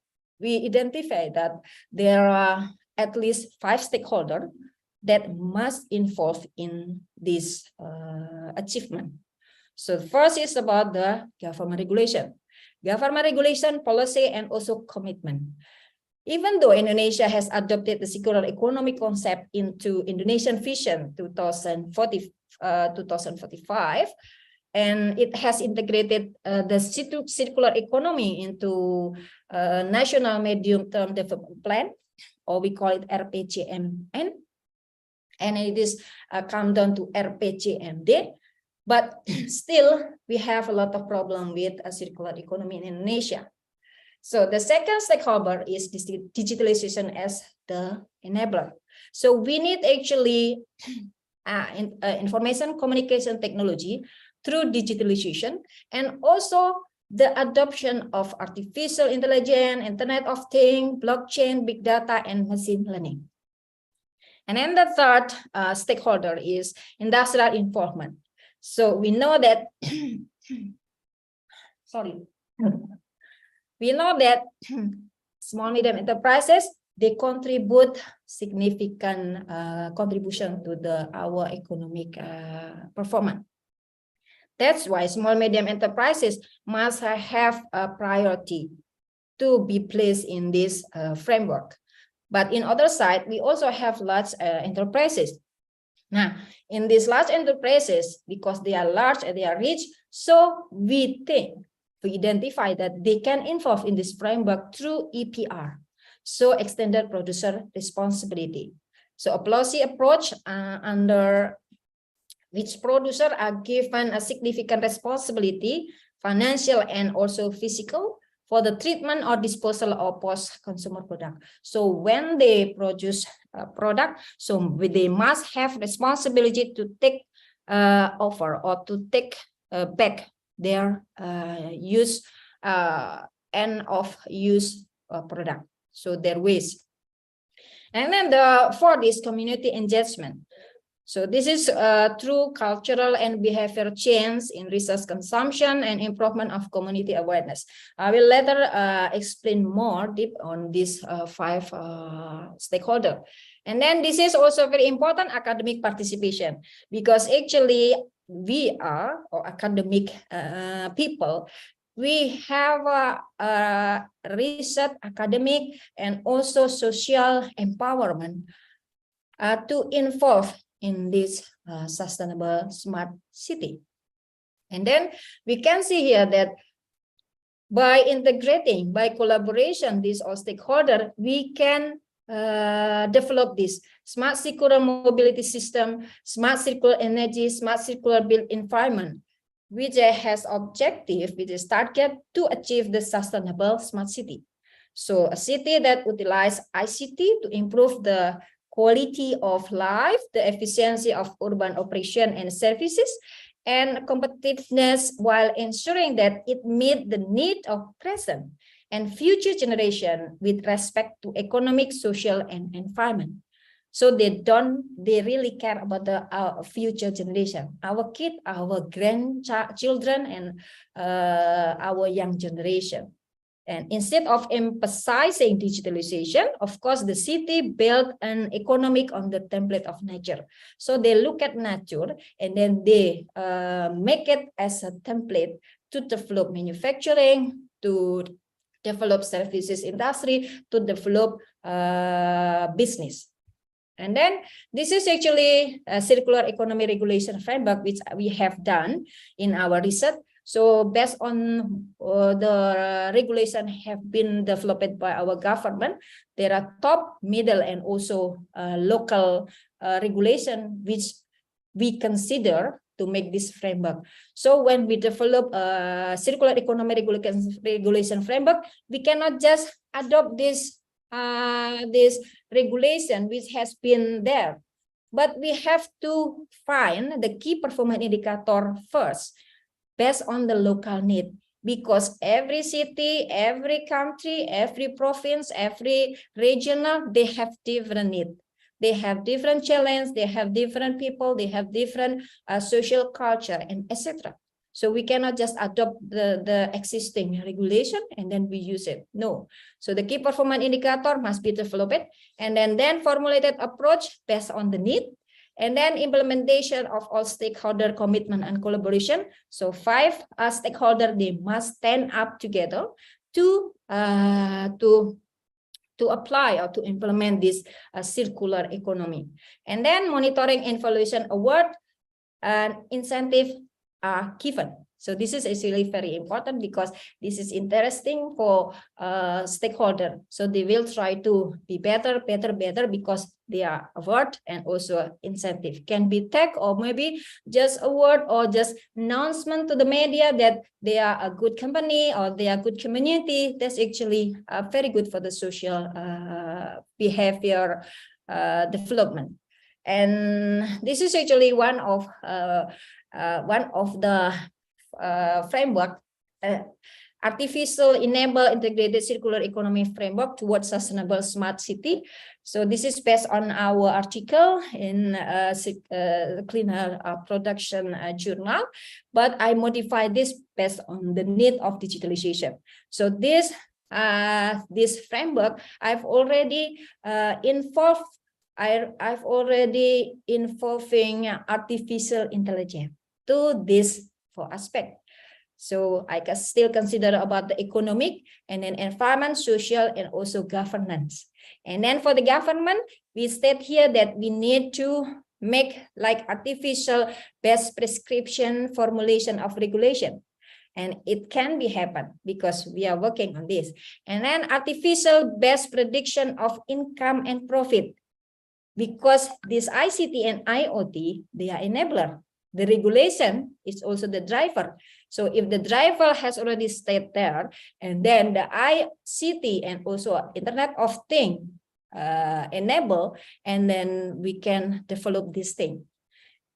identify that there are at least 5 stakeholders that must involve in this achievement. So first is about the government regulation, policy, and also commitment. Even though Indonesia has adopted the circular economy concept into Indonesian Vision 2045, and it has integrated the circular economy into National Medium-Term Development Plan, or we call it RPJMN. And it is come down to RPJMD, but still we have a lot of problem with a circular economy in Indonesia. So the second stakeholder is digitalization as the enabler. So we need actually information communication technology through digitalization, and also the adoption of artificial intelligence, Internet of Things, blockchain, big data, and machine learning. And then the third stakeholder is industrial involvement. So we know that, sorry, we know that small medium enterprises, they contribute significant contribution to our economic performance. That's why small medium enterprises must have a priority to be placed in this framework. But in other side, we also have large enterprises. Now, in these large enterprises, because they are large and they are rich, so we identify that they can involve in this framework through EPR, so extended producer responsibility. So a policy approach under which producers are given a significant responsibility, financial and also physical, for the treatment or disposal of post-consumer product. So when they produce a product, so they must have responsibility to take over or to take back their end of use product, so their waste. And then for this community engagement. So this is through cultural and behavior change in resource consumption and improvement of community awareness. I will later explain more deep on these 5 stakeholders. And then this is also very important, academic participation, because actually we are, or academic people, we have research, academic, and also social empowerment to involve in this sustainable smart city. And then we can see here that by integrating, by collaboration, these all stakeholders, we can develop this smart circular mobility system, smart circular energy, smart circular built environment, which has objective, which is target to achieve the sustainable smart city. So a city that utilizes ICT to improve the quality of life, the efficiency of urban operation and services, and competitiveness, while ensuring that it meets the need of present and future generation with respect to economic, social, and environment. So they really care about our future generation, our kids, our grandchildren, and our young generation. And instead of emphasizing digitalization, of course, the city built an economic on the template of nature. So they look at nature and then they make it as a template to develop manufacturing, to develop services industry, to develop business. And then this is actually a circular economy regulation framework, which we have done in our research. So based on the regulation have been developed by our government, there are top, middle, and also local regulation which we consider to make this framework. So when we develop a circular economy regulation framework, we cannot just adopt this regulation which has been there, but we have to find the key performance indicator first, based on the local need, because every city, every country, every province, every regional, they have different needs. They have different challenges, they have different people, they have different social culture, and etc. So we cannot just adopt the existing regulation and then we use it. No. So the key performance indicator must be developed and then formulated approach based on the need. And then implementation of all stakeholder commitment and collaboration. So 5 stakeholders, they must stand up together to apply or to implement this circular economy. And then monitoring and evaluation award and incentive are given. So this is actually very important because this is interesting for stakeholder. So they will try to be better because they are award and also incentive can be tech or maybe just award or just announcement to the media that they are a good company or they are good community. That's actually very good for the social behavior development. And this is actually one of the framework artificial enable integrated circular economy framework towards sustainable smart city. So this is based on our article in Cleaner Production Journal, but I modified this based on the need of digitalization. So this framework I've already involved. I've already involving artificial intelligence to this 4 aspects. So I can still consider about the economic and then environment, social, and also governance. And then for the government, we state here that we need to make like artificial best prescription formulation of regulation. And it can be happen because we are working on this. And then artificial best prediction of income and profit. Because this ICT and IoT, they are enabler. The regulation is also the driver. So if the driver has already stayed there, and then the ICT and also Internet of Things enable, and then we can develop this thing.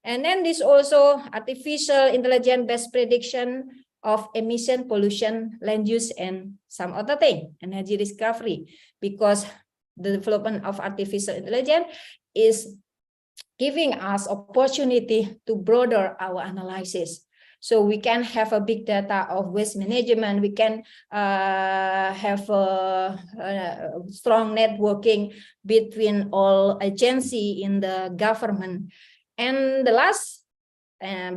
And then this also artificial intelligence based prediction of emission, pollution, land use, and some other thing, energy recovery, because the development of artificial intelligence is giving us opportunity to broaden our analysis. So we can have a big data of waste management. We can have a strong networking between all agencies in the government. And the last,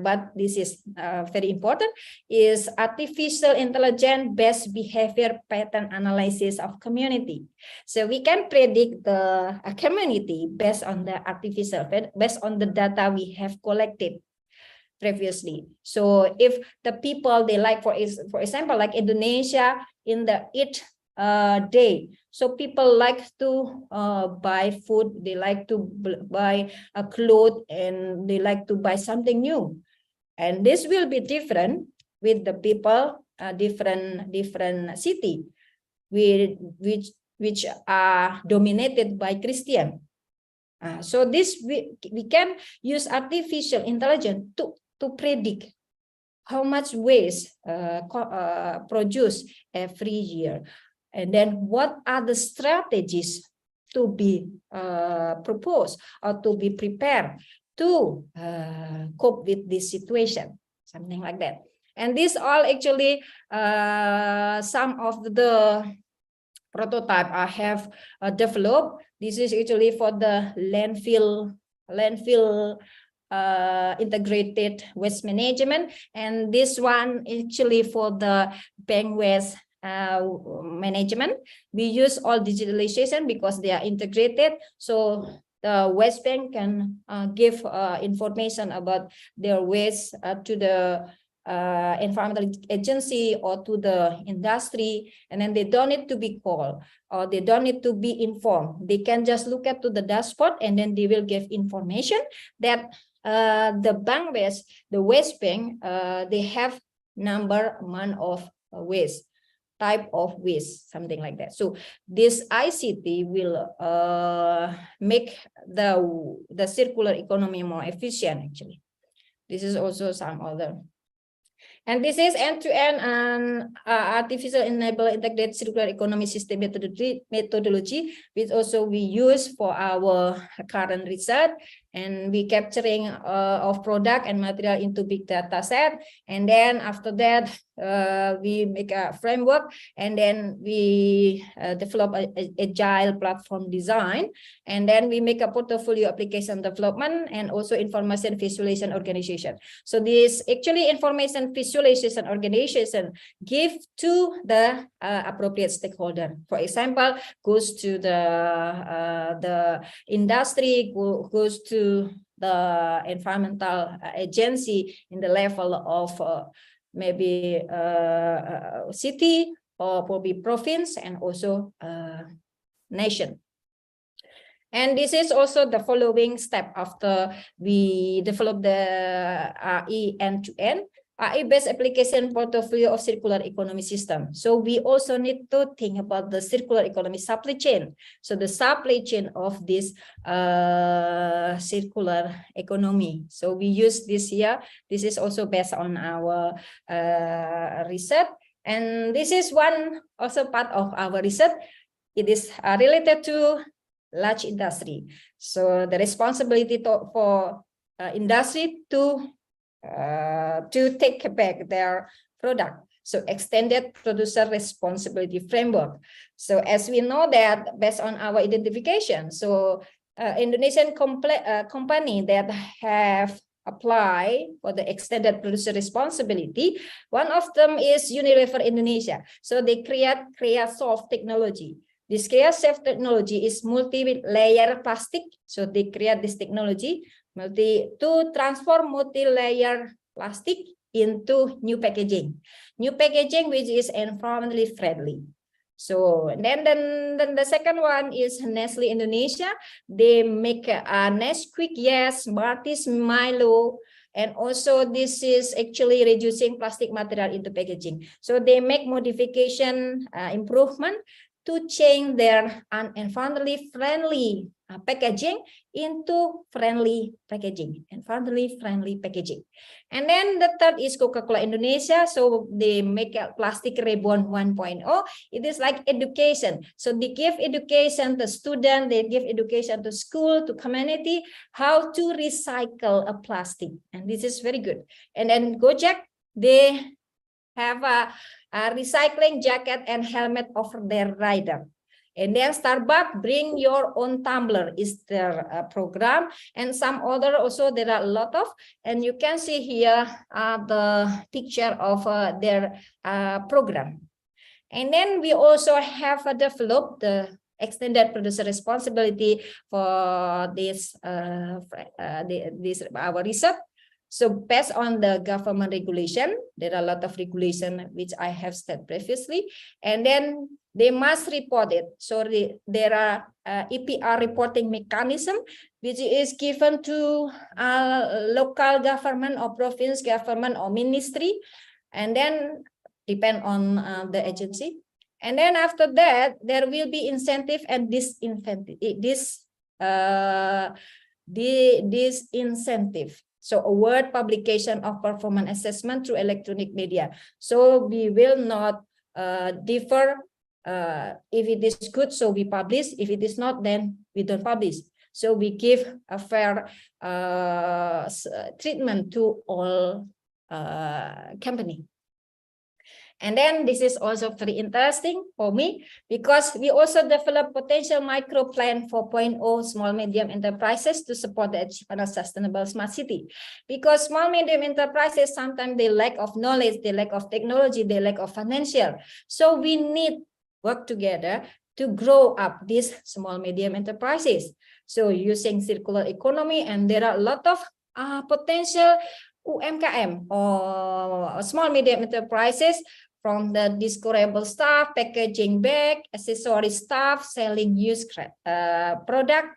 but this is very important, is artificial intelligence based behavior pattern analysis of community. So we can predict the community based on the based on the data we have collected previously. So if the people, they like, for example, like Indonesia in the Eid day, so people like to buy food, they like to buy a clothes, and they like to buy something new. And this will be different with the people, different city, which are dominated by Christian. So this we can use artificial intelligence to predict how much waste produced every year. And then what are the strategies to be proposed or to be prepared to cope with this situation, something like that. And these all actually some of the prototype I have developed. This is actually for the landfill integrated waste management, and this one actually for the bank waste management. We use all digitalization because they are integrated, so the waste bank can give information about their waste to the environmental agency or to the industry, and then they don't need to be called or they don't need to be informed. They can just look at to the dashboard, and then they will give information that the bank waste, the waste bank, they have amount of waste, type of waste, something like that. So this ICT will make the circular economy more efficient. Actually, this is also some other. And this is end-to-end and artificial enable integrated circular economy system methodology, which also we use for our current research. And we capturing of product and material into big data set. And then after that, we make a framework, and then we develop a agile platform design. And then we make a portfolio application development and also information visualization organization. So this actually information visualization organization give to the appropriate stakeholder. For example, goes to the industry, goes to the environmental agency in the level of maybe city or probably province and also nation. And this is also the following step after we develop the RE end-to-end. RE-based application portfolio of circular economy system. So we also need to think about the circular economy supply chain. So the supply chain of this circular economy. So we use this here. This is also based on our research. And this is one also part of our research. It is related to large industry. So the responsibility for industry to take back their product. So extended producer responsibility framework. So as we know that based on our identification, so Indonesian company that have apply for the extended producer responsibility, one of them is Unilever Indonesia. So they create Creasoft technology. This Creasoft technology is multi-layer plastic. So they create this technology to transform multi-layer plastic into new packaging which is environmentally friendly. So then the second one is Nestle Indonesia. They make a Nesquik, yes, Smarties, Milo, and also this is actually reducing plastic material into packaging. So they make modification, improvement to change their environmentally friendly packaging into environmentally friendly packaging. And then the third is Coca-Cola Indonesia. So they make a plastic reborn 1.0. It is like education. So they give education to students, they give education to school, to community, how to recycle a plastic. And this is very good. And then Gojek, they have a recycling jacket and helmet of their rider. And then Starbucks, bring your own tumbler is their program. And some other also, there are a lot of, and you can see here the picture of their program. And then we also have developed the extended producer responsibility for this our research. So based on the government regulation, there are a lot of regulation which I have said previously, and then they must report it. So there are EPR reporting mechanism which is given to local government or province government or ministry, and then depend on the agency. And then after that, there will be incentive and disincentive. So award publication of performance assessment through electronic media. So we will not differ. If it is good, so we publish. If it is not, then we don't publish. So we give a fair treatment to all company. And then this is also very interesting for me because we also develop potential micro plan 4.0 small medium enterprises to support the achievement of sustainable smart city. Because small medium enterprises, sometimes they lack of knowledge, they lack of technology, they lack of financial. So we need work together to grow up these small medium enterprises. So using circular economy, and there are a lot of potential UMKM or small medium enterprises, from the discoverable stuff, packaging bag, accessory stuff, selling used product.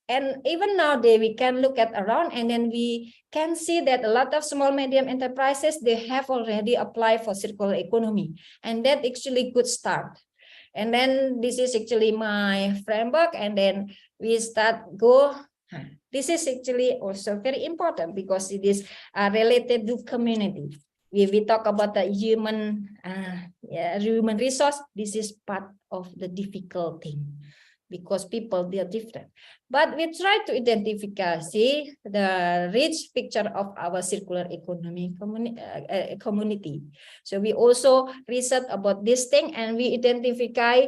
And even now we can look at around, and then we can see that a lot of small medium enterprises, they have already applied for circular economy, and that actually good start. And then this is actually my framework, and then we go. This is actually also very important because it is related to community. If we talk about the human resource, this is part of the difficult thing because people, they are different. But we try to identify, see the rich picture of our circular economy community. So we also research about this thing, and we identify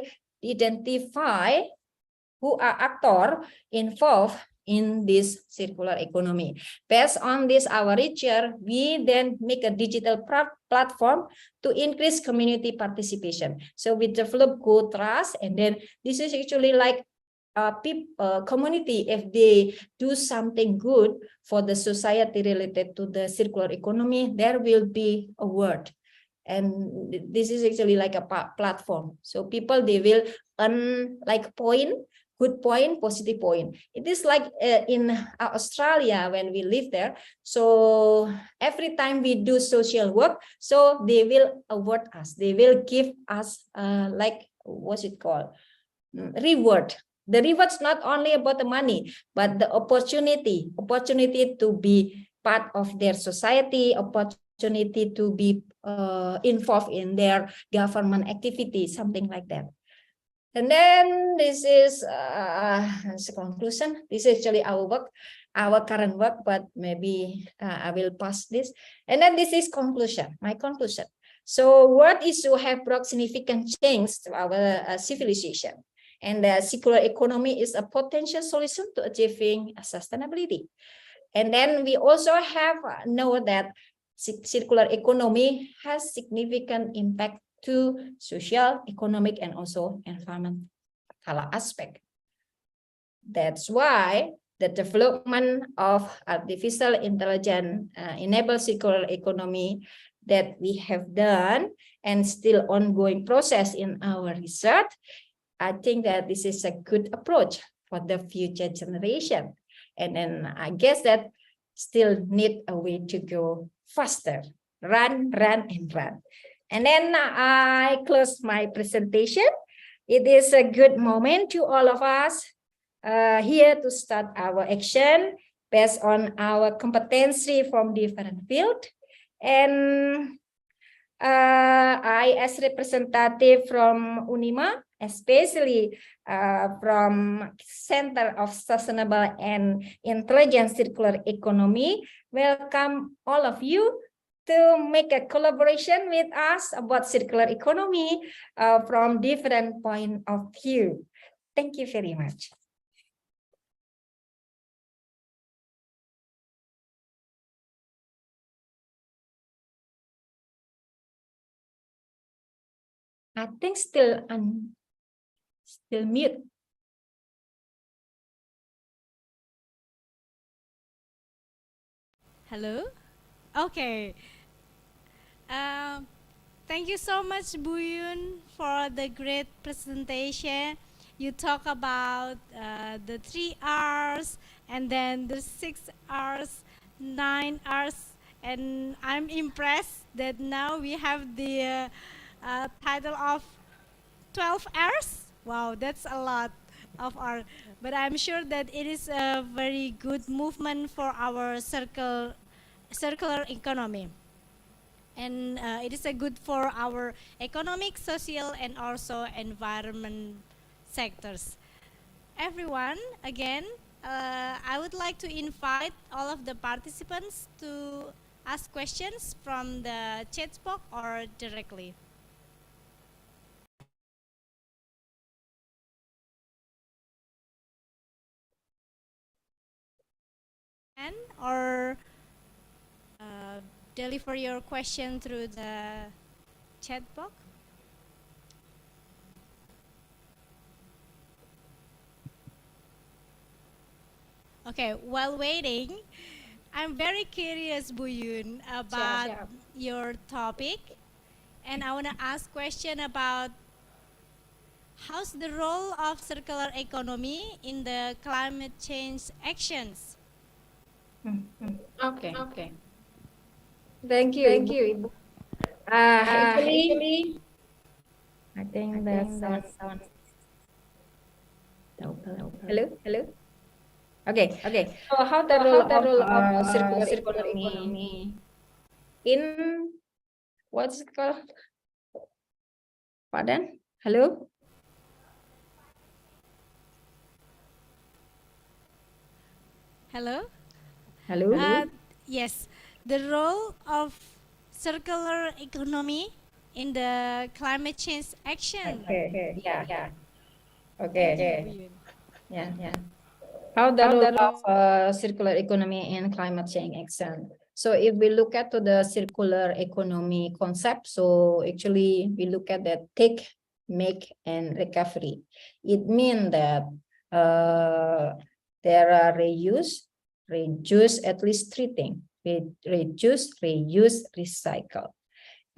who are actors involved in this circular economy. Based on this, our research, we then make a digital platform to increase community participation. So we develop co-trust, and then this is actually like community, if they do something good for the society related to the circular economy, there will be a word. And this is actually like a platform. So people, they will earn like point, good point, positive point. It is like in Australia when we live there. So every time we do social work, so they will award us. They will give us like, what's it called? Reward. The reward's not only about the money, but the opportunity to be part of their society, opportunity opportunity to be involved in their government activities, something like that. And then this is the conclusion. This is actually our work, our current work, but maybe I will pass this. And then this is conclusion, my conclusion. So world issue have brought significant change to our civilization. And the circular economy is a potential solution to achieving sustainability. And then we also have know that circular economy has significant impact to social, economic, and also environmental aspect. That's why the development of artificial intelligence enables circular economy that we have done and still ongoing process in our research. I think that this is a good approach for the future generation. And then I guess that still need a way to go faster, run, and run. And then I close my presentation. It is a good moment to all of us here to start our action based on our competency from different fields. And I, as representative from UNIMA, especially from Center of Sustainable and Intelligent Circular Economy, welcome all of you to make a collaboration with us about circular economy from different point of view. Thank you very much. I think still mute. Hello? Okay. Thank you so much, Bu Yun, for the great presentation. You talk about the 3 R's and then the 6 R's, 9 R's, and I'm impressed that now we have the title of 12 R's. Wow, that's a lot of R. But I'm sure that it is a very good movement for our circular economy. And it is a good for our economic, social, and also environment sectors. Everyone, again, I would like to invite all of the participants to ask questions from the chat box or directly. Or deliver your question through the chat box. Okay, while waiting, I'm very curious, Bu Yun, about your topic, and I want to ask question about how's the role of circular economy in the climate change actions. Okay. Thank you, Ibu. Actually, I think that sound. Hello. Okay. So how the role of circular economy in what's it called? Pardon? Hello. Hello. Yes, the role of circular economy in the climate change action. Okay. Yeah. How the role of circular economy in climate change action. So if we look at to the circular economy concept, so actually we look at that take, make, and recovery. It means that there are reduce, at least 3 things. Reduce, reuse, recycle.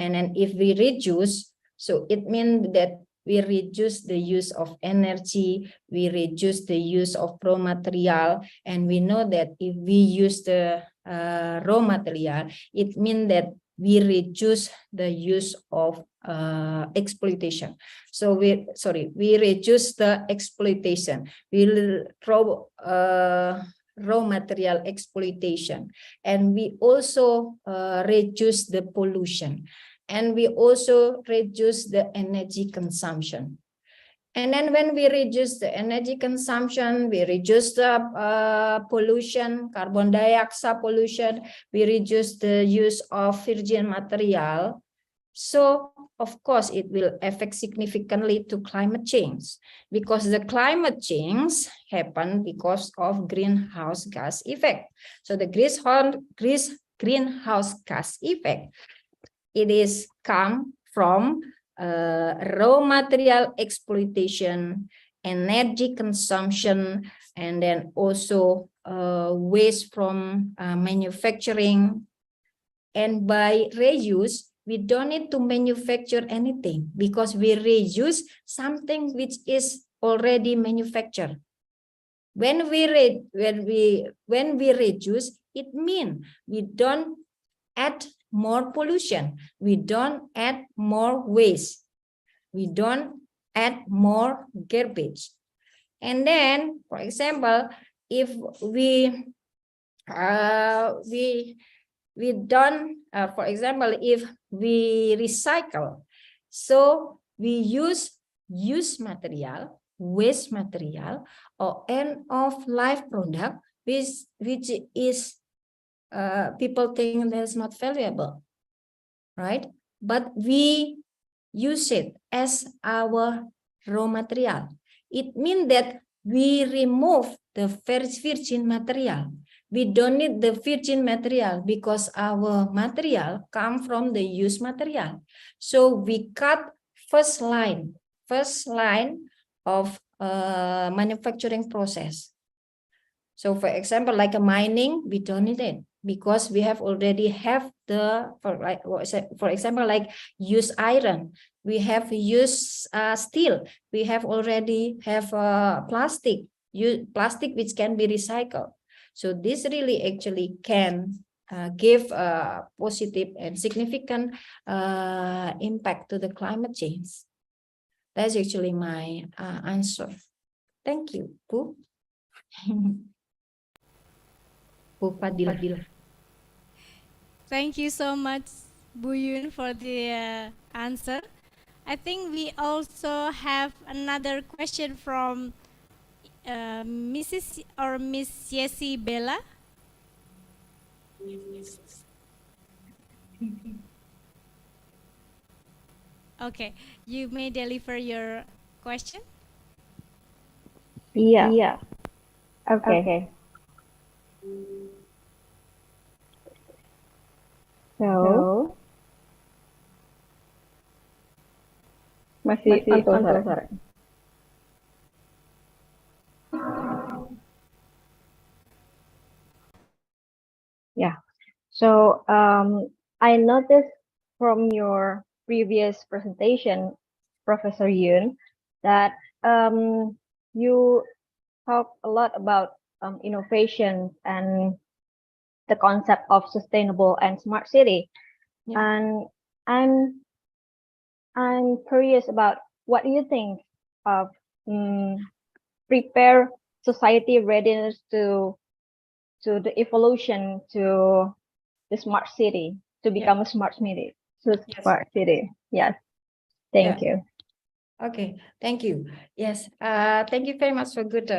And then if we reduce, so it means that we reduce the use of energy, we reduce the use of raw material, and we know that if we use the raw material, it means that we reduce the use of exploitation. So we reduce the exploitation. We raw material exploitation, and we also reduce the pollution, and we also reduce the energy consumption. And then when we reduce the energy consumption, we reduce the pollution, carbon dioxide pollution, we reduce the use of virgin material. So of course, it will affect significantly to climate change, because the climate change happen because of greenhouse gas effect. So the greenhouse gas effect, it is come from raw material exploitation, energy consumption, and then also waste from manufacturing. And by reuse, we don't need to manufacture anything, because we reuse something which is already manufactured. When we reduce, it means we don't add more pollution, we don't add more waste, we don't add more garbage. And then, for example, if we don't, for example, if we recycle, so we use used material, waste material, or end of life product, which is people think that's not valuable, right? But we use it as our raw material. It means that we remove the virgin material. We don't need the virgin material because our material come from the used material. So we cut first line of manufacturing process. So for example, like a mining, we don't need it because we have already have the, for example, like use iron, we have used steel, we have already have plastic which can be recycled. So this really actually can give a positive and significant impact to the climate change. That's actually my answer. Thank you, Bu. Bu Fadila. Thank you so much, Bu Yun, for the answer. I think we also have another question from Mrs. or Miss Yesi Bella. Okay, you may deliver your question. Yeah. Okay. So, masih pantau suara. Yeah. So, I noticed from your previous presentation, Professor Yun, that you talk a lot about innovation and the concept of sustainable and smart city. Yeah. And I'm curious about what do you think of prepare society readiness to the evolution to the smart city, to become a smart city. Smart city. Yes. Thank you. Okay, thank you. Yes, thank you very much for good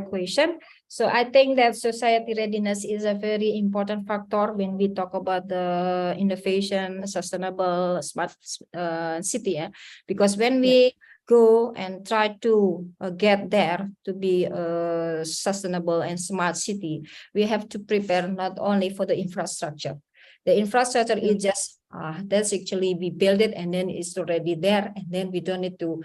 question. So I think that society readiness is a very important factor when we talk about the innovation, sustainable, smart city. Because when we go and try to get there to be a sustainable and smart city, we have to prepare not only for the infrastructure. The infrastructure is just that's actually we build it and then it's already there, and then we don't need to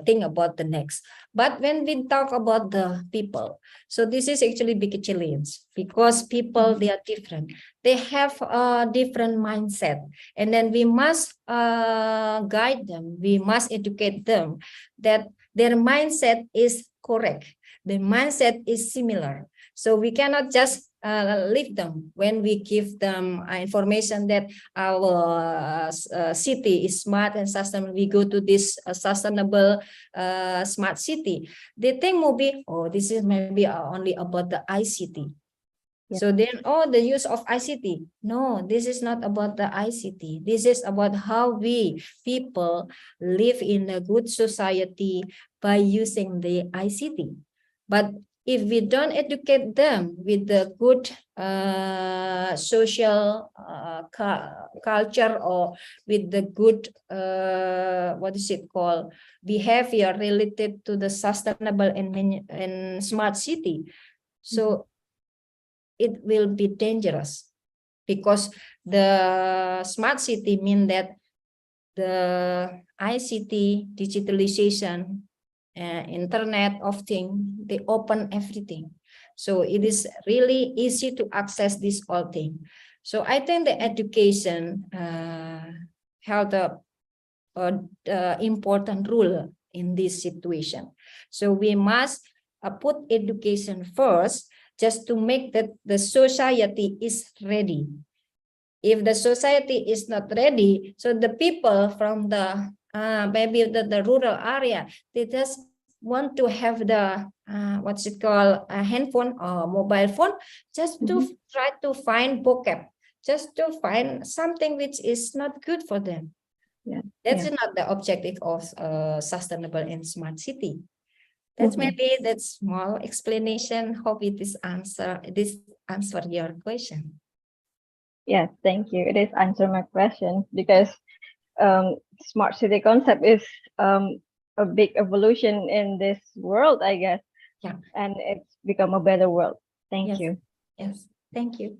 think about the next. But when we talk about the people, so this is actually big challenge because people, they are different. They have a different mindset, and then we must guide them. We must educate them that their mindset is correct. The mindset is similar. So we cannot just leave them when we give them information that our city is smart and sustainable. We go to this sustainable smart city. They think maybe, oh, this is maybe only about the ICT. So then, the use of ICT. No, this is not about the ICT. This is about how we people live in a good society by using the ICT. But if we don't educate them with the good social culture, or with the good, what is it called, behavior related to the sustainable and smart city, so it will be dangerous, because the smart city mean that the ICT, digitalization, Internet of Things, they open everything. So it is really easy to access this all thing. So I think the education held a important role in this situation. So we must put education first, just to make that the society is ready. If the society is not ready, so the people from the maybe the rural area, they just want to have the what's it called, a handphone or mobile phone, just to try to find vocab, just to find something which is not good for them. That's not the objective of sustainable and smart city. That's maybe that small explanation. Hope this answer your question. Yes, thank you. It is answer my question, because smart city concept is a big evolution in this world, I guess. Yeah. And it's become a better world. Thank you. Yes, thank you.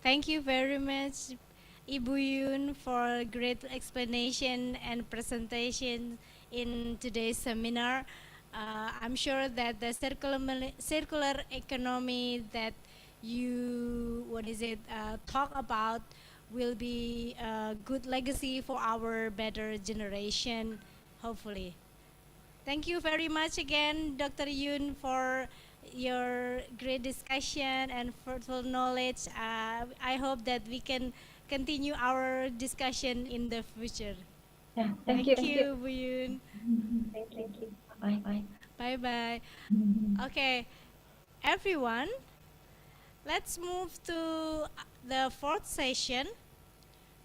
Thank you very much, Ibu Yun, for great explanation and presentation in today's seminar. I'm sure that the circular economy that you talk about will be a good legacy for our better generation, hopefully. Thank you very much again, Dr. Yun, for your great discussion and fruitful knowledge. I hope that we can continue our discussion in the future. Yeah, Thank you, Bu Yun. Thank you. Bye. Bye-bye. Okay, everyone, let's move to the fourth session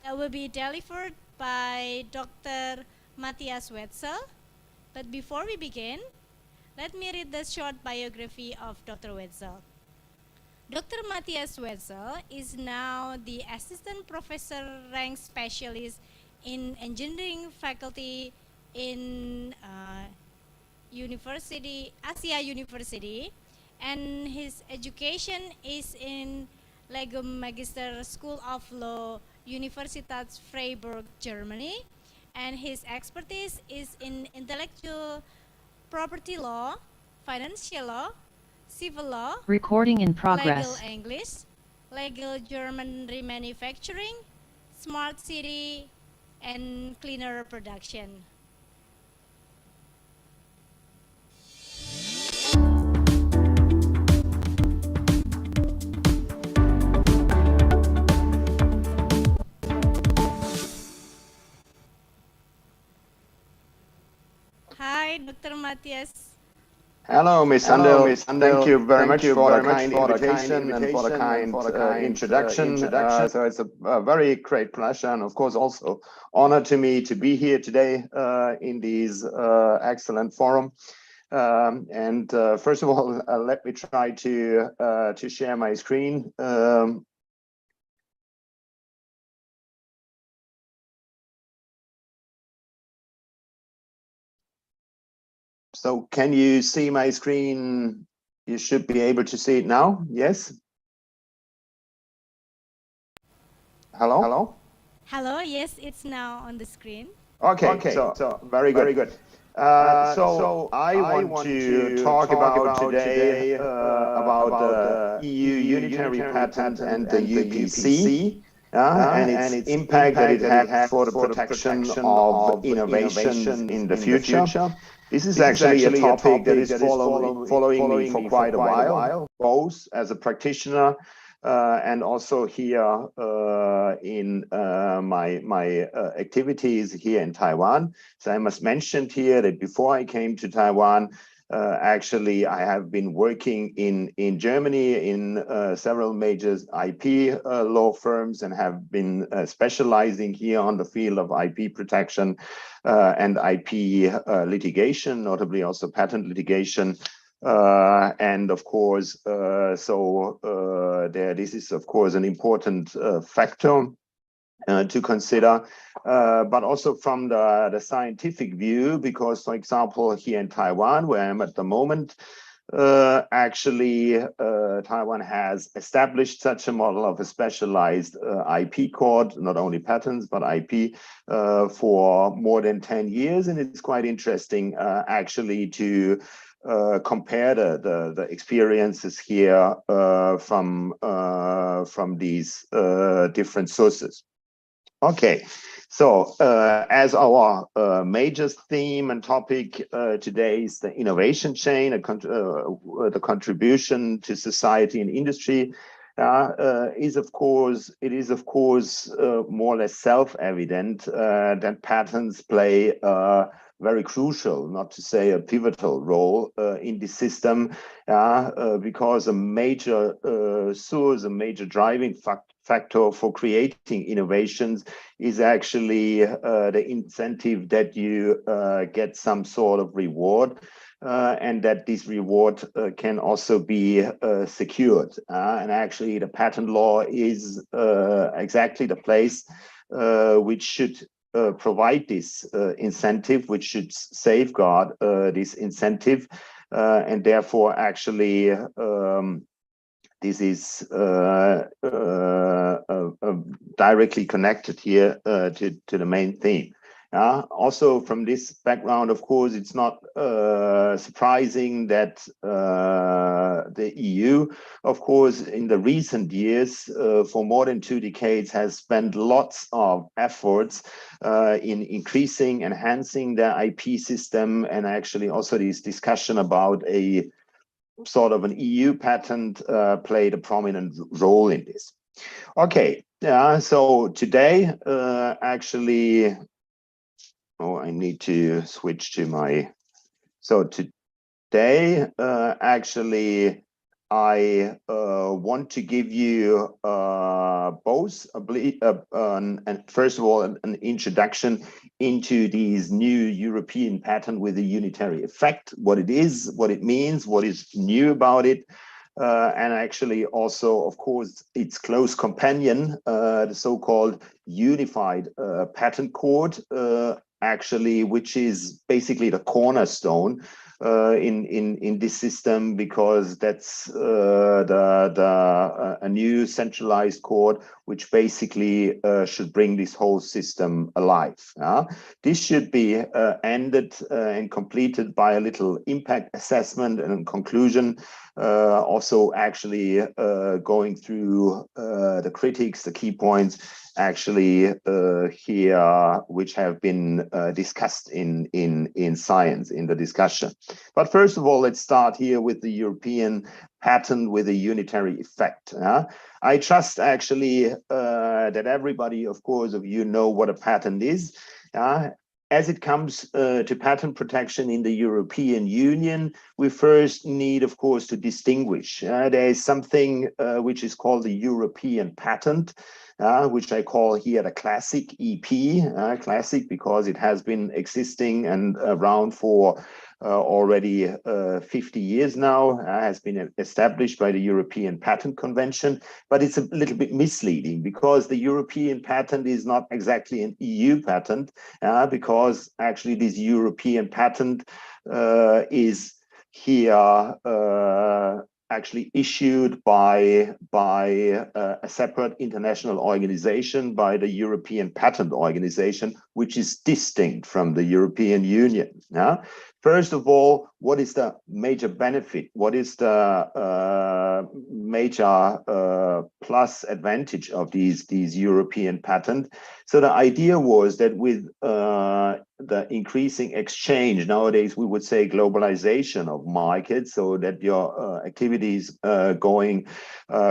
that will be delivered by Dr. Matthias Wetzel. But before we begin, let me read the short biography of Dr. Wetzel. Dr. Matthias Wetzel is now the Assistant Professor Rank Specialist in Engineering Faculty in Asia University, and his education is in Legum Magister School of Law, Universitas Freiburg, Germany, and his expertise is in intellectual property law, financial law, civil law, Recording in progress. legal English, legal German remanufacturing, smart city, and cleaner production. Hi, Dr. Matthias. Hello, Ms. Sandel. Thank you very much for the kind invitation and for the kind introduction. So it's a very great pleasure, and of course also honor to me to be here today in this excellent forum. And first of all, let me try to share my screen. So can you see my screen? You should be able to see it now. Yes? Hello? Hello, yes, it's now on the screen. Okay, so very good. So I want to talk about today about the EU unitary patent and the UPC and its impact that it had for the protection of innovations in the future. This is actually a topic that is following me for quite a while, both as a practitioner and also here in my activities here in Taiwan. So I must mention here that before I came to Taiwan, actually I have been working in Germany in several major IP law firms and have been specializing here on the field of IP protection and IP litigation, notably also patent litigation. And of course, this is of course an important factor to consider, but also from the scientific view, because for example, here in Taiwan, where I'm at the moment, actually Taiwan has established such a model of a specialized IP court, not only patents, but IP for more than 10 years. And it's quite interesting actually to compare the experiences here from these different sources. Okay, so as our major theme and topic today is the innovation chain, the contribution to society and industry, it is of course more or less self-evident that patents play very crucial, not to say a pivotal role in the system, because a major source, a major driving factor for creating innovations is actually the incentive that you get some sort of reward, and that this reward can also be secured. And actually the patent law is exactly the place which should provide this incentive, which should safeguard this incentive, and therefore actually this is directly connected here to the main theme. Also from this background, of course, it's not surprising that the EU, of course, in the recent years, for more than 2 decades, has spent lots of efforts in increasing, enhancing the IP system, and actually also this discussion about a sort of an EU patent played a prominent role in this. Okay, so today, actually, I need to switch to my, so today, actually, I want to give you both, and first of all, an introduction into these new European patent with a unitary effect, what it is, what it means, what is new about it, and actually also, of course, its close companion, the so-called unified patent court, actually, which is basically the cornerstone in this system, because that's a new centralized court which basically should bring this whole system alive. This should be ended and completed by a little impact assessment and conclusion, also actually going through the critiques, the key points actually here, which have been discussed in science in the discussion. But first of all, let's start here with the European patent with a unitary effect. I trust actually that everybody, of course, of you know what a patent is. As it comes to patent protection in the European Union, we first need, of course, to distinguish. There is something which is called the European patent, which I call here the classic EP, classic because it has been existing and around for already 50 years now, has been established by the European Patent Convention, but it's a little bit misleading because the European patent is not exactly an EU patent, because actually this European patent is here actually issued by a separate international organization, by the European Patent Organization, which is distinct from the European Union. First of all, what is the major benefit? What is the major plus advantage of these European patents? So the idea was that with the increasing exchange, nowadays we would say globalization of markets, so that your activities going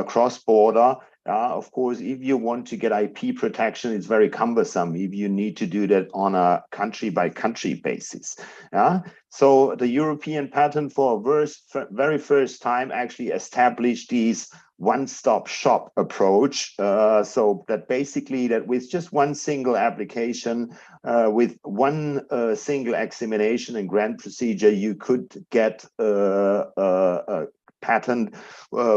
cross-border. Of course, if you want to get IP protection, it's very cumbersome if you need to do that on a country-by-country basis. So the European patent for very first time actually established these one-stop shop approach, so that basically that with just one single application, with one single examination and grant procedure, you could get a patent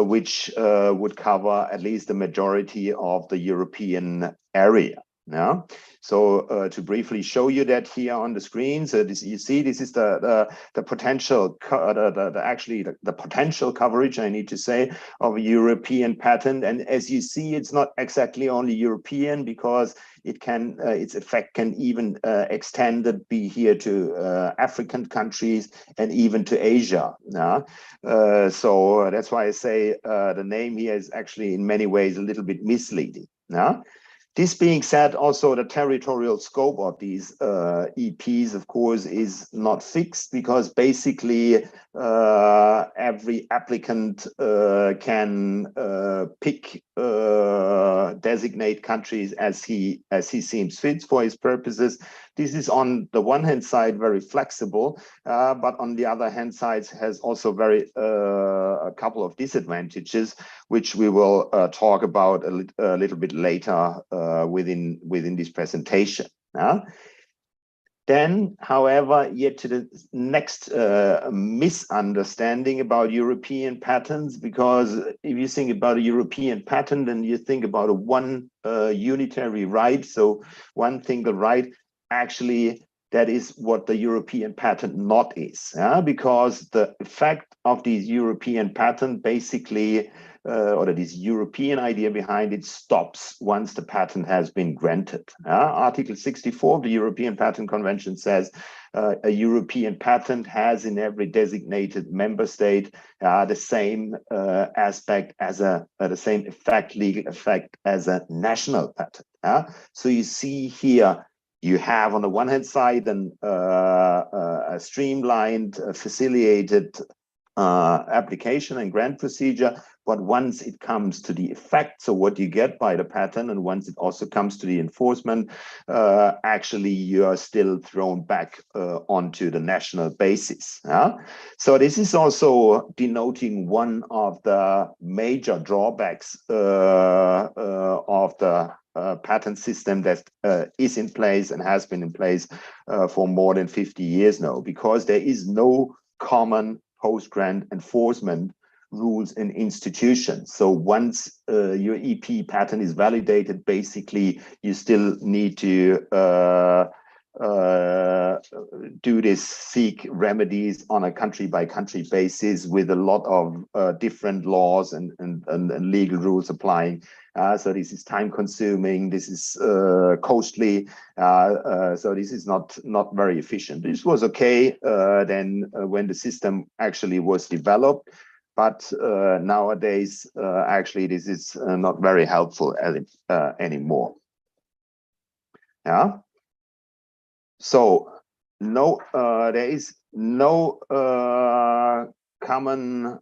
which would cover at least the majority of the European area. So to briefly show you that here on the screen, so this, you see, this is the potential, the potential coverage, I need to say, of a European patent. And as you see, it's not exactly only European, because it can, its effect can even extend it, be here to African countries and even to Asia. So that's why I say the name here is actually in many ways a little bit misleading. This being said, also the territorial scope of these EPs, of course, is not fixed, because basically every applicant can pick, designate countries as he seems fit for his purposes. This is on the one hand side very flexible, but on the other hand side has also a couple of disadvantages, which we will talk about a little bit later within this presentation. Then, however, yet to the next misunderstanding about European patents, because if you think about a European patent and you think about a one unitary right, so one single right, actually that is what the European patent not is, because the effect of these European patent basically, or this European idea behind it, stops once the patent has been granted. Article 64 of the European Patent Convention says a European patent has in every designated member state the same aspect as the same effect, legal effect as a national patent. So you see here, you have on the one hand side a streamlined, facilitated application and grant procedure, but once it comes to the effect, so what you get by the patent, and once it also comes to the enforcement, actually you are still thrown back onto the national basis. So this is also denoting one of the major drawbacks of the patent system that is in place and has been in place for more than 50 years now, because there is no common post-grant enforcement rules and institutions. So once your EP patent is validated, basically you still need to seek remedies on a country-by-country basis with a lot of different laws and legal rules applying. So this is time-consuming. This is costly. So this is not very efficient. This was okay then when the system actually was developed, but nowadays actually this is not very helpful anymore. So no, there is no common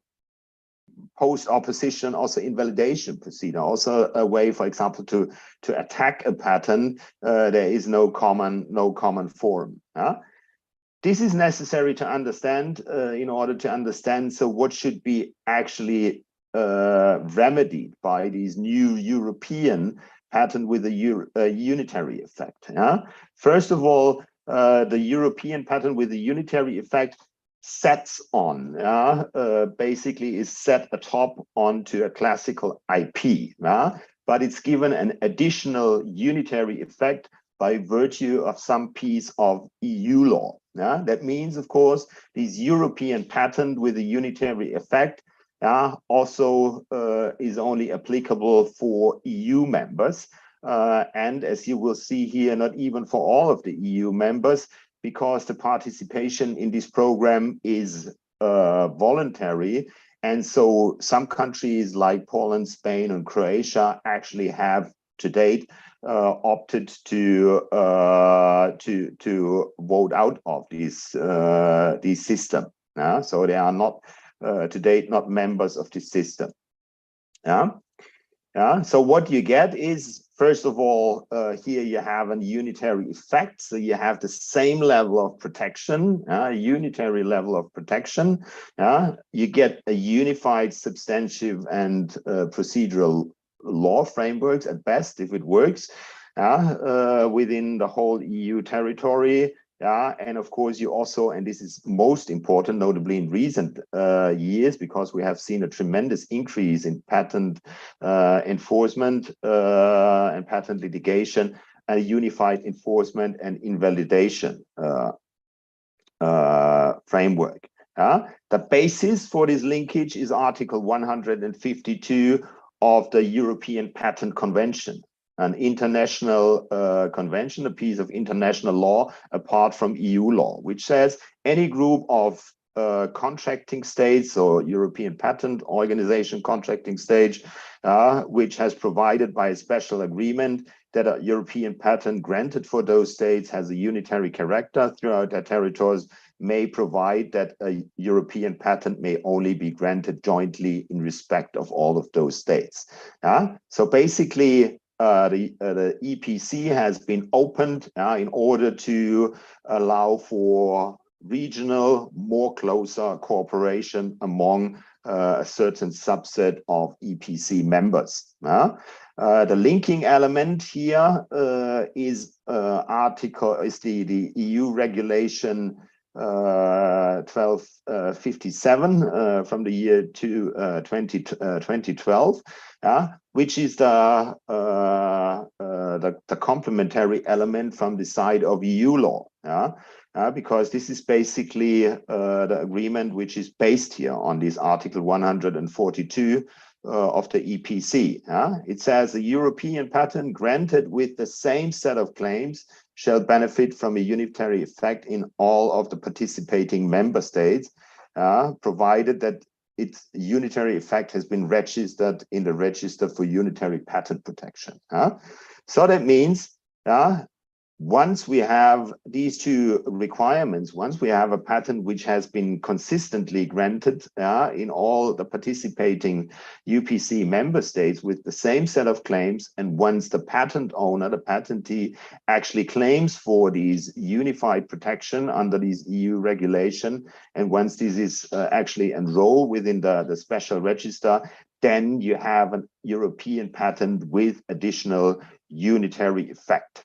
post-opposition, also invalidation procedure, also a way, for example, to attack a patent. There is no common forum. This is necessary to understand in order to understand. So what should be actually remedied by these new European patent with a unitary effect? First of all, the European patent with a unitary effect sets on, basically is set atop onto a classical IP, but it's given an additional unitary effect by virtue of some piece of EU law. That means, of course, this European patent with a unitary effect also is only applicable for EU members. and as you will see here, not even for all of the EU members, because the participation in this program is voluntary. And so some countries like Poland, Spain, and Croatia actually have to date opted to vote out of this system. So they are not to date not members of this system. So what you get is, first of all, here you have a unitary effect. So you have the same level of protection, unitary level of protection. You get a unified, substantive, and procedural law frameworks at best, if it works, within the whole EU territory. And of course, you also, and this is most important, notably in recent years, because we have seen a tremendous increase in patent enforcement and patent litigation, a unified enforcement and invalidation framework. The basis for this linkage is Article 152 of the European Patent Convention, an international convention, a piece of international law apart from EU law, which says any group of contracting states or European Patent Organization contracting stage, which has provided by a special agreement that a European patent granted for those states has a unitary character throughout their territories, may provide that a European patent may only be granted jointly in respect of all of those states. So basically, the EPC has been opened in order to allow for regional, more closer cooperation among a certain subset of EPC members. The linking element here is the EU regulation 1257 from the year 2012, which is the complementary element from the side of EU law, because this is basically the agreement which is based here on this Article 142 of the EPC. It says a European patent granted with the same set of claims shall benefit from a unitary effect in all of the participating member states, provided that its unitary effect has been registered in the Register for Unitary Patent Protection. So that means once we have these two requirements, once we have a patent which has been consistently granted in all the participating UPC member states with the same set of claims, and once the patent owner, the patentee, actually claims for these unified protection under these EU regulation, and once this is actually enrolled within the special register, then you have a European patent with additional unitary effect.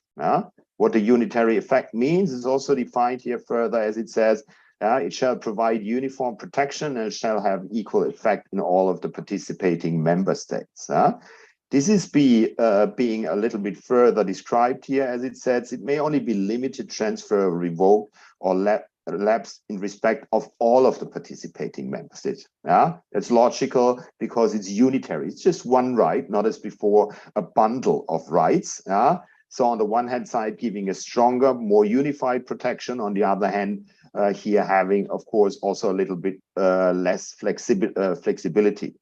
What the unitary effect means is also defined here further, as it says, it shall provide uniform protection and shall have equal effect in all of the participating member states. This is being a little bit further described here, as it says, it may only be limited, transfer, revoked, or lapse in respect of all of the participating member states. That's logical because it's unitary. It's just one right, not as before, a bundle of rights. So on the one hand side, giving a stronger, more unified protection. On the other hand, here having, of course, also a little bit less flexibility.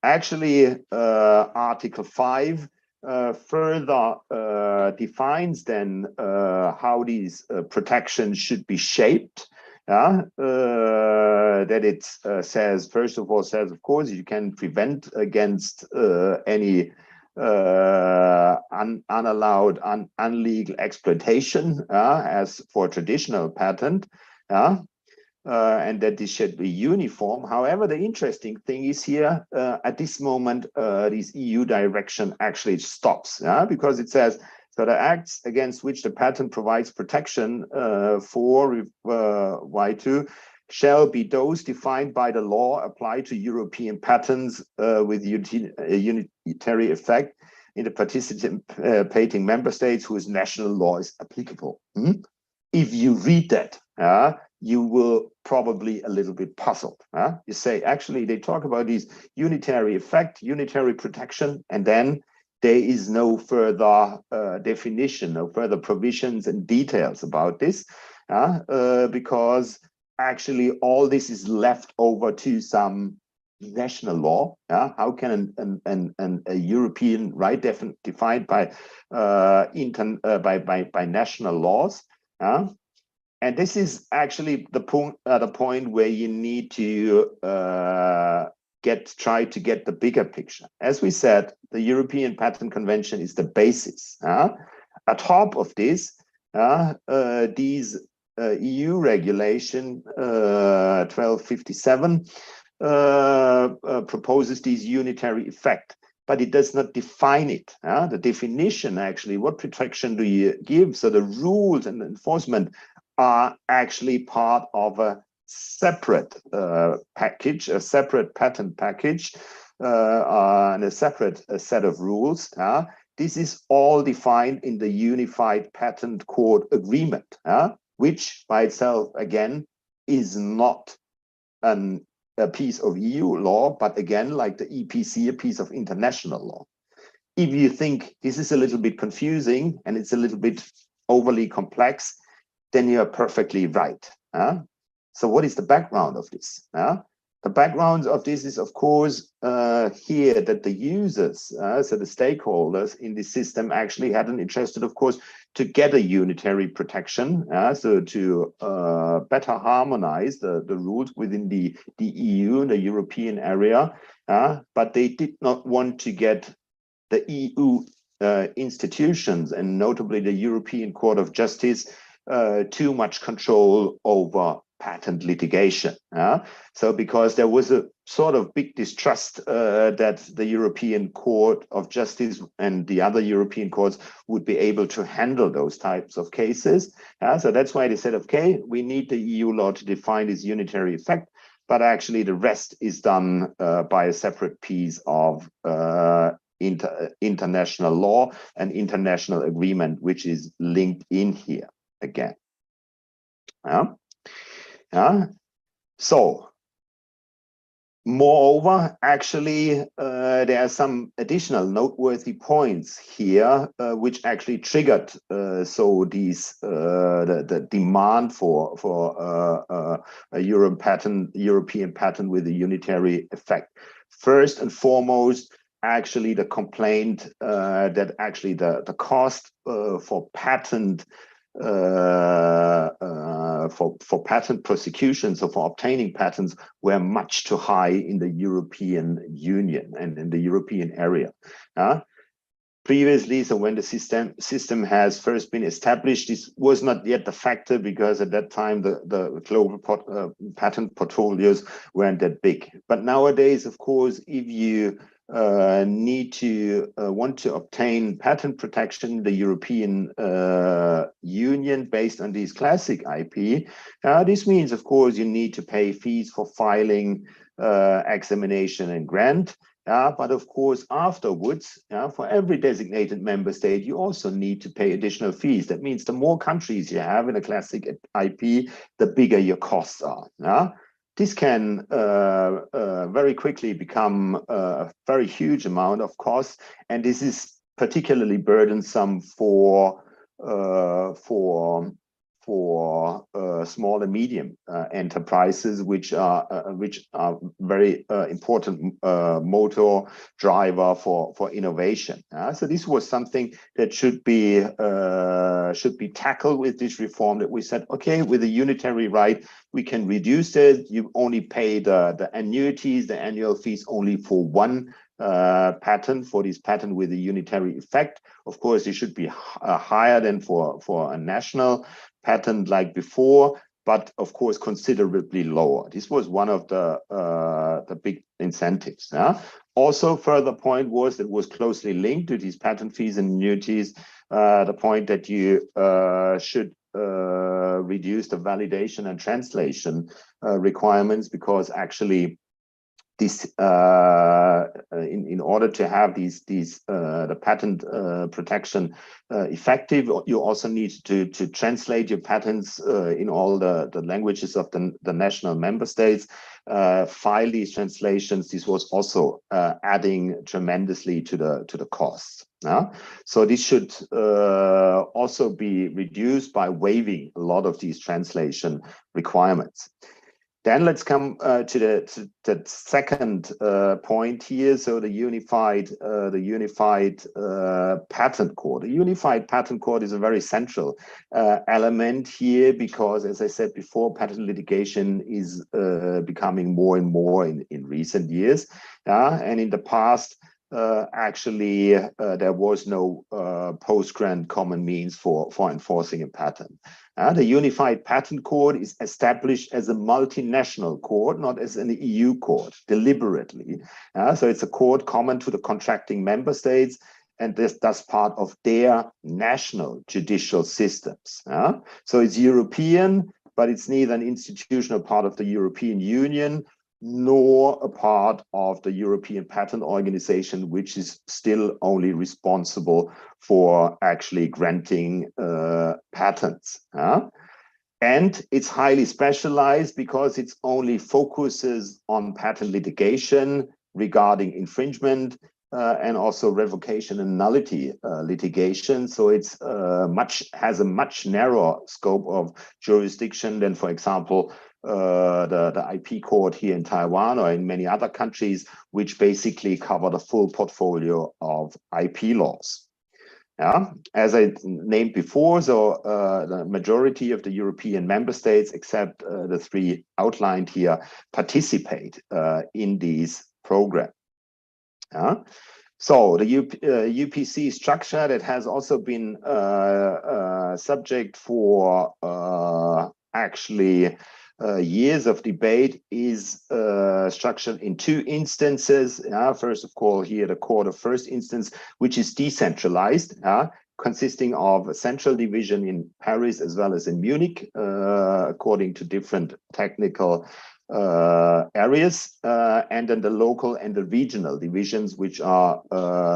Actually, Article 5 further defines then how these protections should be shaped. That it says, first of all, says, of course, you can prevent against any unallowed, unlegal exploitation as for traditional patent, and that this should be uniform. However, the interesting thing is here, at this moment, this EU direction actually stops, because it says, so the acts against which the patent provides protection for Y2 shall be those defined by the law applied to European patents with unitary effect in the participating member states whose national law is applicable. If you read that, you will probably a little bit puzzled. You say, actually, they talk about these unitary effect, unitary protection, and then there is no further definition, no further provisions and details about this, because actually all this is left over to some national law. How can a European right defined by national laws? And this is actually the point where you need to try to get the bigger picture. As we said, the European Patent Convention is the basis. Atop of this, these EU regulation 1257 proposes this unitary effect, but it does not define it. The definition, actually, what protection do you give? So the rules and enforcement are actually part of a separate package, a separate patent package, and a separate set of rules. This is all defined in the Unified Patent Court Agreement, which by itself, again, is not a piece of EU law, but again, like the EPC, a piece of international law. If you think this is a little bit confusing and it's a little bit overly complex, then you are perfectly right. So what is the background of this? The background of this is, of course, here that the users, so the stakeholders in this system actually had an interest, of course, to get a unitary protection, so to better harmonize the rules within the EU, the European area, but they did not want to get the EU institutions, and notably the European Court of Justice, too much control over patent litigation. So because there was a sort of big distrust that the European Court of Justice and the other European courts would be able to handle those types of cases. So that's why they said, okay, we need the EU law to define this unitary effect, but actually the rest is done by a separate piece of international law and international agreement, which is linked in here again. So, moreover, actually, there are some additional noteworthy points here, which actually triggered the demand for a European patent with a unitary effect. First and foremost, actually, the complaint that actually the cost for patent patent prosecution, so for obtaining patents, were much too high in the European Union and in the European area. Previously, so when the system has first been established, this was not yet the factor, because at that time the global patent portfolios weren't that big. But nowadays, of course, if you want to obtain patent protection in the European Union based on these classic IP, this means, of course, you need to pay fees for filing, examination, and grant. But of course, afterwards, for every designated member state, you also need to pay additional fees. That means the more countries you have in a classic IP, the bigger your costs are. This can very quickly become a very huge amount of cost, and this is particularly burdensome for small and medium enterprises, which are very important motor driver for innovation. So this was something that should be tackled with this reform. That we said, okay, with a unitary right, we can reduce it. You only pay the annuities, the annual fees, only for one patent, for this patent with a unitary effect. Of course, it should be higher than for a national patent like before, but of course considerably lower. This was one of the big incentives. Also, further point was that was closely linked to these patent fees and annuities, the point that you should reduce the validation and translation requirements, because actually this in order to have the patent protection effective, you also need to translate your patents in all the languages of the national member states, file these translations. This was also adding tremendously to the costs. So this should also be reduced by waiving a lot of these translation requirements. Then let's come to the second point here. So the unified patent court. The unified patent court is a very central element here because, as I said before, patent litigation is becoming more and more in recent years. And in the past, actually, there was no post-grant common means for enforcing a patent. The Unified Patent Court is established as a multinational court, not as an EU court, deliberately. So it's a court common to the contracting member states, and that's part of their national judicial systems. So it's European, but it's neither an institutional part of the European Union nor a part of the European Patent Organization, which is still only responsible for actually granting patents. And it's highly specialized because it only focuses on patent litigation regarding infringement and also revocation and nullity litigation. So it's has a much narrower scope of jurisdiction than, for example, the IP court here in Taiwan or in many other countries, which basically cover the full portfolio of IP laws. As I named before, so the majority of the European member states, except the three outlined here, participate in these programs. So the UPC structure that has also been subject for actually years of debate is structured in two instances. First of all, here the court of first instance, which is decentralized, consisting of a central division in Paris as well as in Munich, according to different technical areas, and then the local and the regional divisions, which are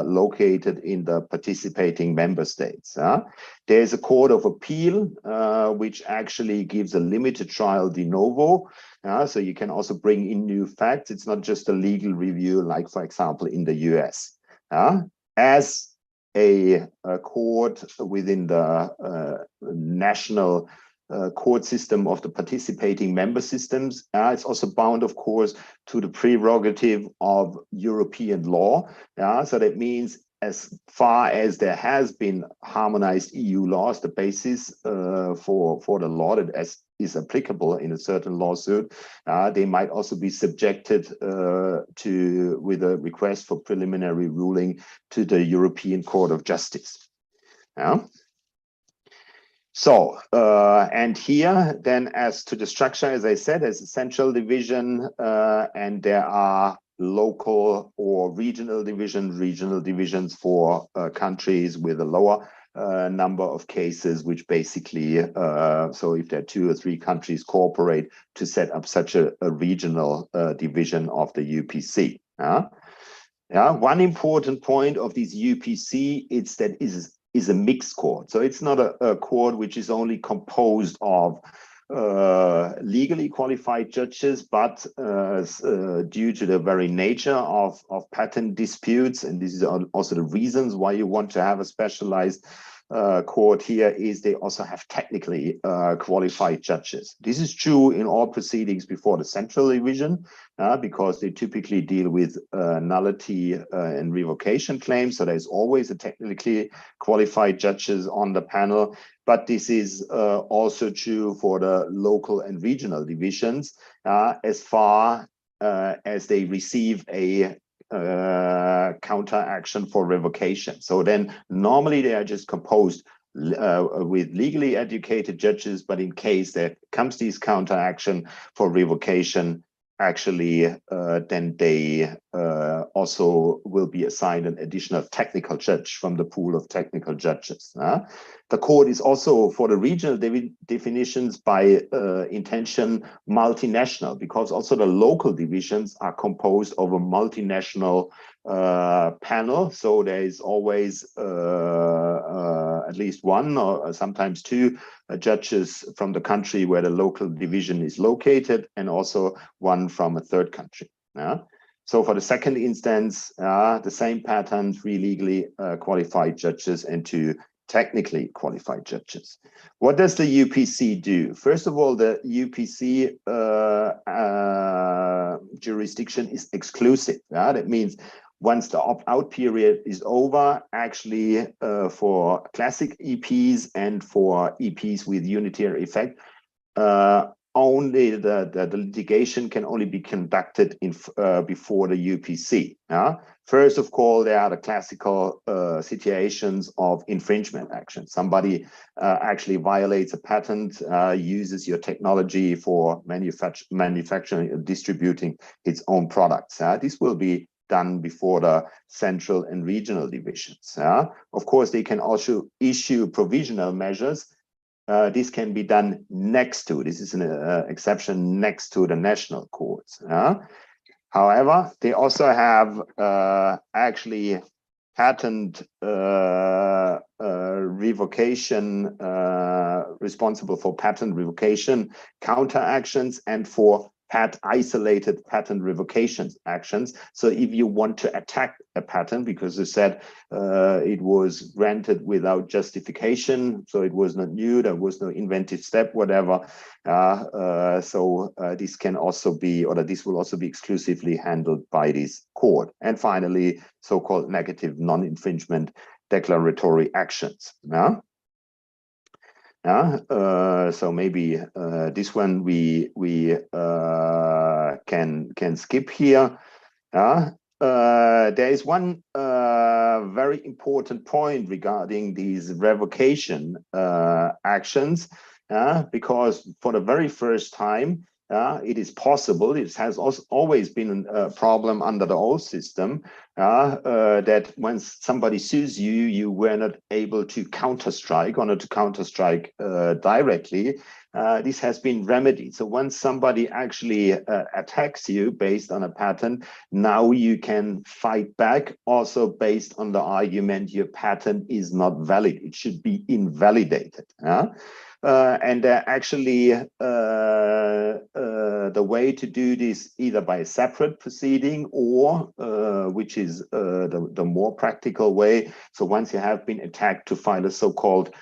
located in the participating member states. There's a court of appeal, which actually gives a limited trial de novo. So you can also bring in new facts. It's not just a legal review, like, for example, in the US. As a court within the national court system of the participating member systems, it's also bound, of course, to the prerogative of European law. So that means as far as there has been harmonized EU laws, the basis for the law that is applicable in a certain lawsuit, they might also be subjected with a request for preliminary ruling to the European Court of Justice. So, and here then, as to the structure, as I said, there's a central division, and there are local or regional divisions for countries with a lower number of cases, which basically, so if there are 2 or 3 countries cooperate to set up such a regional division of the UPC. One important point of this UPC is that is a mixed court. So it's not a court which is only composed of legally qualified judges, but due to the very nature of patent disputes, and this is also the reasons why you want to have a specialized court here, is they also have technically qualified judges. This is true in all proceedings before the central division, because they typically deal with nullity and revocation claims. So there's always a technically qualified judges on the panel. But this is also true for the local and regional divisions, as far as they receive a counter action for revocation. So then normally they are just composed with legally educated judges, but in case there comes this counter action for revocation, actually then they also will be assigned an additional technical judge from the pool of technical judges. The court is also, for the regional definitions, by intention multinational, because also the local divisions are composed of a multinational panel. So there is always at least one or sometimes two judges from the country where the local division is located, and also one from a third country. So for the second instance, the same pattern, 3 legally qualified judges and 2 technically qualified judges. What does the UPC do? First of all, the UPC jurisdiction is exclusive. That means once the opt-out period is over, actually for classic EPs and for EPs with unitary effect, only the litigation can only be conducted in before the UPC. First of all, there are the classical situations of infringement action. Somebody actually violates a patent, uses your technology for manufacturing and distributing its own products. This will be done before the central and regional divisions. Of course, they can also issue provisional measures. This can be done next to, this is an exception, next to the national courts. However, they also have actually patent revocation, responsible for patent revocation counter actions and for isolated patent revocation actions. So if you want to attack a patent because you said it was granted without justification, so it was not new, there was no inventive step, whatever. This can also be, or this will also be exclusively handled by this court. And finally, so-called negative non-infringement declaratory actions. So maybe this one we can skip here. There is one very important point regarding these revocation actions, because for the very first time, it is possible, it has also always been a problem under the old system, that when somebody sues you, you were not able to counter-strike or not to counter-strike directly. This has been remedied. So once somebody actually attacks you based on a patent, now you can fight back also based on the argument your patent is not valid. It should be invalidated. And actually the way to do this either by a separate proceeding or which is the more practical way. So once you have been attacked, to file a so-called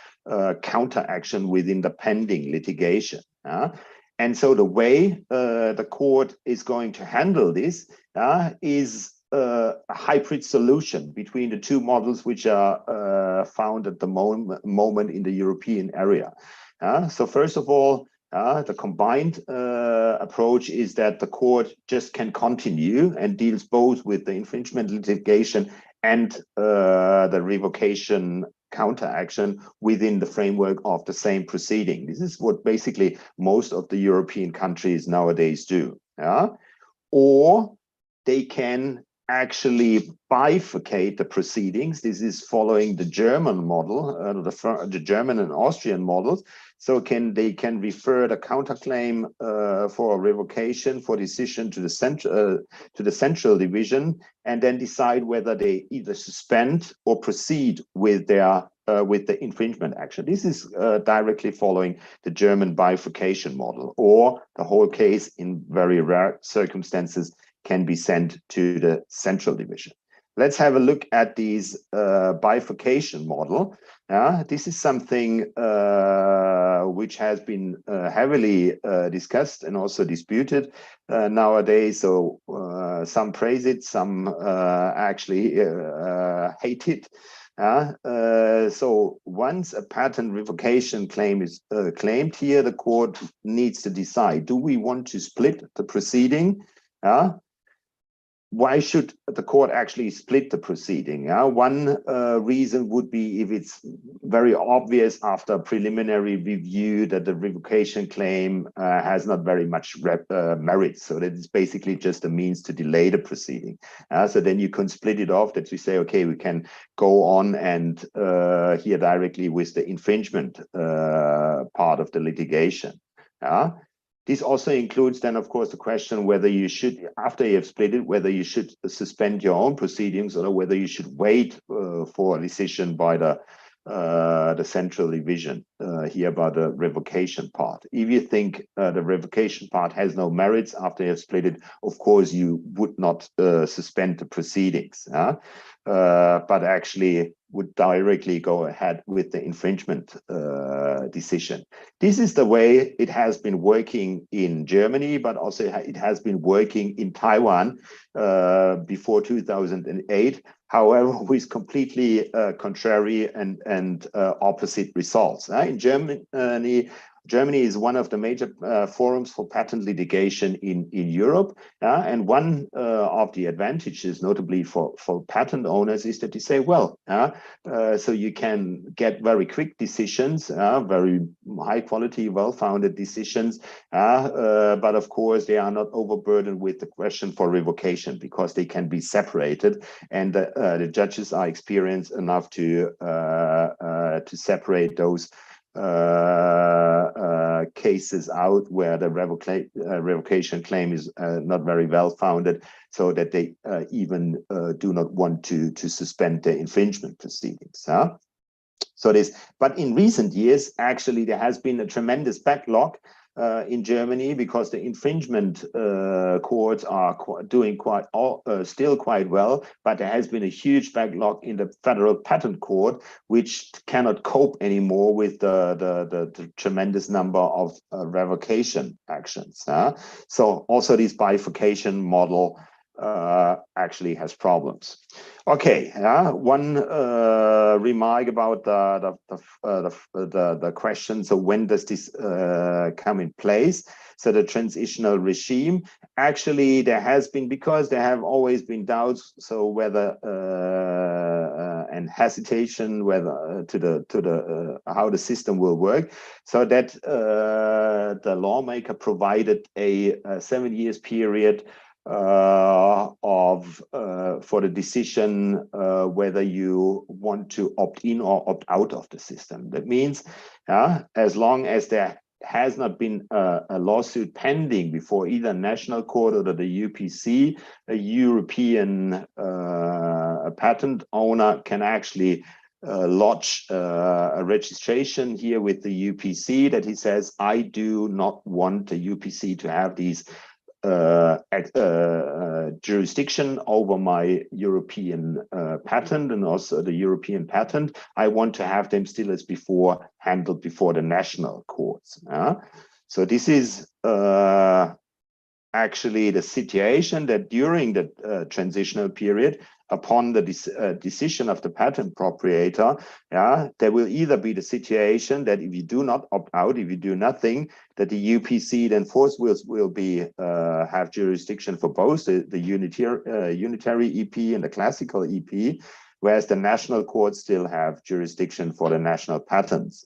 counter action within the pending litigation. And so the way the court is going to handle this is a hybrid solution between the two models which are found at the moment in the European area. So first of all, the combined approach is that the court just can continue and deals both with the infringement litigation and the revocation counteraction within the framework of the same proceeding. This is what basically most of the European countries nowadays do. Or they can actually bifurcate the proceedings. This is following the German model, the German and Austrian models. So they can refer the counterclaim for revocation for decision to the central division, and then decide whether they either suspend or proceed with their with the infringement action. This is directly following the German bifurcation model, or the whole case in very rare circumstances can be sent to the central division. Let's have a look at these bifurcation model. This is something which has been heavily discussed and also disputed nowadays. So some praise it, some actually hate it. So once a patent revocation claim is claimed here, the court needs to decide, do we want to split the proceeding why should the court actually split the proceeding? One reason would be if it's very obvious after a preliminary review that the revocation claim has not very much merit, so that it's basically just a means to delay the proceeding. So then you can split it off, that you say, okay, we can go on and hear directly with the infringement part of the litigation. This also includes then, of course, the question whether you should, after you have split it, whether you should suspend your own proceedings or whether you should wait for a decision by the central division here by the revocation part. If you think the revocation part has no merits after you have split it, of course, you would not suspend the proceedings, but actually would directly go ahead with the infringement decision. This is the way it has been working in Germany, but also it has been working in Taiwan before 2008. However, with completely contrary and opposite results. In Germany is one of the major forums for patent litigation in Europe. And one of the advantages, notably for patent owners, is that you say, well, so you can get very quick decisions, very high quality, well-founded decisions. But of course, they are not overburdened with the question for revocation because they can be separated. And the judges are experienced enough to separate those cases out where the revocation claim is not very well founded, so that they even do not want to suspend the infringement proceedings. So this, but in recent years, actually, there has been a tremendous backlog in Germany because the infringement courts are doing still quite well, but there has been a huge backlog in the Federal Patent Court, which cannot cope anymore with the tremendous number of revocation actions. So also this bifurcation model actually has problems. Okay, one remark about the question. So when does this come in place? So the transitional regime, actually there has been, because there have always been doubts, so whether and hesitation whether to the how the system will work, so that the lawmaker provided a 7 years period for the decision whether you want to opt in or opt out of the system. That means as long as there has not been a lawsuit pending before either national court or the UPC, a European patent owner can actually lodge a registration here with the UPC that he says, I do not want the UPC to have these jurisdiction over my European patent and also the European patent. I want to have them still as before handled before the national courts. So this is actually the situation that during the transitional period, upon the decision of the patent proprietor, there will either be the situation that if you do not opt out, if you do nothing, that the UPC then will be have jurisdiction for both the unitary EP and the classical EP, whereas the national courts still have jurisdiction for the national patents.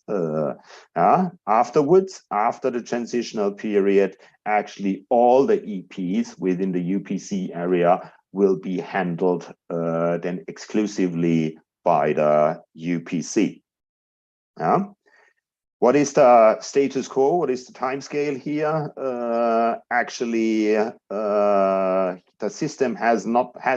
Afterwards, after the transitional period, actually all the EPs within the UPC area will be handled then exclusively by the UPC. What is the status quo? What is the timescale here? Actually, the system has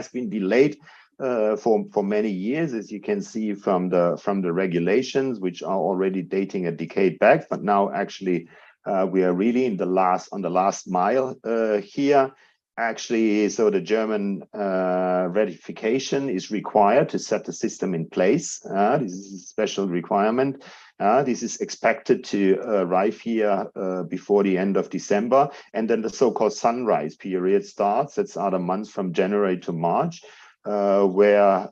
been delayed for many years, as you can see from the regulations, which are already dating a decade back. But now, actually, we are really on the last mile here. Actually, so the German ratification is required to set the system in place. This is a special requirement. This is expected to arrive here before the end of December. And then the so-called sunrise period starts. That's the months from January to March, where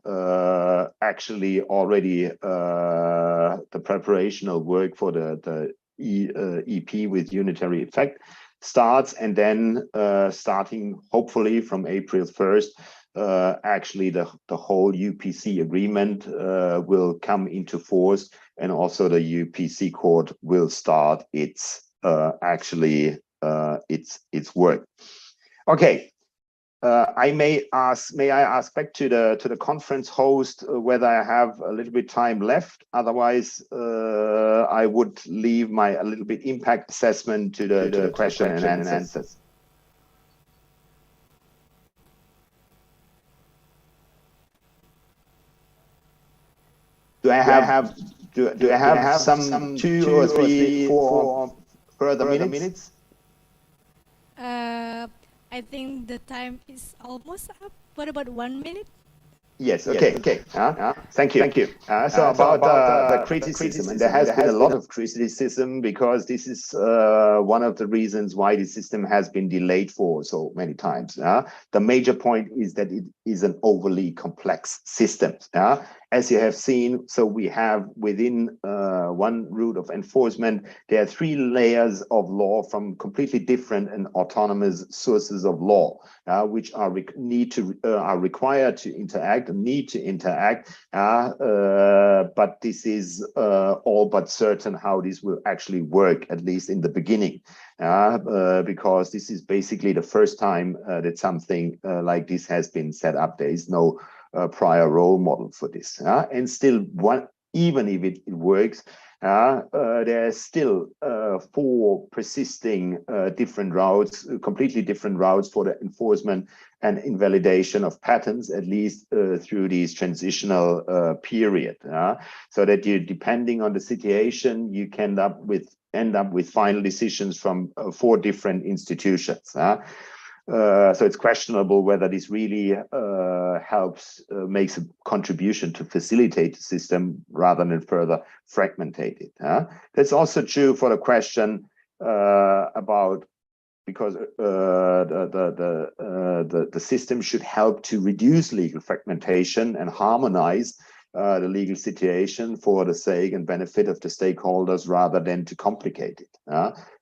actually already the preparational work for the EP with unitary effect starts, and then starting hopefully from April 1st, actually the whole UPC agreement will come into force, and also the UPC court will start its its work. Okay. May I ask back to the conference host whether I have a little bit time left? Otherwise, I would leave a little bit impact assessment to the question and answers. Do I have some 2 or 3, 4 further minutes? I think the time is almost up. What about 1 minute? Yes, okay. Thank you. So about the criticism, and there has been a lot of criticism because this is one of the reasons why the system has been delayed for so many times. The major point is that it is an overly complex system. As you have seen, so we have within one route of enforcement, there are 3 layers of law from completely different and autonomous sources of law, which are required to interact, need to interact, but this is all but certain how this will actually work, at least in the beginning, because this is basically the first time that something like this has been set up. There is no prior role model for this, and still, even if it works, there are still 4 persisting different routes, completely different routes for the enforcement and invalidation of patents, at least through this transitional period. So that you, depending on the situation, you can end up with final decisions from 4 different institutions. So it's questionable whether this really makes a contribution to facilitate the system rather than further fragmentate it. That's also true for the question about, because the system should help to reduce legal fragmentation and harmonize the legal situation for the sake and benefit of the stakeholders rather than to complicate it.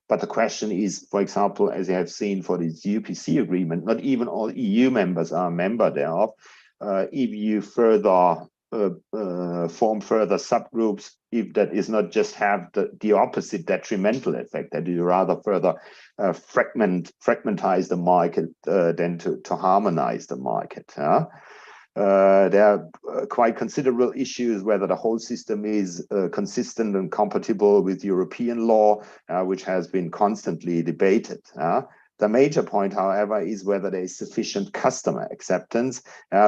But the question is, for example, as you have seen for this UPC agreement, not even all EU members are a member thereof. If you further form further subgroups, if that is not just have the opposite detrimental effect, that you rather further fragmentize the market than to harmonize the market. There are quite considerable issues whether the whole system is consistent and compatible with European law, which has been constantly debated. The major point, however, is whether there is sufficient customer acceptance,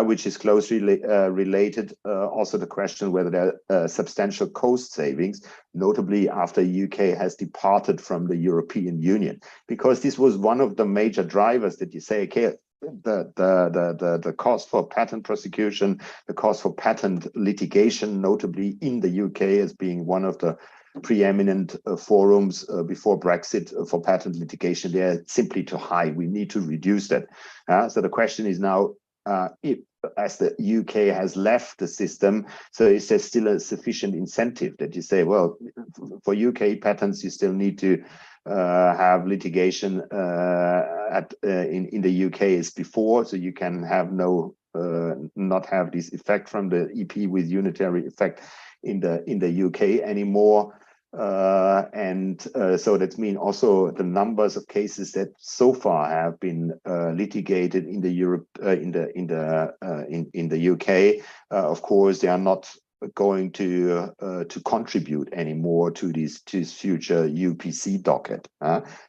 which is closely related. Also the question whether there are substantial cost savings, notably after UK has departed from the European Union, because this was one of the major drivers that you say, okay, the cost for patent prosecution, the cost for patent litigation, notably in the UK as being one of the preeminent forums before Brexit for patent litigation, they are simply too high. We need to reduce that. So the question is now, if, as the UK has left the system, so is there still a sufficient incentive that you say, well, for UK patents, you still need to have litigation in the UK as before, so you can have not have this effect from the EP with unitary effect in the UK anymore. So that means also the numbers of cases that so far have been litigated in the UK, of course, they are not going to contribute anymore to this future UPC docket.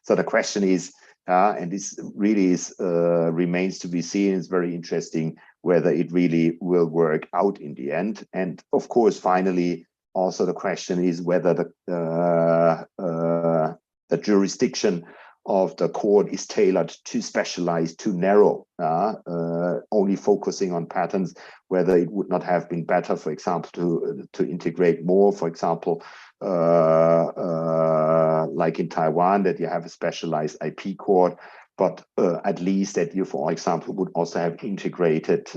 So the question is, and this really is remains to be seen. It's very interesting whether it really will work out in the end. And of course, finally, also the question is whether the jurisdiction of the court is tailored, too specialized, too narrow, only focusing on patents, whether it would not have been better, for example, to integrate more, for example, like in Taiwan, that you have a specialized IP court, but at least that you, for example, would also have integrated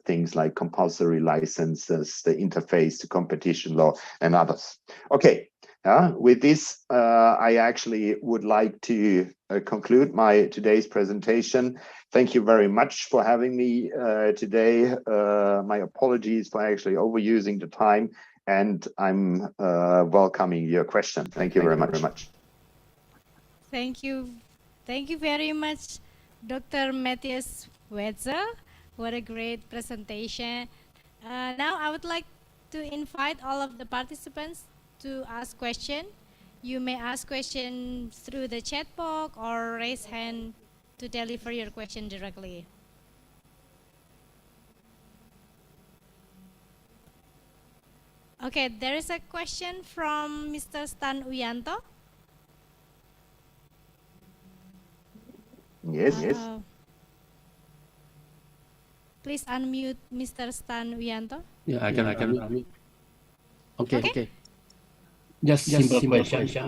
things like compulsory licenses, the interface to competition law, and others. Okay, With this, I actually would like to conclude my today's presentation. Thank you very much for having me today. My apologies for actually overusing the time, and I'm welcoming your question. Thank you very much. Thank you. Thank you very much, Dr. Matthias Wetzel. What a great presentation. Now I would like to invite all of the participants to ask questions. You may ask questions through the chat box or raise hand to deliver your question directly. Okay, there is a question from Mr. Stan Uyanto. Yes. Please unmute Mr. Stan Uyanto. Yeah, I can unmute. Okay. Just simple question.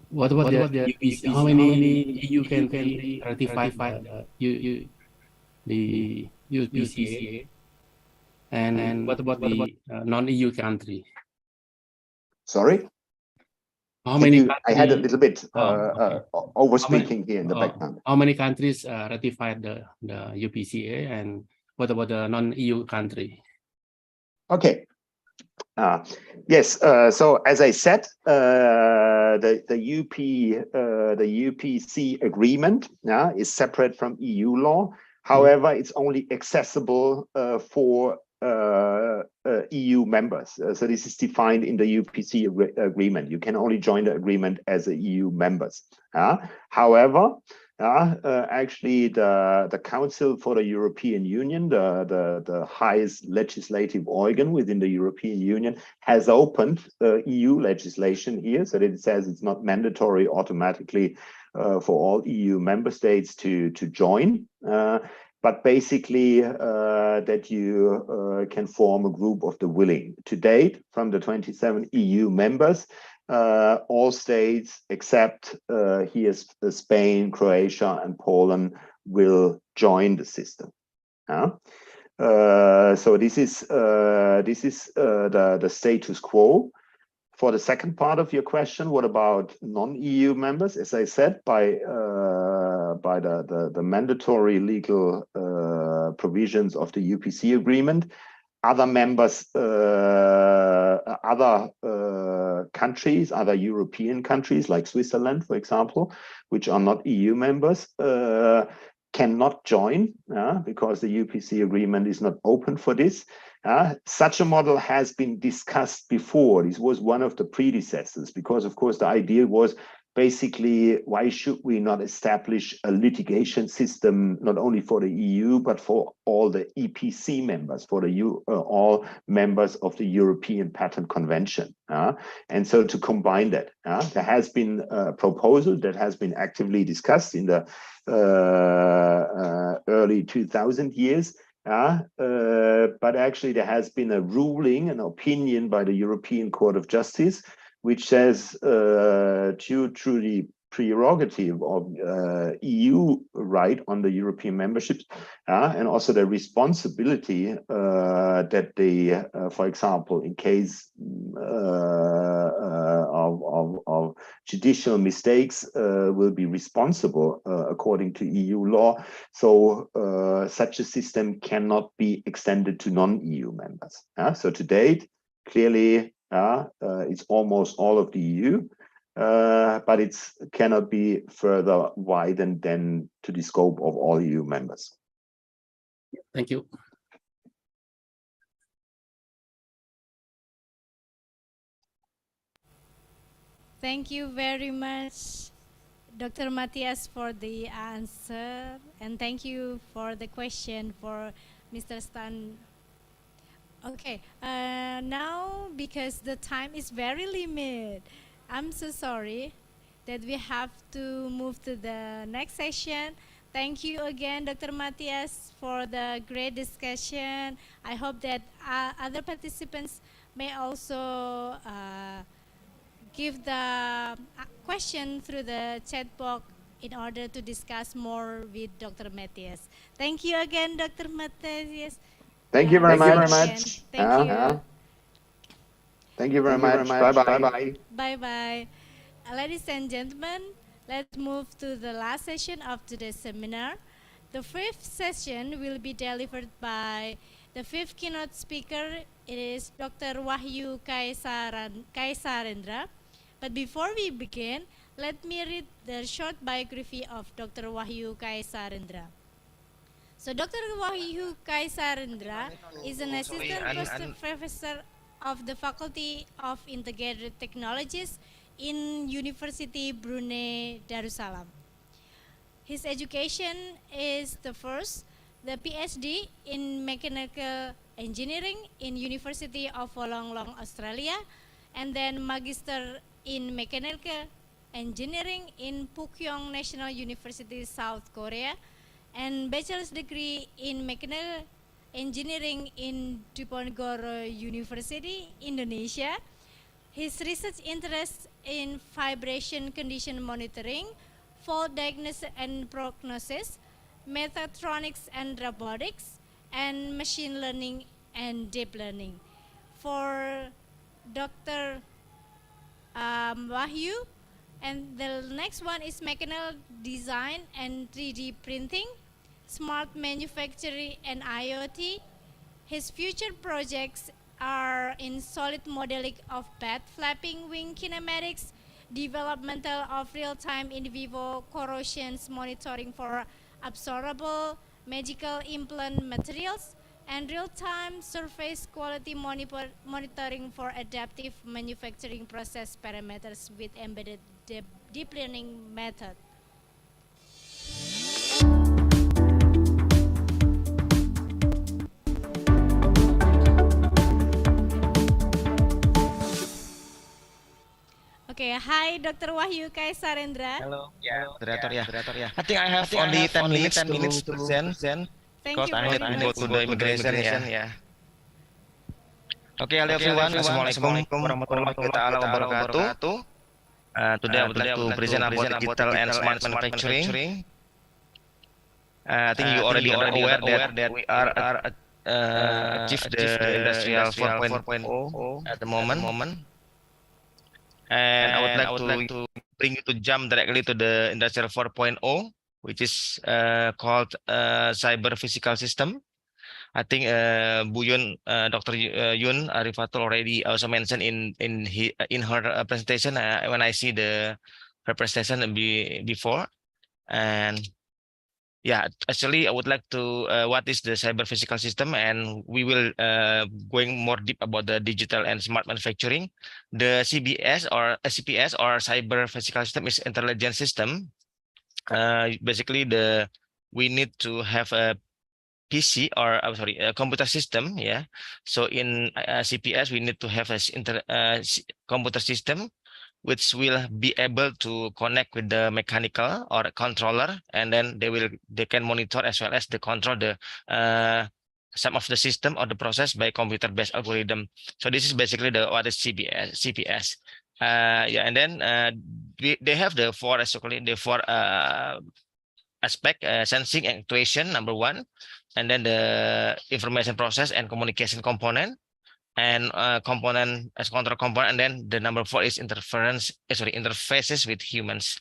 What about the UPC? How many EU countries ratified the UPCA? And what about the non-EU country? Sorry? How many? I had a little bit over speaking here in the background. How many countries ratified the UPCA, and what about the non-EU country? Okay. Yes. So as I said, the UPC agreement is separate from EU law. However, it's only accessible for EU members. So this is defined in the UPC agreement. You can only join the agreement as a EU members. However, actually the Council for the European Union, the highest legislative organ within the European Union, has opened EU legislation here, so that it says it's not mandatory automatically for all EU member states to join. But basically that you can form a group of the willing. To date, from the 27 EU members, all states except here Spain, Croatia, and Poland will join the system. So this is the status quo. For the second part of your question, what about non-EU members? As I said, by the mandatory legal provisions of the UPC agreement, other members, other countries, other European countries like Switzerland, for example, which are not EU members, cannot join because the UPC agreement is not open for this. Such a model has been discussed before. This was one of the predecessors, because of course the idea was basically, why should we not establish a litigation system not only for the EU but for all the EPC members, for the all members of the European Patent Convention? And so to combine that, there has been a proposal that has been actively discussed in the early 2000 years. But actually there has been a ruling, an opinion by the European Court of Justice, which says due to the prerogative of EU right on the European memberships, and also the responsibility that they, for example, in case of judicial mistakes, will be responsible according to EU law. So such a system cannot be extended to non-EU members. So to date, clearly, it's almost all of the EU, but it cannot be further widened than to the scope of all EU members. Thank you. Thank you very much, Dr. Matthias, for the answer, and thank you for the question for Mr. Stan. Okay, now because the time is very limited, I'm so sorry that we have to move to the next session. Thank you again, Dr. Matthias, for the great discussion. I hope that other participants may also give the question through the chat box in order to discuss more with Dr. Matthias. Thank you again, Dr. Matthias. Thank you very much. Thank you. Thank you very much. Bye-bye. Bye-bye. Ladies and gentlemen, let's move to the last session of today's seminar. The fifth session will be delivered by the fifth keynote speaker. It is Dr. Wahyu Kaisarendra. But before we begin, let me read the short biography of Dr. Wahyu Kaisarendra. So Dr. Wahyu Kaisarendra is an assistant professor of the Faculty of Integrated Technologies in University Brunei Darussalam. His education is the PhD in Mechanical Engineering in University of Wollongong, Australia, and then Magister in Mechanical Engineering in Pukyong National University, South Korea, and Bachelor's degree in Mechanical Engineering in Diponegoro University, Indonesia. His research interests in vibration condition monitoring, fault diagnosis and prognosis, mechatronics and robotics, and machine learning and deep learning. For Dr. Wahyu, and the next one is mechanical design and 3D printing, smart manufacturing and IoT. His future projects are in solid modeling of bed flapping wing kinematics, developmental of real-time in vivo corrosions monitoring for absorbable medical implant materials, and real-time surface quality monitoring for adaptive manufacturing process parameters with embedded deep learning method. Okay, hi Dr. Wahyu Kaisarendra. Hello, moderator ya. I think I have only 10 minutes to present. Because I need to go to the immigration ya. Okay, hello everyone. Assalamualaikum warahmatullahi wabarakatuh. Today I would like to present about digital and smart manufacturing. I think you already are aware that we are achieve the industrial 4.0 at the moment. And I would like to bring you to jump directly to the industrial 4.0, which is called cyber physical system. I think Dr. Yun Arifatul already also mentioned in her presentation when I see her presentation before. And yeah, actually I would like to what is the cyber physical system, and we will going more deep about the digital and smart manufacturing. The CPS or cyber physical system is intelligent system. Basically we need to have a PC or a computer system, yeah. So in CPS we need to have a computer system which will be able to connect with the mechanical or controller, and then they can monitor as well as the control the some of the system or the process by computer-based algorithm. So this is basically what is CPS. Yeah, and then they have the four aspect: sensing and actuation, number one, and then the information process and communication component, and component as control component, and then the number 4 is interfaces with humans.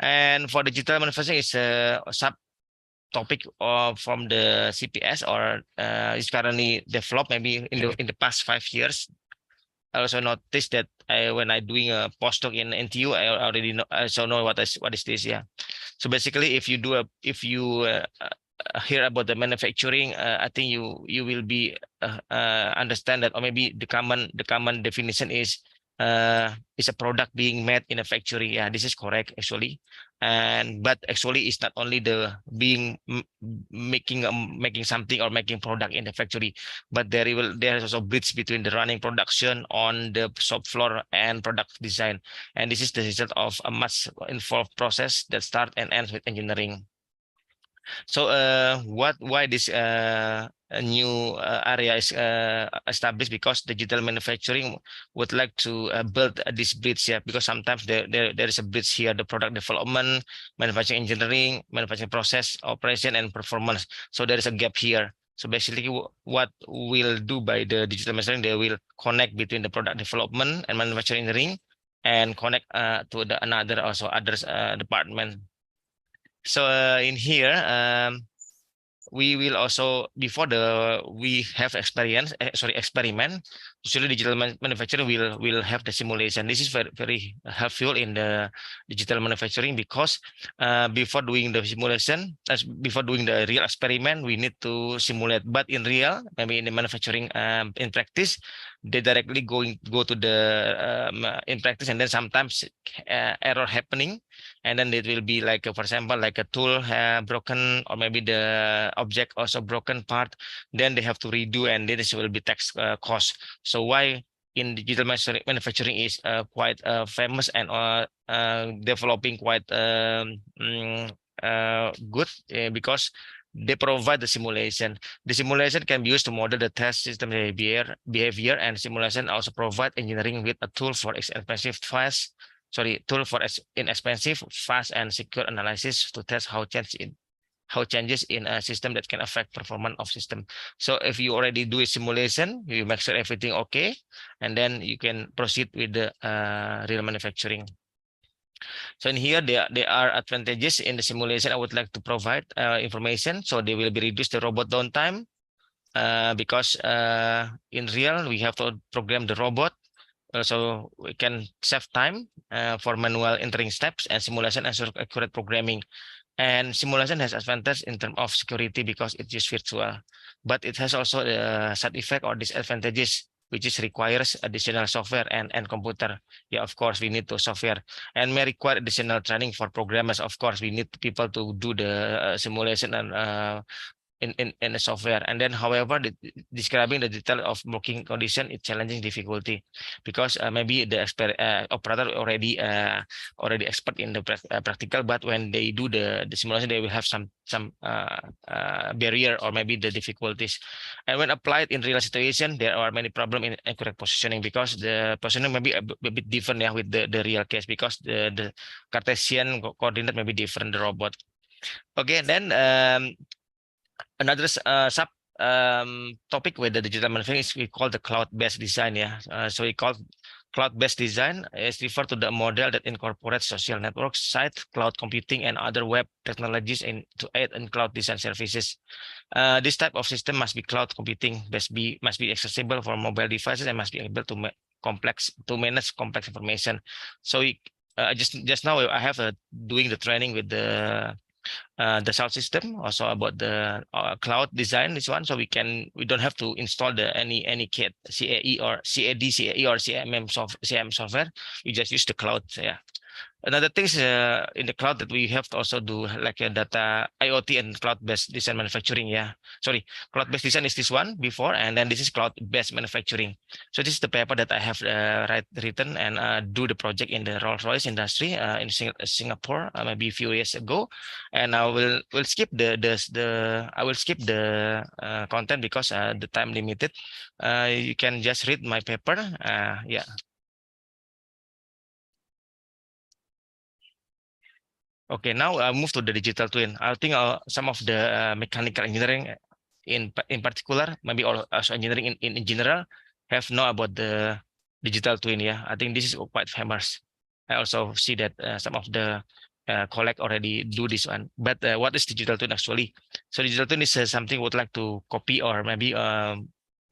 And for digital manufacturing is a subtopic from the CPS, or is currently developed maybe in the past 5 years. I also noticed that when I doing a postdoc in NTU, I already know what is this, yeah. So basically, if you hear about the manufacturing, I think you will be understand that, or maybe the common definition is a product being made in a factory. Yeah, this is correct actually. But actually it's not only the making something or making product in the factory, but there is also bridge between the running production on the shop floor and product design. And this is the result of a much involved process that starts and ends with engineering. So why this new area is established? Because digital manufacturing would like to build this bridge here, because sometimes there is a bridge here: the product development, manufacturing engineering, manufacturing process, operation, and performance. So there is a gap here. So basically what we'll do by the digital manufacturing, they will connect between the product development and manufacturing engineering and connect to the another also others department. So in here, we will also before we have experiment. Usually digital manufacturing will have the simulation. This is very helpful in the digital manufacturing because before doing the simulation, before doing the real experiment, we need to simulate. But in real, maybe in the manufacturing in practice, they directly go to the in practice, and then sometimes error happening, and then it will be like for example like a tool broken, or maybe the object also broken part, then they have to redo, and this will be tax cost. So why in digital manufacturing is quite famous and developing quite good because they provide the simulation. The simulation can be used to model the test system behavior, and simulation also provide engineering with a tool for inexpensive, fast, and secure analysis to test how changes in a system that can affect performance of system. So if you already do a simulation, you make sure everything okay, and then you can proceed with the real manufacturing. So in here, there are advantages in the simulation. I would like to provide information. So they will be reduced the robot downtime because in real, we have to program the robot. So we can save time for manual entering steps, and simulation ensure accurate programming. And simulation has advantage in terms of security because it is virtual, but it has also a side effect or disadvantages, which is requires additional software and computer. Yeah, of course, we need to software and may require additional training for programmers. Of course, we need people to do the simulation and in the software. And then however, describing the detail of working condition is challenging difficulty because maybe the operator already expert in the practical, but when they do the simulation, they will have some barrier or maybe the difficulties. And when applied in real situation, there are many problems in accurate positioning because the positioning may be a bit different with the real case because the Cartesian coordinate may be different, the robot. Okay, then another sub topic with the digital manufacturing is we call the cloud-based design. So we call cloud-based design is referred to the model that incorporates social networks, site, cloud computing, and other web technologies to aid in cloud design services. This type of system must be cloud computing, must be accessible for mobile devices, and must be able to manage complex information. So just now I have doing the training with the sound system, also about the cloud design, this one, so we don't have to install any kit CAE or CAD or CM software. We just use the cloud. Yeah. Another thing is in the cloud that we have to also do like a data IoT and cloud-based design manufacturing. Cloud-based design is this one before, and then this is cloud-based manufacturing. So this is the paper that I have written and do the project in the Rolls-Royce industry in Singapore maybe a few years ago. And I will skip the content because the time limited. You can just read my paper. Yeah. Okay, now I move to the digital twin. I think some of the mechanical engineering in particular, maybe also engineering in general, have know about the digital twin. Yeah, I think this is quite famous. I also see that some of the colleagues already do this one. But what is digital twin actually? So digital twin is something we would like to copy or maybe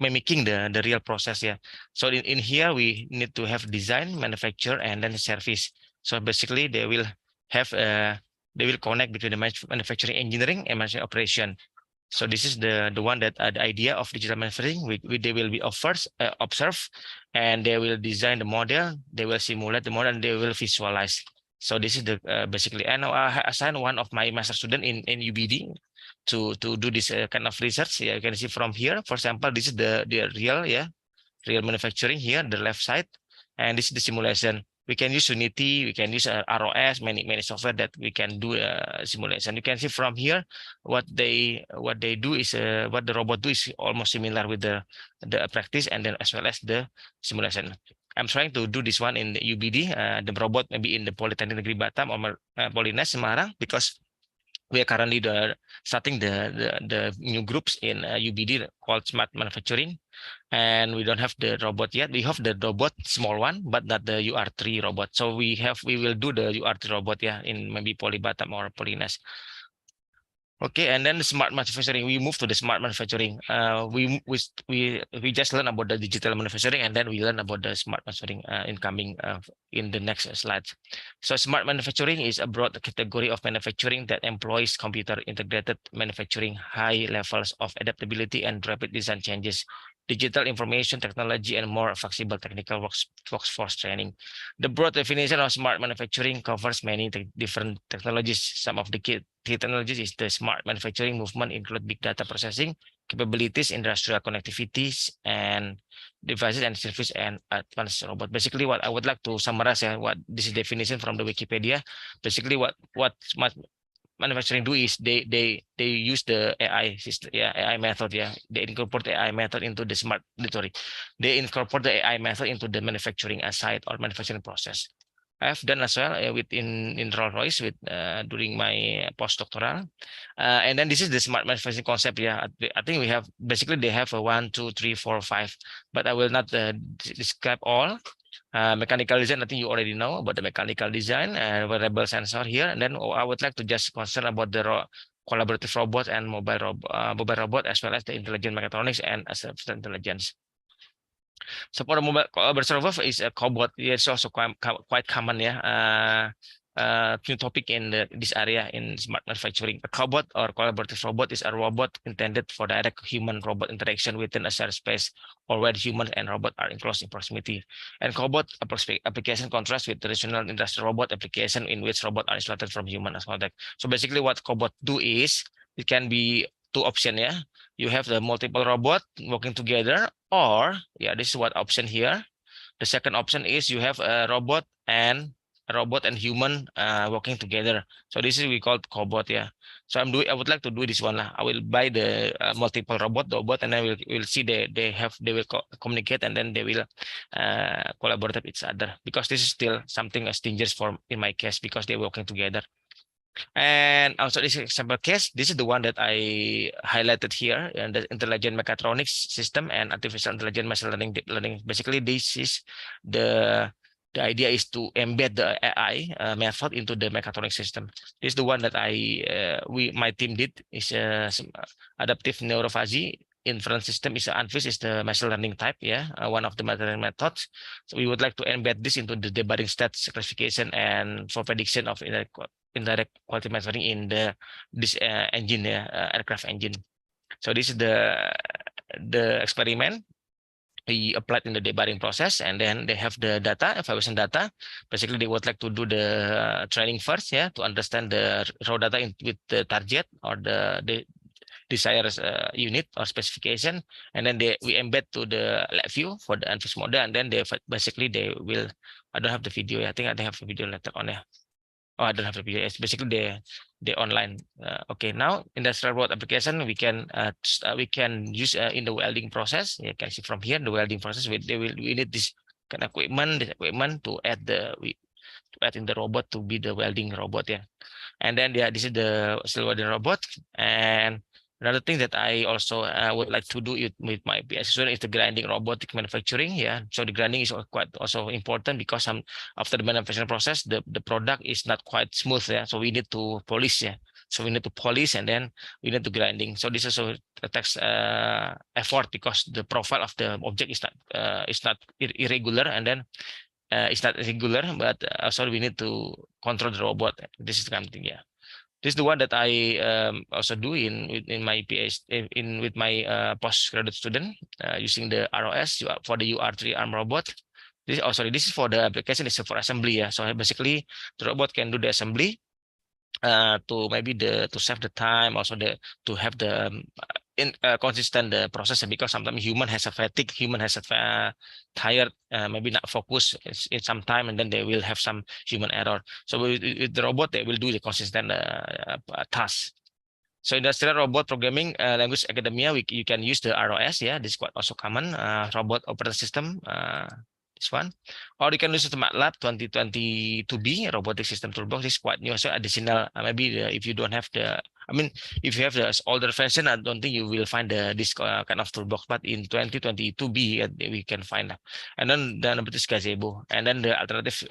mimicking the real process. Yeah. So in here we need to have design, manufacture, and then service. So basically they will connect between the manufacturing engineering and manufacturing operation. So this is the one that the idea of digital manufacturing. They will be observe, and they will design the model. They will simulate the model, and they will visualize. So this is the basically. And I assigned one of my master student in UBD to do this kind of research. Yeah, you can see from here. For example, this is the real manufacturing here, the left side, and this is the simulation. We can use Unity, we can use ROS, many software that we can do simulation. You can see from here what they do is what the robot do is almost similar with the practice and then as well as the simulation. I'm trying to do this one in the UBD, the robot maybe in the Polytechnic Negeri Batam or Polines Semarang, because we are currently starting the new groups in UBD called Smart Manufacturing, and we don't have the robot yet. We have the robot, small one, but not the UR3 robot. So we will do the UR3 robot, yeah, in maybe Polybatam or Polines. Okay, and then the smart manufacturing. We move to the smart manufacturing. We just learn about the digital manufacturing, and then we learn about the smart manufacturing in the next slide. So smart manufacturing is a broad category of manufacturing that employs computer integrated manufacturing, high levels of adaptability and rapid design changes, digital information technology, and more flexible technical workforce training. The broad definition of smart manufacturing covers many different technologies. Some of the key technologies is the smart manufacturing movement include big data processing capabilities, industrial connectivities, and devices and service, and advanced robot. Basically, what I would like to summarize, what this is definition from the Wikipedia. Basically, what smart manufacturing do is they use the AI system, AI method, they incorporate the AI method into the smart literary. They incorporate the AI method into the manufacturing site or manufacturing process. I've done as well in Rolls-Royce during my postdoctoral, and then this is the smart manufacturing concept. I think we have basically they have a 1, 2, 3, 4, 5, but I will not describe all. Mechanical design, I think you already know about the mechanical design and wearable sensor here. And then I would like to just concern about the collaborative robot and mobile robot, as well as the intelligent mechatronics and artificial intelligence. So for the mobile collaborative robot is a cobot. It's also quite common, new topic in this area in smart manufacturing. A cobot or collaborative robot is a robot intended for direct human-robot interaction within a shared space or where human and robot are in close proximity. And cobot application contrasts with traditional industrial robot application in which robots are isolated from human as contact. So basically what cobot do is, it can be two options, You have the multiple robot working together, or this is what option here. The second option is you have a robot and human working together. So this is we call cobot, So I would like to do this one. I will buy the multiple robot, and then we'll see they will communicate, and then they will collaborate with each other, because this is still something dangerous for in my case, because they're working together. And also this example case, this is the one that I highlighted here, and the intelligent mechatronics system and artificial intelligence machine learning. Basically, this is the idea is to embed the AI method into the mechatronics system. This is the one that my team did, is some adaptive neurophagy inference system. Is ANFIS is the machine learning type, one of the machine learning methods. So we would like to embed this into the debugging stats classification and for prediction of indirect quality measuring in this engine, aircraft engine. So this is the experiment we applied in the debugging process, and then they have the data, evaluation data. Basically, they would like to do the training first, to understand the raw data with the target or the desired unit or specification, and then we embed to the lab view for the ANFIS model, and then they will. I don't have the video. I think I have a video later on. Oh, I don't have the video. It's basically the online. Okay, now industrial robot application we can use in the welding process. You can see from here the welding process. We need this kind of equipment to add in the robot to be the welding robot, And then this is the still welding robot. And another thing that I also would like to do with my PhD student is the grinding robotic manufacturing. So the grinding is quite also important, because after the manufacturing process, the product is not quite smooth. So we need to polish. So we need to polish, and then we need to grinding. So this also takes effort, because the profile of the object is not irregular, and then it's not regular, but also we need to control the robot. This is the kind of thing, This is the one that I also do in my PhD with my postgraduate student using the ROS for the UR3 arm robot. This is for the application. Is for assembly, So basically, the robot can do the assembly to maybe to save the time, also to have the consistent the process, because sometimes human has a fatigue, human has a tired, maybe not focus in some time, and then they will have some human error. So with the robot, they will do the consistent task. So industrial robot programming language academia, you can use the ROS. This is quite also common robot operating system. this one, or you can use the MATLAB 2022B robotic system toolbox. This is quite new, so additional. Maybe if you don't have the, I mean, if you have the older version, I don't think you will find this kind of toolbox. But in 2022B, we can find that. And then the number is gazebo, and then the alternative,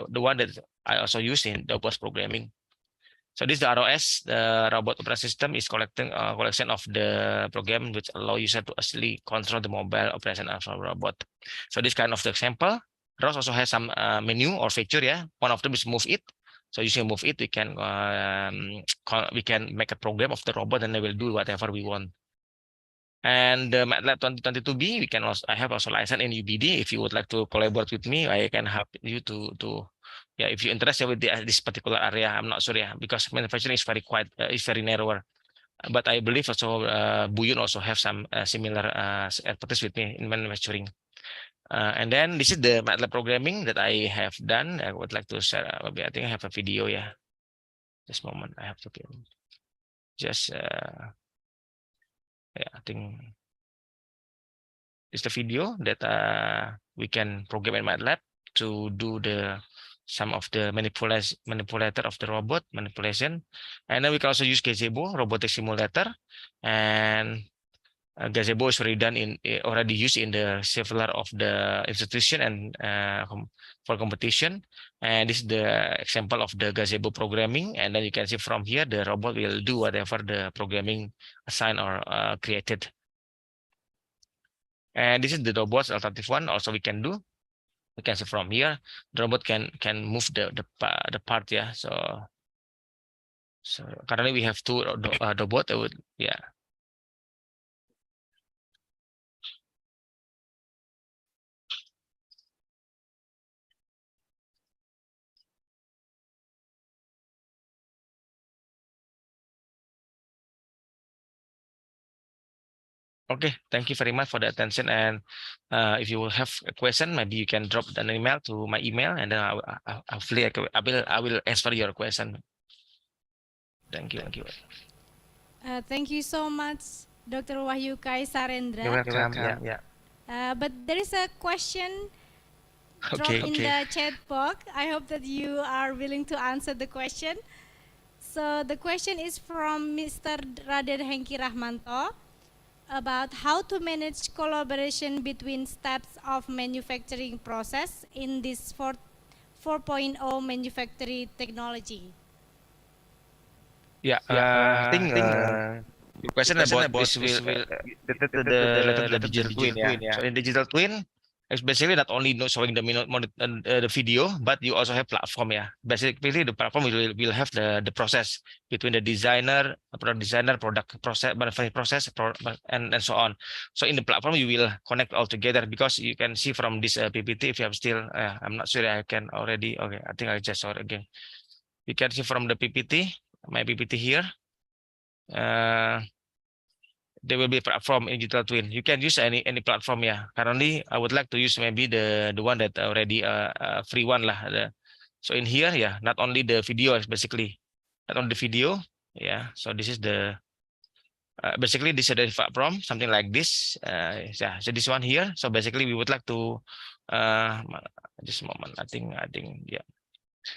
the one that I also use in the post programming. So this is the ROS, the robot operating system, is collecting collection of the program which allow user to actually control the mobile operation of a robot. So this kind of the example. ROS also has some menu or feature. Yeah, one of them is move it. So using move it, we can make a program of the robot and they will do whatever we want. And the MATLAB 2022B, we can also, I have also license in UBD. If you would like to collaborate with me, I can help you to yeah, if you're interested with this particular area. I'm not sure, yeah, because manufacturing is is very narrower. But I believe also Buyun also have some similar expertise with me in manufacturing. And then this is the MATLAB programming that I have done. I would like to share. Maybe I think I have a video. Yeah, this moment I have to just yeah, I think it's the video that we can program in MATLAB to do some of the manipulator of the robot manipulation. And then we can also use gazebo robotic simulator, and gazebo is already used in the several of the institution and for competition. And this is the example of the gazebo programming. And then you can see from here the robot will do whatever the programming assigned or created. And this is the robots alternative one. Also, we can do. We can see from here the robot can move the part. Yeah. So currently we have two robot. Yeah. Okay, thank you very much for the attention. And if you will have a question, maybe you can drop an email to my email, and then hopefully I will answer your question. Thank you. Thank you. Thank you so much, Dr. Wahyu Kaisarendra. You're welcome. Yeah. But there is a question dropped in the chat box. I hope that you are willing to answer the question. So the question is from Mr. Raden Hengki Rahmanto about how to manage collaboration between steps of manufacturing process in this 4.0 manufacturing technology. Yeah, I think the question about this will the digital twin. Yeah. So in digital twin, it's basically not only showing the video, but you also have platform. Yeah, basically the platform will have the process between the designer, product process, manufacturing process, and so on. So in the platform, you will connect all together, because you can see from this PPT. If you have still, I'm not sure I can already. Okay, I think I just saw it again. You can see from the PPT, my PPT here. There will be a platform in digital twin. You can use any platform. Yeah. Currently, I would like to use maybe the one that already free one lah. So in here, yeah, not only the video, basically, not only the video. Yeah. So this is the basically this is the platform, something like this. Yeah. So this one here. So basically, we would like to just a moment. I think yeah.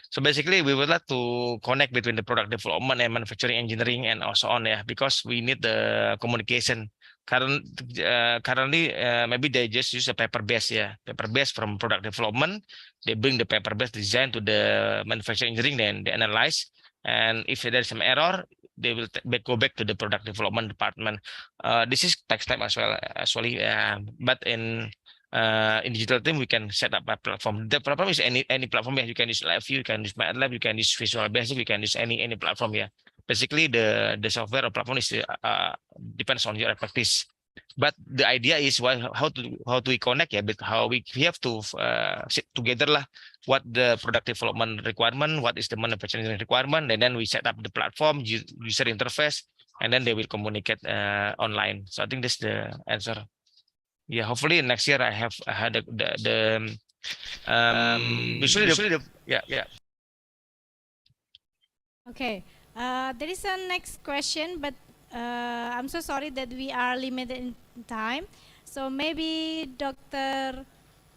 So basically, we would like to connect between the product development and manufacturing engineering and also on, yeah, because we need the communication. Currently, maybe they just use a paper-based, yeah, paper-based from product development. They bring the paper-based design to the manufacturing engineering, then they analyze. And if there is some error, they will go back to the product development department. This is takes time as well, actually. But in digital team, we can set up a platform. The platform is any platform. Yeah, you can use LiveView, you can use MATLAB, you can use Visual Basic, you can use any platform. Yeah, basically the software or platform is depends on your expertise. But the idea is how do we connect? Yeah, but how we have to sit together lah. What the product development requirement, what is the manufacturing requirement, and then we set up the platform, user interface, and then they will communicate online. So I think that's the answer. Yeah, hopefully next year I had the usually yeah. Okay, there is a next question, but I'm so sorry that we are limited in time. So maybe Dr.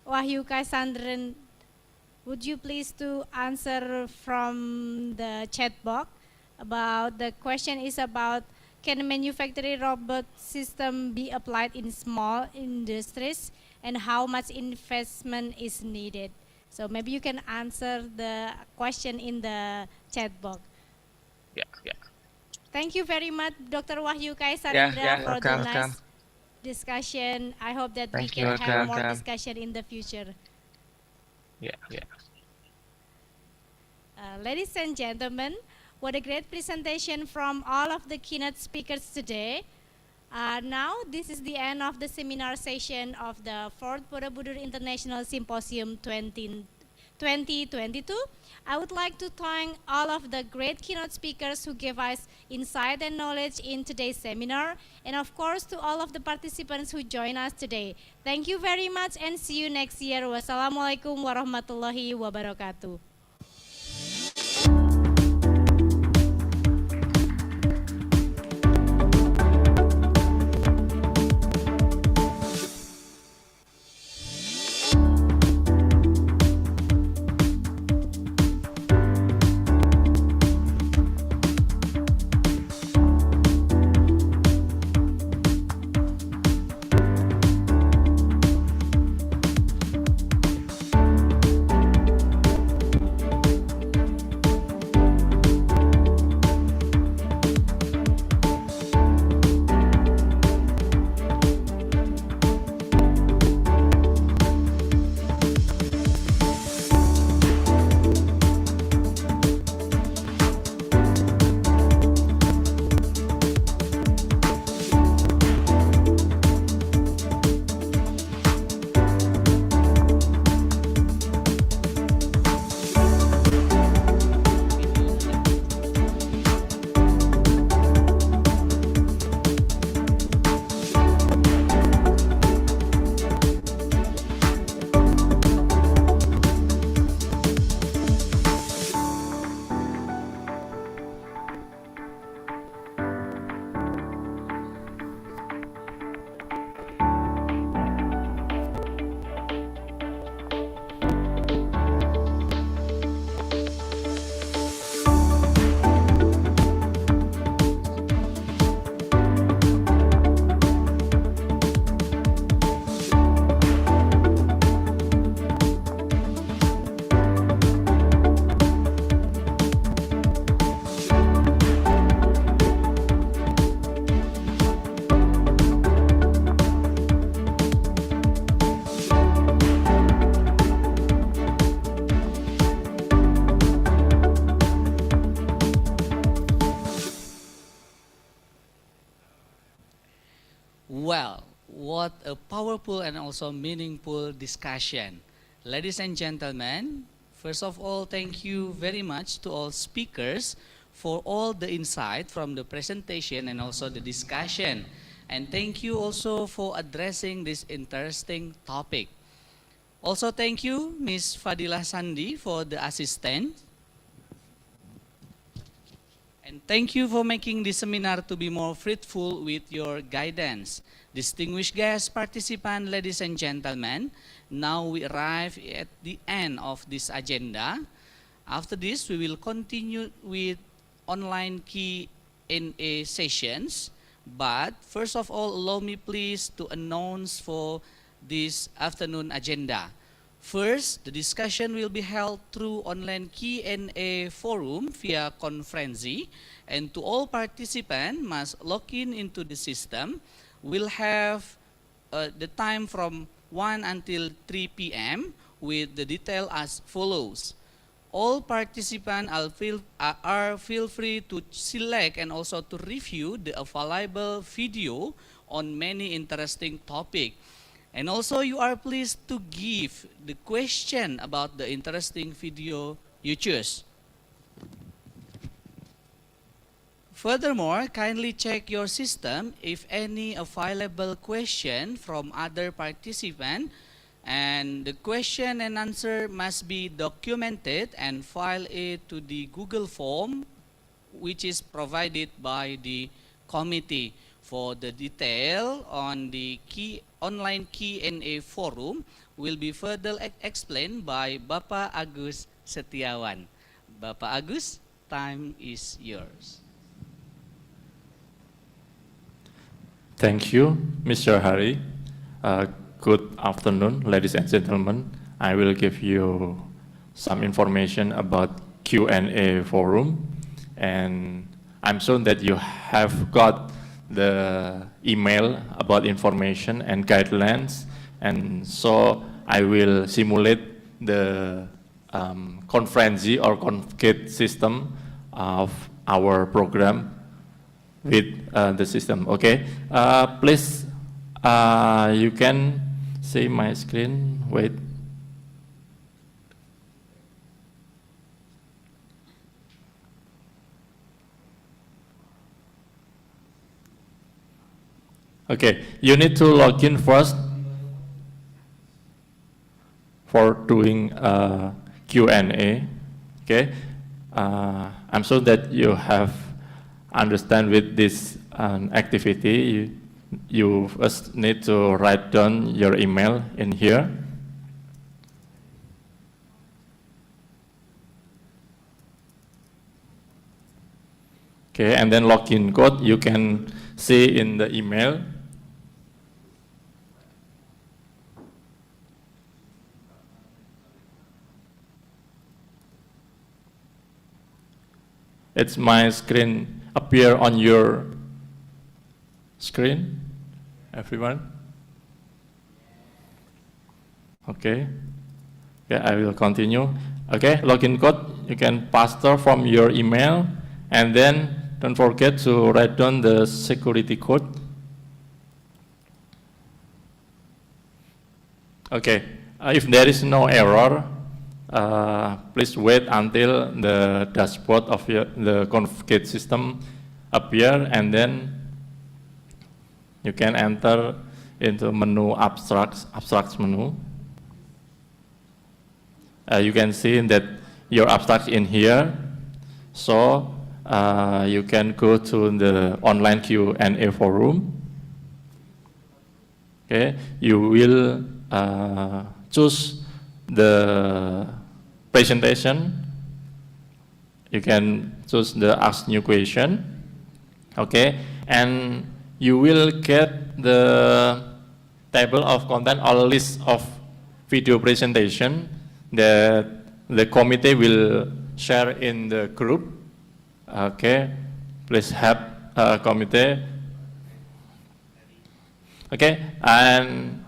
Wahyu Kaisandran, would you please to answer from the chat box about the question is about can manufacturing robot system be applied in small industries and how much investment is needed? So maybe you can answer the question in the chat box. Yeah, yeah. Thank you very much, Dr. Wahyu Yeah, Kaisarendra, for the welcome. nice discussion. I hope that we Thank you, can have welcome. more discussion in the future. Yeah, yeah. Ladies and gentlemen, what a great presentation from all of the keynote speakers today. Now, this is the end of the seminar session of the 4th Borobudur International Symposium 2022. I would like to thank all of the great keynote speakers who gave us insight and knowledge in today's seminar, and of course to all of the participants who joined us today. Thank you very much and see you next year. Wassalamualaikum warahmatullahi wabarakatuh. Well, what a powerful and also meaningful discussion. Ladies and gentlemen, first of all, thank you very much to all speakers for all the insight from the presentation and also the discussion. And thank you also for addressing this interesting topic. Also thank you, Ms. Fadilah Sandi, for the assistant. And thank you for making this seminar to be more fruitful with your guidance. Distinguished guest participants, ladies and gentlemen, now we arrive at the end of this agenda. After this, we will continue with online Q&A sessions. But first of all, allow me please to announce for this afternoon agenda. First, the discussion will be held through online Q&A forum via conference, and to all participants must log in into the system. We'll have the time from 1 until 3 p.m. with the detail as follows. All participants feel free to select and also to review the available video on many interesting topics. And also you are pleased to give the question about the interesting video you choose. Furthermore, kindly check your system if any available question from other participants, and the question and answer must be documented and filed to the Google form which is provided by the committee. For the detail on the online Q&A forum will be further explained by Bapak Agus Setiawan. Bapak Agus, time is yours. Thank you, Mr. Hari. Good afternoon, ladies and gentlemen. I will give you some information about Q&A forum, and I'm sure that you have got the email about information and guidelines, and so I will simulate the conference or config system of our program with the system. Okay, please, you can see my screen. Wait. Okay, you need to log in first for doing Q&A. Okay, I'm sure that you have understand with this activity. You first need to write down your email in here. Okay, and then login code you can see in the email. It's my screen appear on your screen, everyone? Okay. Okay, I will continue. Okay, login code you can paste from your email, and then don't forget to write down the security code. Okay, if there is no error, please wait until the dashboard of the config system appear, and then you can enter into menu abstracts menu. You can see that your abstract in here, so you can go to the online Q&A forum. Okay, you will choose the presentation. You can choose the ask new question. Okay, and you will get the table of content or list of video presentation that the committee will share in the group. Okay, please have a committee. Okay, and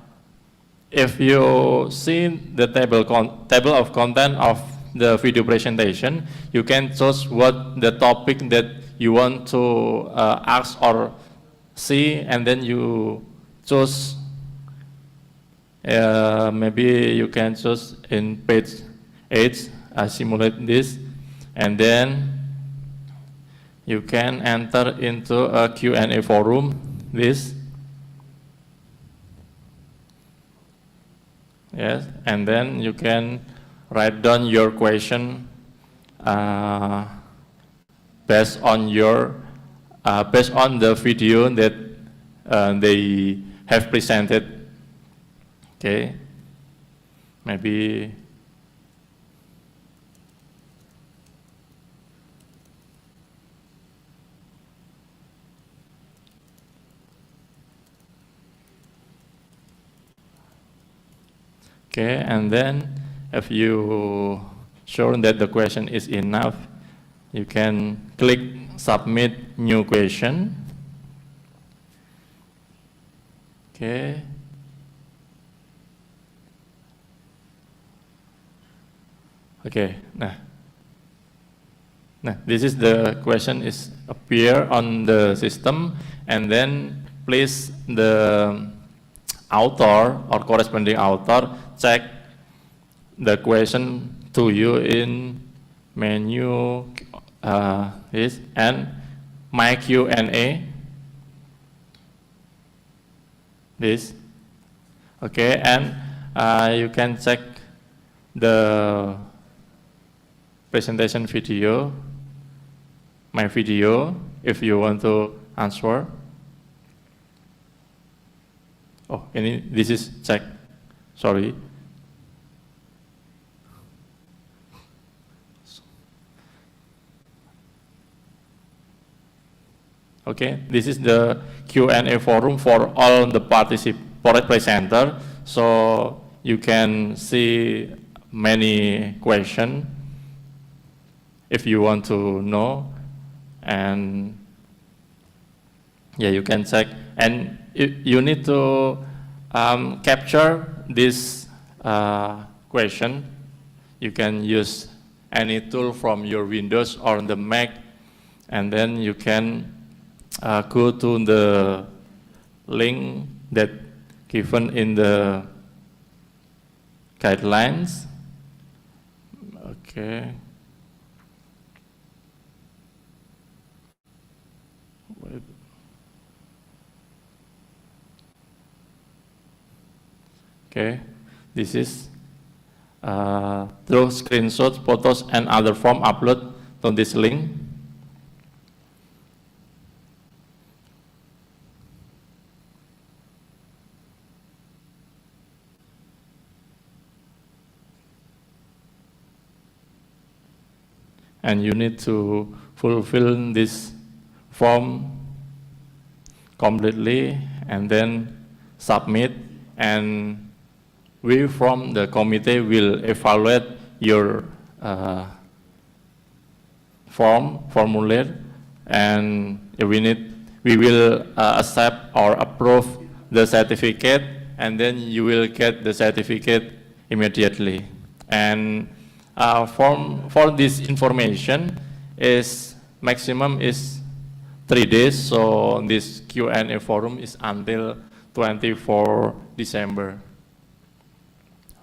if you see the table of content of the video presentation, you can choose what the topic that you want to ask or see, and then you choose, maybe you can choose in page 8, simulate this, and then you can enter into a Q&A forum, this. Yes, and then you can write down your question based on the video that they have presented. Okay, maybe okay, and then if you sure that the question is enough, you can click submit new question. Okay. Okay, nah, this is the question is appear on the system, and then please the author or corresponding author check the question to you in menu this and my Q&A, this. Okay, and you can check the presentation video, my video, if you want to answer. Oh, this is check. Sorry. Okay, this is the Q&A forum for all the presenter. So you can see many questions if you want to know, and yeah, you can check. And you need to capture this question. You can use any tool from your Windows or the Mac, and then you can go to the link that given in the guidelines. Okay. Okay, this is through screenshots, photos, and other form upload to this link. And you need to fulfill this form completely and then submit, and we from the committee will evaluate your formula, and we will accept or approve the certificate, and then you will get the certificate immediately. And for this information is maximum is 3 days, so this Q&A forum is until 24 December.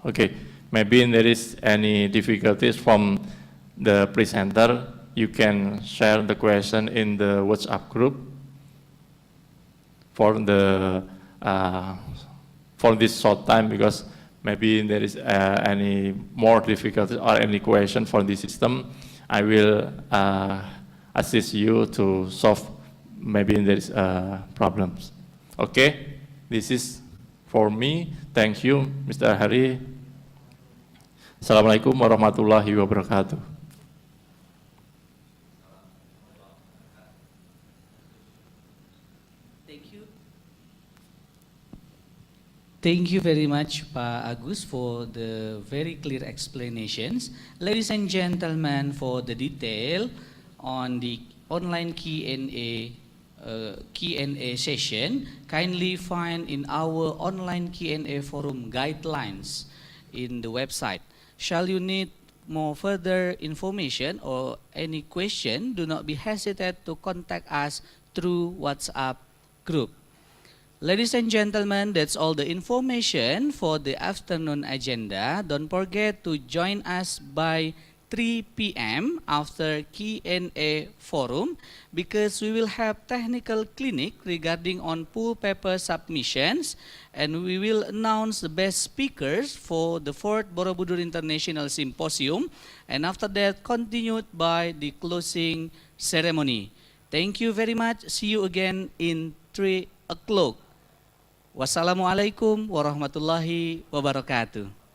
Okay, maybe there is any difficulties from the presenter, you can share the question in the WhatsApp group for the for this short time, because maybe there is any more difficulties or any question for this system. I will assist you to solve maybe there is problems. Okay, this is for me. Thank you, Mr. Hari. Assalamualaikum warahmatullahi wabarakatuh. Thank you very much, Pak Agus, for the very clear explanations. Ladies and gentlemen, for the detail on the online Q&A session, kindly find in our online Q&A forum guidelines in the website. Shall you need more further information or any question, do not be hesitant to contact us through WhatsApp group. Ladies and gentlemen, that's all the information for the afternoon agenda. Don't forget to join us by 3 p.m. after Q&A forum, because we will have technical clinic regarding on pool paper submissions, and we will announce the best speakers for the 4th Borobudur International Symposium, and after that continued by the closing ceremony. Thank you very much. See you again in 3 o'clock. Wassalamualaikum warahmatullahi wabarakatuh.